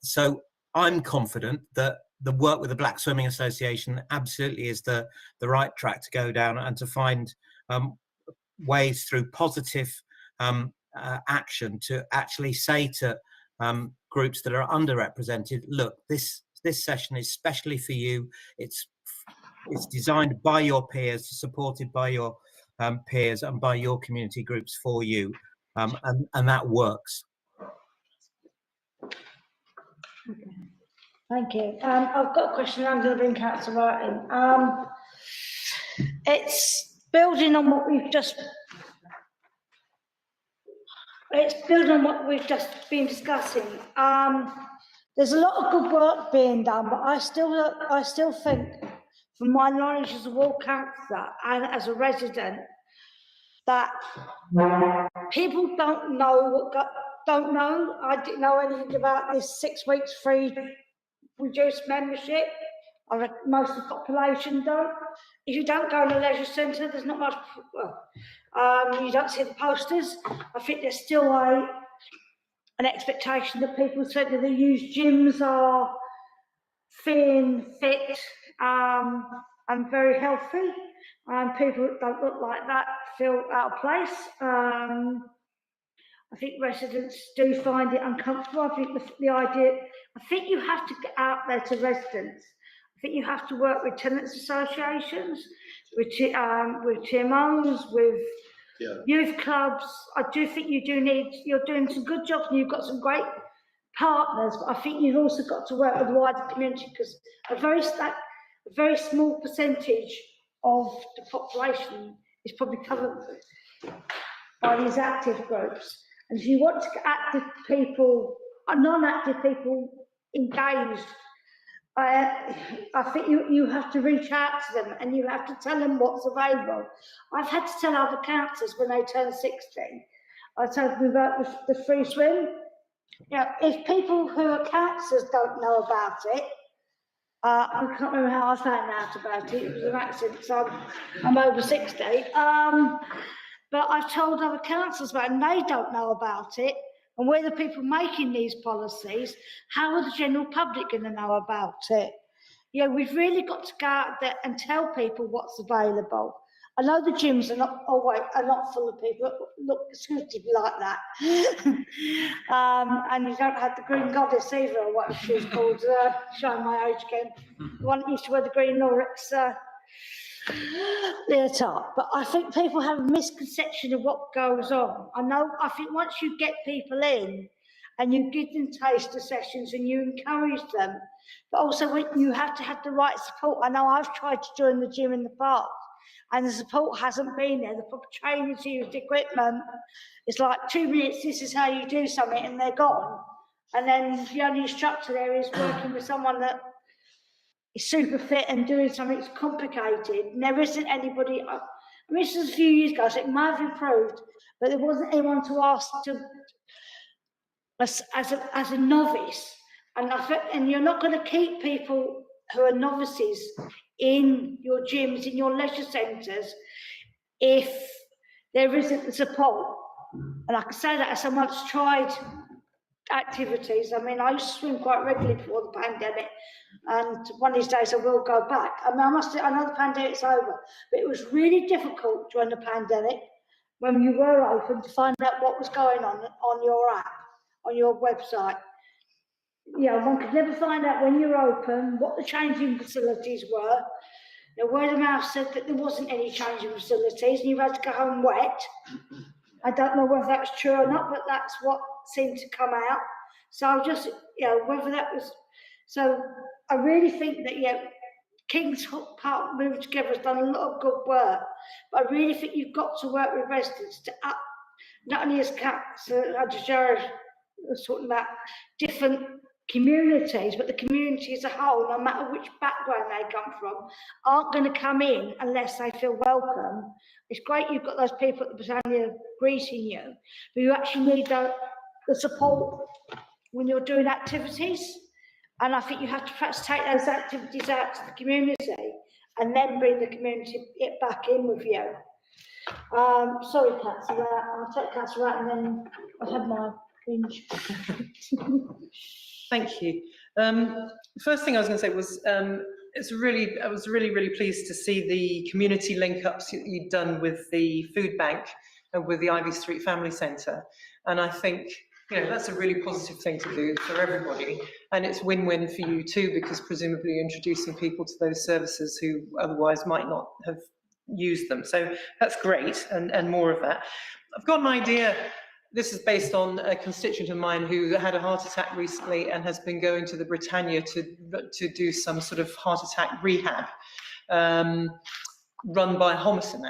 so I'm confident that the work with the Black Swimming Association absolutely is the right track to go down, and to find ways through positive action to actually say to groups that are underrepresented, look, this session is specially for you. It's designed by your peers, supported by your peers and by your community groups for you, and that works. Okay. Thank you. I've got a question. I'm going to bring Councillor Wright in. It's building on what we've just. It's building on what we've just been discussing. There's a lot of good work being done, but I still think, from my knowledge as a ward councillor and as a resident, that people don't know. I didn't know anything about this 6 weeks free reduced membership. I reckon most of the population don't. If you don't go to a leisure centre, there's not much. You don't see the posters. I think there's still an expectation that people said that the used gyms are thin, fit, and very healthy. People that don't look like that feel out of place. I think residents do find it uncomfortable. I think the idea, I think you have to get out there to residents. I think you have to work with tenants associations, with TMOs, with youth clubs. I do think you do need, you're doing some good jobs and you've got some great partners, but I think you've also got to work with the wider community, because a very small percentage of the population is probably covered by these active groups. And if you want to get active people, non-active people engaged, I think you have to reach out to them and you have to tell them what's available. I've had to tell other councillors when they turn 60, I told them about the free swim. If people who are councillors don't know about it, I can't remember how I found out about it. It was an accident, so I'm over 60. But I've told other councillors about it, and they don't know about it. And we're the people making these policies. How are the general public going to know about it? We've really got to go out there and tell people what's available. I know the gyms are not full of people. Look exclusively like that. And you don't have the green goddess either, or what she's called, showing my age again. The one that used to wear the green Norwich leotard. But I think people have a misconception of what goes on. I think once you get people in and you give them taster sessions and you encourage them, but also you have to have the right support. I know I've tried to join the gym in the past, and the support hasn't been there. The proper training to use the equipment, it's like 2 minutes, this is how you do something, and they're gone. And then the only instructor there is working with someone that is super fit and doing something that's complicated. And there isn't anybody, I mean, this was a few years ago, so it might have improved, but there wasn't anyone to ask to, as a novice. And you're not going to keep people who are novices in your gyms, in your leisure centres, if there isn't the support. And I can say that as someone that's tried activities. I mean, I used to swim quite regularly before the pandemic, and one of these days I will go back. I mean, I know the pandemic's over, but it was really difficult during the pandemic when you were open to find out what was going on your app, on your website. One could never find out when you're open, what the changing facilities were. Word of mouth said that there wasn't any changing facilities and you had to go home wet. I don't know whether that's true or not, but that's what seemed to come out. So just, whether that was, so I really think that, King's Park Moving Together has done a lot of good work, but I really think you've got to work with residents to up, not only as council, as Jared was talking about different communities, but the community as a whole, no matter which background they come from, aren't going to come in unless they feel welcome. It's great you've got those people at the Britannia greeting you, but you actually need the support when you're doing activities. And I think you have to perhaps take those activities out to the community and then bring the community back in with you. Sorry, Councillor, I'll take Councillor out and then I'll have my binge. Thank you. First thing I was going to say was I was really pleased to see the community link-ups you'd done with the food bank and with the Ivy Street Family Centre. And I think, that's a really positive thing to do for everybody. And it's win-win for you too, because presumably you're introducing people to those services who otherwise might not have used them. So that's great, and more of that. I've got an idea. This is based on a constituent of mine who had a heart attack recently and has been going to the Britannia to do some sort of heart attack rehab, run by Homerson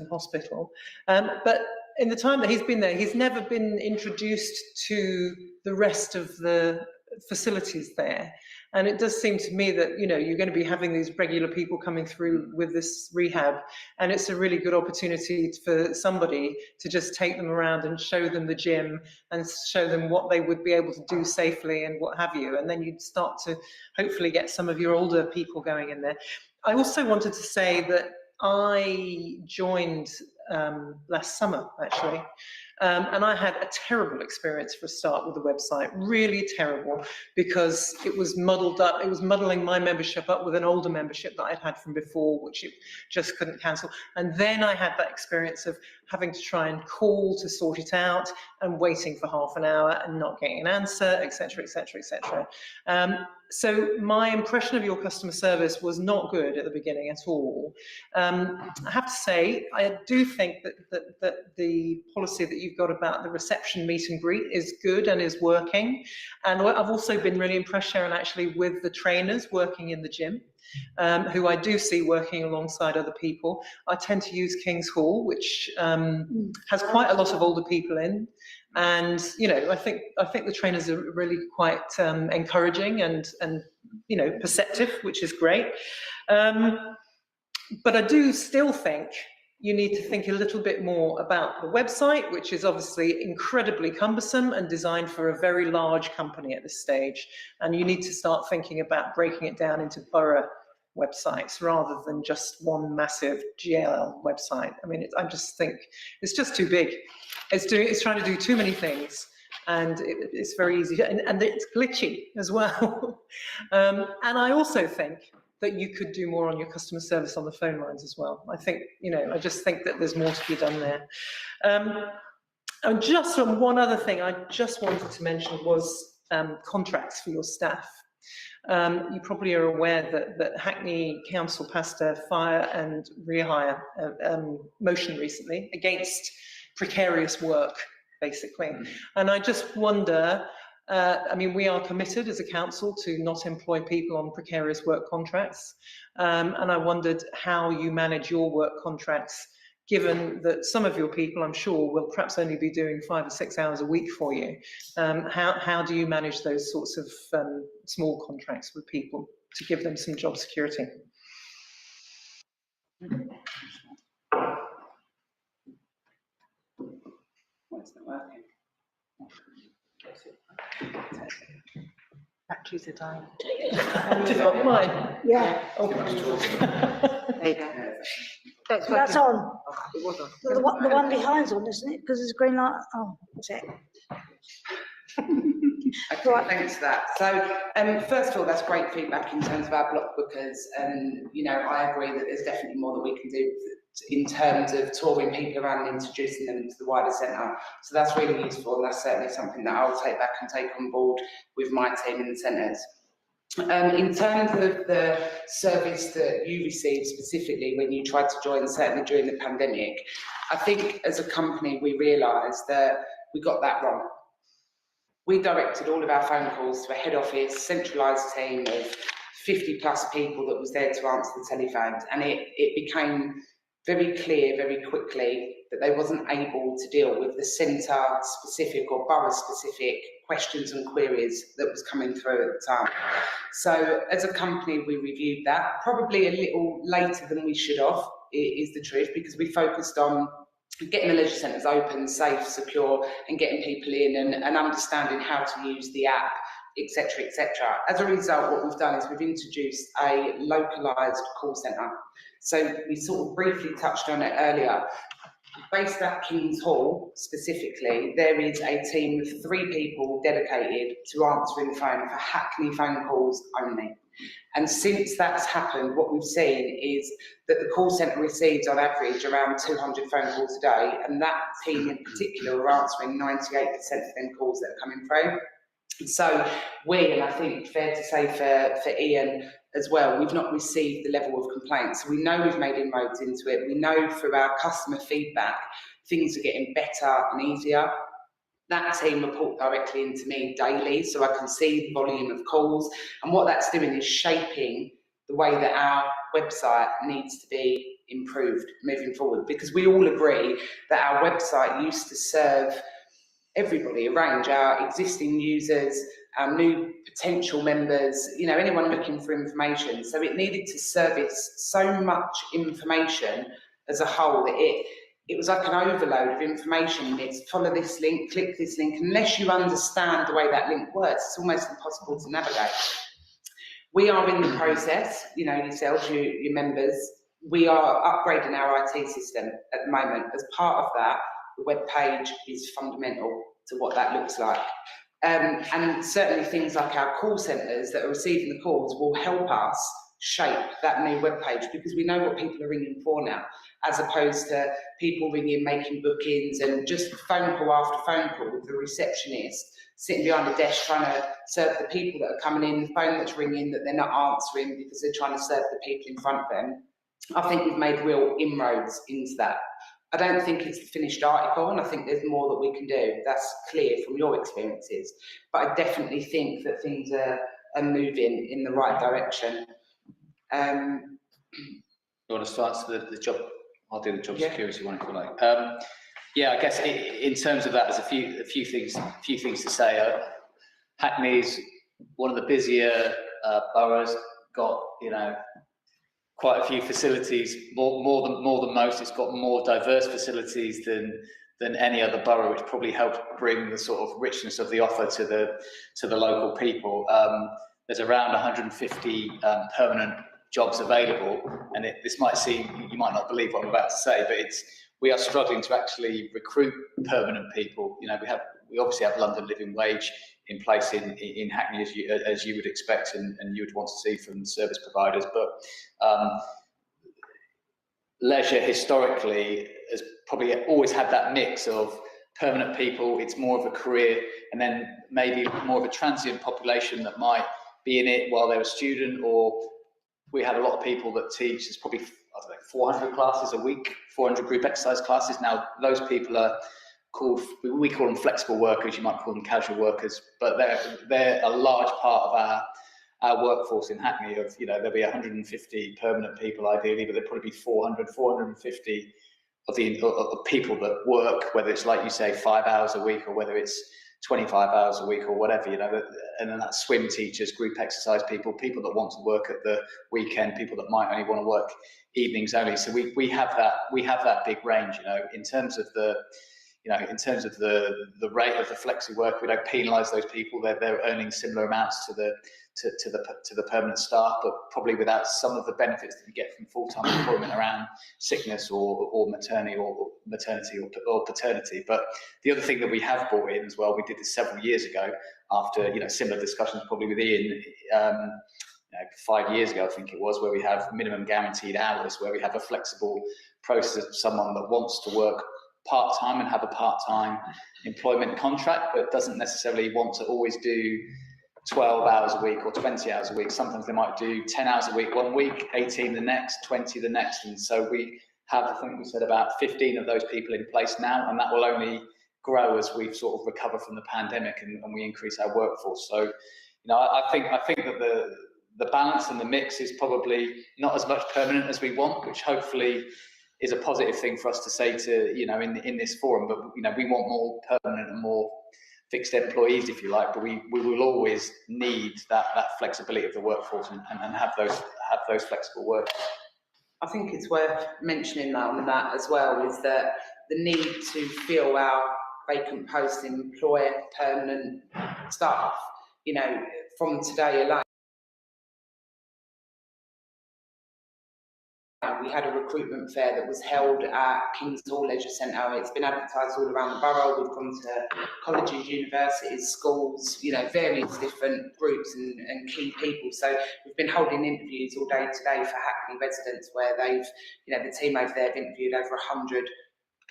Hospital. But in the time that he's been there, he's never been introduced to the rest of the facilities there. And it does seem to me that, you're going to be having these regular people coming through with this rehab, and it's a really good opportunity for somebody to just take them around and show them the gym and show them what they would be able to do safely and what have you. And then you'd start to hopefully get some of your older people going in there. I also wanted to say that I joined last summer, actually, And I had a terrible experience for a start with the website, really terrible, because it was muddled up. It was muddling my membership up with an older membership that I'd had from before, which it just couldn't cancel. And then I had that experience of having to try and call to sort it out and waiting for half an hour and not getting an answer, etc., etc., etc. So my impression of your customer service was not good at the beginning at all. I have to say, I do think that the policy that you've got about the reception meet and greet is good and is working. And I've also been really impressed, Sharon, actually, with the trainers working in the gym, who I do see working alongside other people. I tend to use King's Hall, which has quite a lot of older people in. And, you know, I think the trainers are really quite encouraging and, you know, perceptive, which is great. But I do still think you need to think a little bit more about the website, which is obviously incredibly cumbersome and designed for a very large company at this stage. And you need to start thinking about breaking it down into borough websites rather than just one massive GL website. I mean, I just think it's just too big. It's trying to do too many things, and it's very easy, and it's glitchy as well. And I also think that you could do more on your customer service on the phone lines as well. I think, you know, I just think that there's more to be done there. And just on one other thing I just wanted to mention was contracts for your staff. You probably are aware that Hackney Council passed a fire and rehire motion recently against precarious work, basically. And I just wonder, I mean, we are committed as a council to not employ people on precarious work contracts. And I wondered how you manage your work contracts, given that some of your people, I'm sure, will perhaps only be doing 5 or 6 hours a week for you. How do you manage those sorts of small contracts with people to give them some job security? What's not working? Batteries are dying. Is that mine? Yeah. Oh. There you go. That's on. It was on. The one behind's on, isn't it? Because there's a green light. Oh, that's it. Okay, Right. thanks for that. So, first of all, that's great feedback in terms of our block bookers, and you know, I agree that there's definitely more that we can do in terms of touring people around and introducing them to the wider centre. So that's really useful, and that's certainly something that I'll take back and take on board with my team in the centres. In terms of the service that you received specifically when you tried to join, certainly during the pandemic, I think as a company we realised that we got that wrong. We directed all of our phone calls to a head office, centralised team of 50 plus people that was there to answer the telephones, and it became very clear very quickly that they wasn't able to deal with the centre specific or borough specific questions and queries that was coming through at the time. So as a company we reviewed that, probably a little later than we should have, is the truth, because we focused on getting the leisure centres open, safe, secure, and getting people in and understanding how to use the app, etc., etc. As a result, what we've done is we've introduced a localised call centre. So we sort of briefly touched on it earlier. Based at King's Hall specifically, there is a team of 3 people dedicated to answering the phone for Hackney phone calls only. And since that's happened, what we've seen is that the call centre receives on average around 200 phone calls a day, and that team in particular are answering 98% of them calls that are coming through. So we, and I think fair to say for Ian as well, we've not received the level of complaints. So we know we've made inroads into it. We know through our customer feedback, things are getting better and easier. That team report directly into me daily, so I can see the volume of calls. And what that's doing is shaping the way that our website needs to be improved moving forward. Because we all agree that our website used to serve everybody, a range, our existing users, our new potential members, you know, anyone looking for information. So it needed to service so much information as a whole that it was like an overload of information. It's follow this link, click this link. Unless you understand the way that link works, it's almost impossible to navigate. We are in the process, you know, yourselves, your members, we are upgrading our IT system at the moment. As part of that, the web page is fundamental to what that looks like. And certainly things like our call centres that are receiving the calls will help us shape that new web page, because we know what people are ringing for now, as opposed to people ringing, making bookings, and just phone call after phone call with the receptionist sitting behind a desk trying to serve the people that are coming in, the phone that's ringing that they're not answering because they're trying to serve the people in front of them. I think we've made real inroads into that. I don't think it's the finished article, and I think there's more that we can do. That's clear from your experiences. But I definitely think that things are moving in the right direction. You want to start the job? I'll do the job security one if you like. Yeah, I guess in terms of that, there's a few things to say. Hackney's one of the busier boroughs. Got quite a few facilities, more than most. It's got more diverse facilities than any other borough, which probably helped bring the sort of richness of the offer to the local people. There's around 150 permanent jobs available, and this might seem, you might not believe what I'm about to say, but we are struggling to actually recruit permanent people. We obviously have London Living Wage in place in Hackney, as you would expect, and you would want to see from service providers. But leisure historically has probably always had that mix of permanent people. It's more of a career, and then maybe more of a transient population that might be in it while they're a student, or we have a lot of people that teach. There's probably 400 classes a week, 400 group exercise classes. Now those people are called, we call them flexible workers, you might call them casual workers, but they're a large part of our workforce in Hackney. There'll be 150 permanent people ideally, but there'll probably be 450 of people that work, whether it's, like you say, 5 hours a week, or whether it's 25 hours a week or whatever, and then that's swim teachers, group exercise people that want to work at the weekend, people that might only want to work evenings only. So we have that big range, in terms of the rate of the flexi work. We don't penalise those people. They're earning similar amounts to the permanent staff, but probably without some of the benefits that you get from full-time employment around sickness or maternity or paternity. But the other thing that we have brought in as well, we did this several years ago after similar discussions probably with Ian. 5 years ago, I think it was, where we have minimum guaranteed hours, where we have a flexible process of someone that wants to work part-time and have a part-time employment contract, but doesn't necessarily want to always do 12 hours a week or 20 hours a week. Sometimes they might do 10 hours a week one week, 18 the next, 20 the next. And so we have, I think we said, about 15 of those people in place now, and that will only grow as we sort of recover from the pandemic and we increase our workforce. So, I think that the balance and the mix is probably not as much permanent as we want, which hopefully is a positive thing for us to say to, in this forum. But, we want more permanent and more fixed employees, if you like, but we will always need that flexibility of the workforce and have those flexible workers. I think it's worth mentioning on that as well, is that the need to fill our vacant posts, employ permanent staff, from today alone. We had a recruitment fair that was held at King's Hall Leisure Centre. It's been advertised all around the borough. We've gone to colleges, universities, schools, various different groups and key people. So we've been holding interviews all day today for Hackney residents, where they've, the team over there have interviewed over 100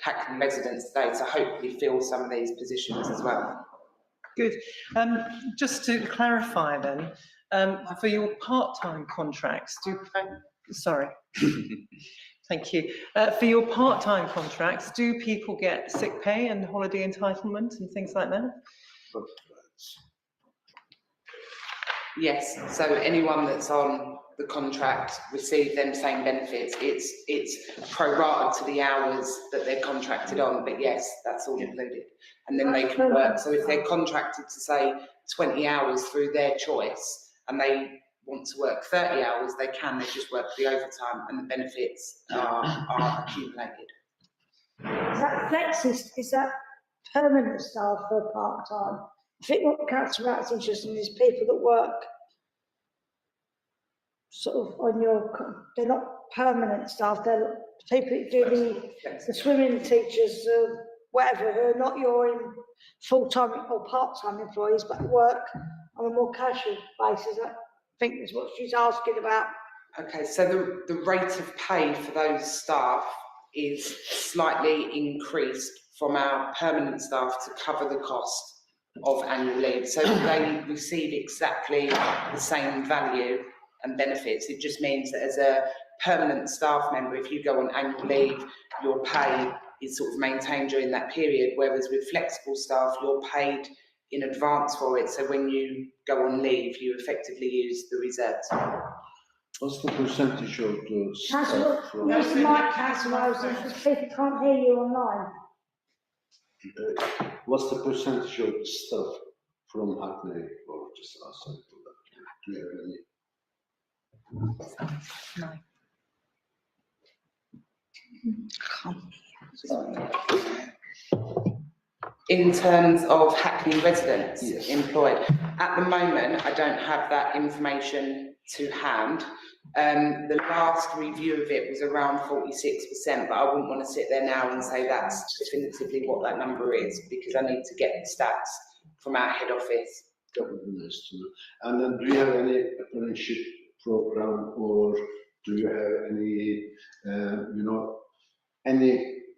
Hackney residents today to hopefully fill some of these positions as well. Good. Just to clarify then, for your part-time contracts, sorry. Thank you. For your part-time contracts, do people get sick pay and holiday entitlement and things like that? Yes, so anyone that's on the contract receive them same benefits. It's pro-rata to the hours that they're contracted on, but yes, that's all included. And then they can work. So if they're contracted to say 20 hours through their choice, and they want to work 30 hours, they just work the overtime, and the benefits are accumulated. Is that flexi? Is that permanent staff for part-time? I think what Councillor Ratt's interested in is people that work sort of they're not permanent staff, they're people that do the swimming teachers, whatever, who are not your full-time or part-time employees, but work on a more casual basis. I think is what she's asking about. Okay, so the rate of pay for those staff is slightly increased from our permanent staff to cover the cost of annual leave. So they receive exactly the same value and benefits. It just means that as a permanent staff member, if you go on annual leave, your pay is sort of maintained during that period, whereas with flexible staff, you're paid in advance for it. So when you go on leave, you effectively use the reserves. What's the percentage of the Councillor, staff from? use the mic, Councillor Rosen, because people can't hear you online. What's the percentage of the staff from Hackney or just outside of that? Do you have any? In terms of Hackney residents Yes. employed, at the moment, I don't have that information to hand. The last review of it was around 46%, but I wouldn't want to sit there now and say that's definitively what that number is, because I need to get the stats from our head office. That would be nice to know. And then do you have any apprenticeship program, or do you have any, any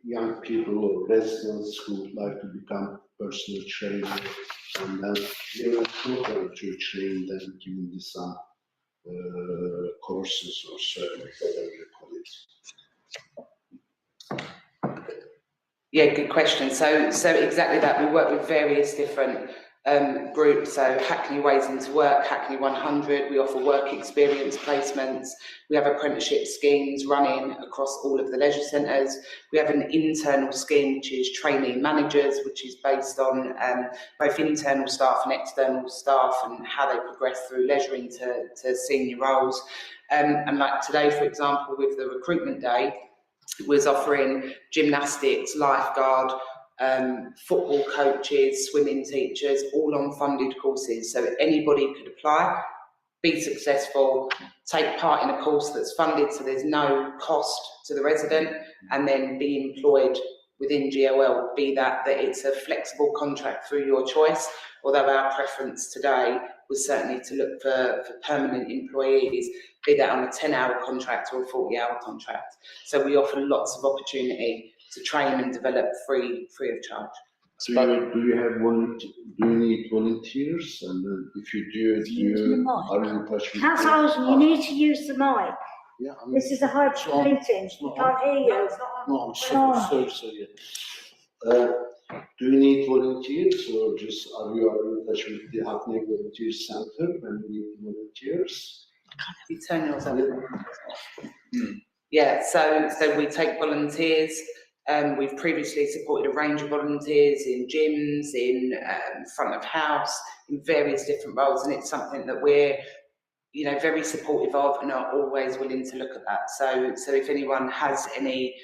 young people or residents who would like to become personal trainer, and then give a program to train them, giving them some courses or service, whatever you call it? Yeah, good question. So exactly that. We work with various different groups. So Hackney Ways into Work, Hackney 100. We offer work experience placements. We have apprenticeship schemes running across all of the leisure centres. We have an internal scheme which is trainee managers, which is based on both internal staff and external staff and how they progress through leisure into senior roles. And like today, for example, with the recruitment day, was offering gymnastics, lifeguard, football coaches, swimming teachers, all on funded courses. So anybody could apply, be successful, take part in a course that's funded, so there's no cost to the resident, and then be employed within GOL, be that it's a flexible contract through your choice, although our preference today was certainly to look for permanent employees, be that on a 10-hour contract or a 40-hour contract. So we offer lots of opportunity to train and develop free of charge. So do you need volunteers? And if you do, are you in touch with? Councillor Rosen, you need to use the mic. Yeah, This is a hybrid meeting. We can't hear you. No, I'm sorry. Do you need volunteers, or just are you in touch with the Hackney Volunteer Centre when you need volunteers? You turn yours up. Yeah, so we take volunteers. We've previously supported a range of volunteers in gyms, in front of house, in various different roles, and it's something that we're very supportive of and are always willing to look at that. So if anyone has any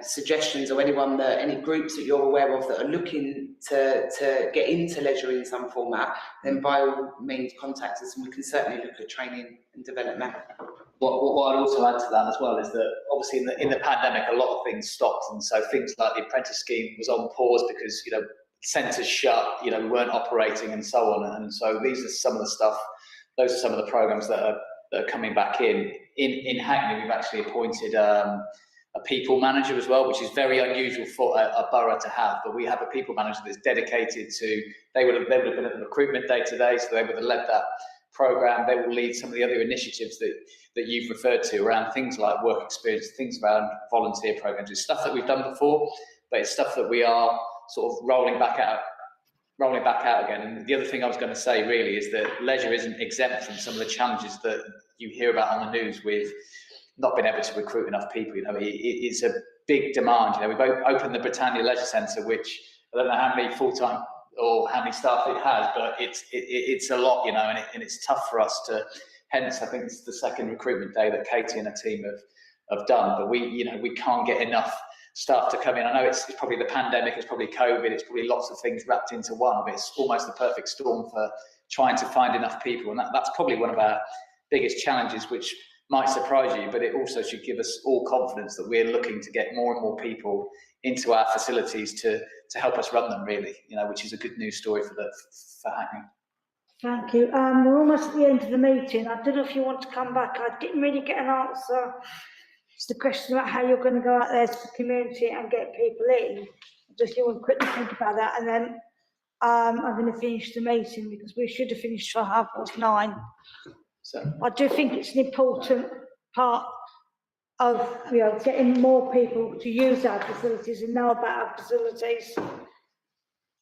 suggestions, or any groups that you're aware of that are looking to get into leisure in some format, then by all means contact us, and we can certainly look at training and development. What I'd also add to that as well is that obviously in the pandemic a lot of things stopped, and so things like the apprentice scheme was on pause because centres shut, we weren't operating and so on, and so these are some of the stuff. Those are some of the programs that are coming back in. In Hackney, we've actually appointed a people manager as well, which is very unusual for a borough to have. But we have a people manager that's dedicated to. They would have been at the recruitment day today, so they would have led that program. They will lead some of the other initiatives that you've referred to around things like work experience, things around volunteer programs. It's stuff that we've done before, but it's stuff that we are sort of rolling back out again. And the other thing I was going to say really is that leisure isn't exempt from some of the challenges that you hear about on the news with not being able to recruit enough people. It's a big demand. We've opened the Britannia Leisure Centre, which I don't know how many full-time or how many staff it has, but it's a lot, and it's tough for us to. Hence, I think it's the second recruitment day that Katie and her team have done. But we can't get enough staff to come in. I know it's probably the pandemic, it's probably COVID, it's probably lots of things wrapped into one, but it's almost the perfect storm for trying to find enough people. And that's probably one of our biggest challenges, which might surprise you, but it also should give us all confidence that we're looking to get more and more people into our facilities to help us run them, really, which is a good news story for Hackney. Thank you. We're almost at the end of the meeting. I don't know if you want to come back. I didn't really get an answer to the question about how you're going to go out there to the community and get people in. Just you want to quickly think about that, and then I'm going to finish the meeting because we should have finished for 9:30. So I do think it's an important part of getting more people to use our facilities and know about our facilities.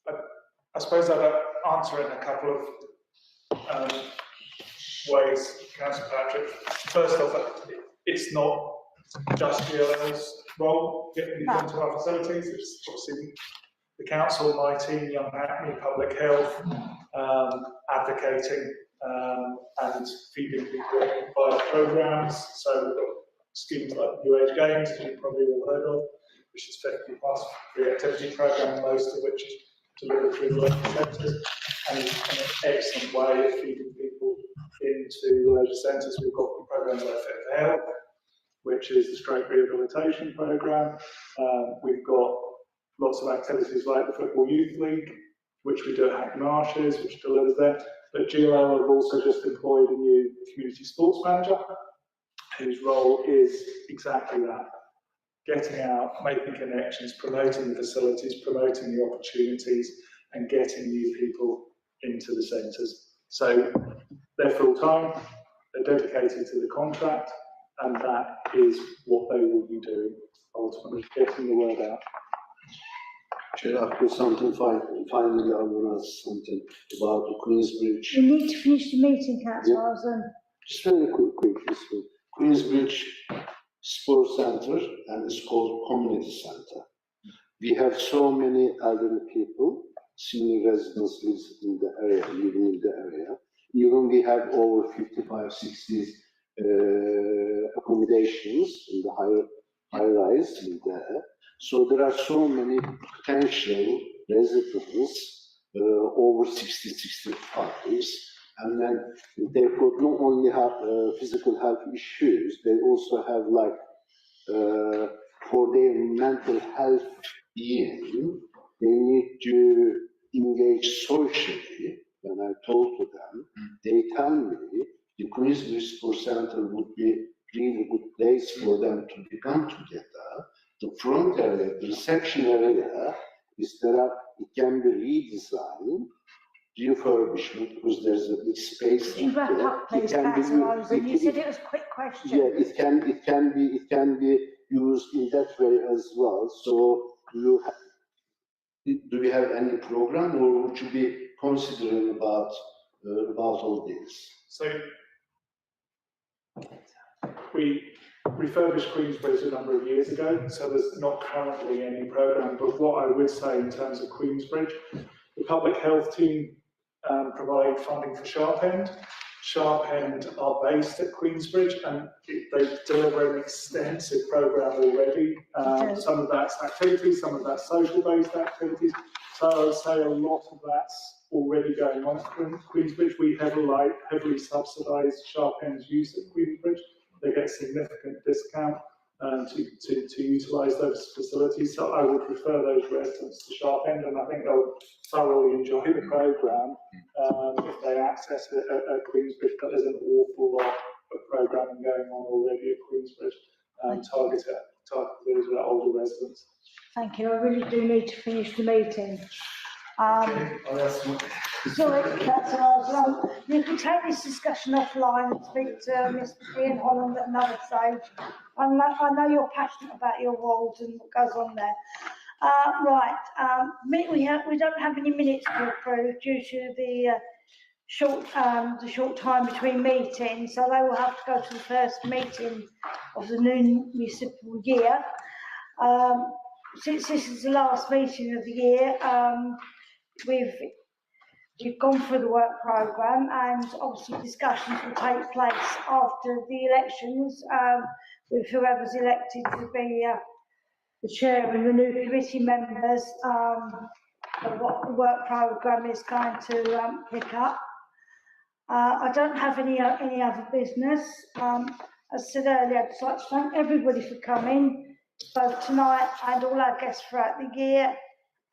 I suppose I'd answer it in a couple of ways, Councillor Patrick. First off, it's not just GLL's role getting people into our facilities. It's obviously the council, my team, Young Hackney, Public Health, advocating and feeding people via programmes. So we've got schemes like New Age Games, which you've probably all heard of, which is 50+ free activity programme, most of which is delivered through the local centres, and an excellent way of feeding people into leisure centres. We've got programmes like Fit for Health, which is the stroke rehabilitation programme. We've got lots of activities like the Football Youth League, which we do at Hackney Marshes, which delivers there. But GLL have also just employed a new community sports manager, whose role is exactly that. Getting out, making connections, promoting the facilities, promoting the opportunities, and getting new people into the centres. So they're full-time, they're dedicated to the contract, and that is what they will be doing, ultimately, getting the word out. Chair, I've got something finally, I want to ask something about the Queensbridge. We need to finish the meeting, Councillor. Just very quick. Queensbridge Sports Centre, and it's called Community Centre. We have so many elderly people, senior residents living in the area. Even we have over 55, 60 accommodations in the high-rise in there. So there are so many potential residents over 60, 65s, and then they could not only have physical health issues, they also have for their mental health being, they need to engage socially. When I talk to them, they tell me the Queensbridge Sports Centre would be a really good place for them to become together. The front area, the reception area, it can be redesigned, refurbishment, because there's a big space. Can you wrap up, please, Councillor? You said it was a quick question. Yeah, it can be used in that way as well. So do we have any program, or would you be considering about all this? So we refurbished Queensbridge a number of years ago, so there's not currently any programme. But what I would say in terms of Queensbridge, the public health team provide funding for Sharp End. Sharp End are based at Queensbridge, and they deliver an extensive programme already. Some of that's activities, some of that's social-based activities. So I would say a lot of that's already going on at Queensbridge. We heavily subsidise Sharp End's use at Queensbridge. They get significant discount to utilise those facilities. So I would refer those residents to Sharp End, and I think they'll thoroughly enjoy the programme if they access it at Queensbridge. But there's an awful lot of programming going on already at Queensbridge, targeted at older residents. Thank you. I really do need to finish the meeting. Sorry, Councillor, you can take this discussion offline and speak to Mr. Ian Holland at another stage. I know you're passionate about your ward and what goes on there. We don't have any minutes to approve due to the short time between meetings, so they will have to go to the first meeting of the new municipal year. Since this is the last meeting of the year, we've gone through the work programme, and obviously discussions will take place after the elections with whoever's elected to be the chair and the new committee members of what the work programme is going to pick up. I don't have any other business. As I said earlier, I'd just like to thank everybody for coming, both tonight and all our guests throughout the year,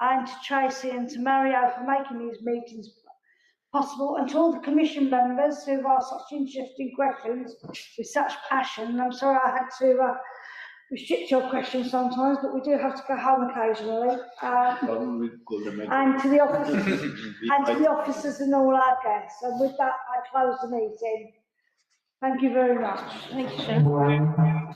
and to Tracy and to Mario for making these meetings possible, and to all the commission members who've asked such interesting questions with such passion. I'm sorry I had to restrict your questions sometimes, but we do have to go home occasionally. And to the officers and all our guests. And with that, I close the meeting. Thank you very much. Thank you, Sharon.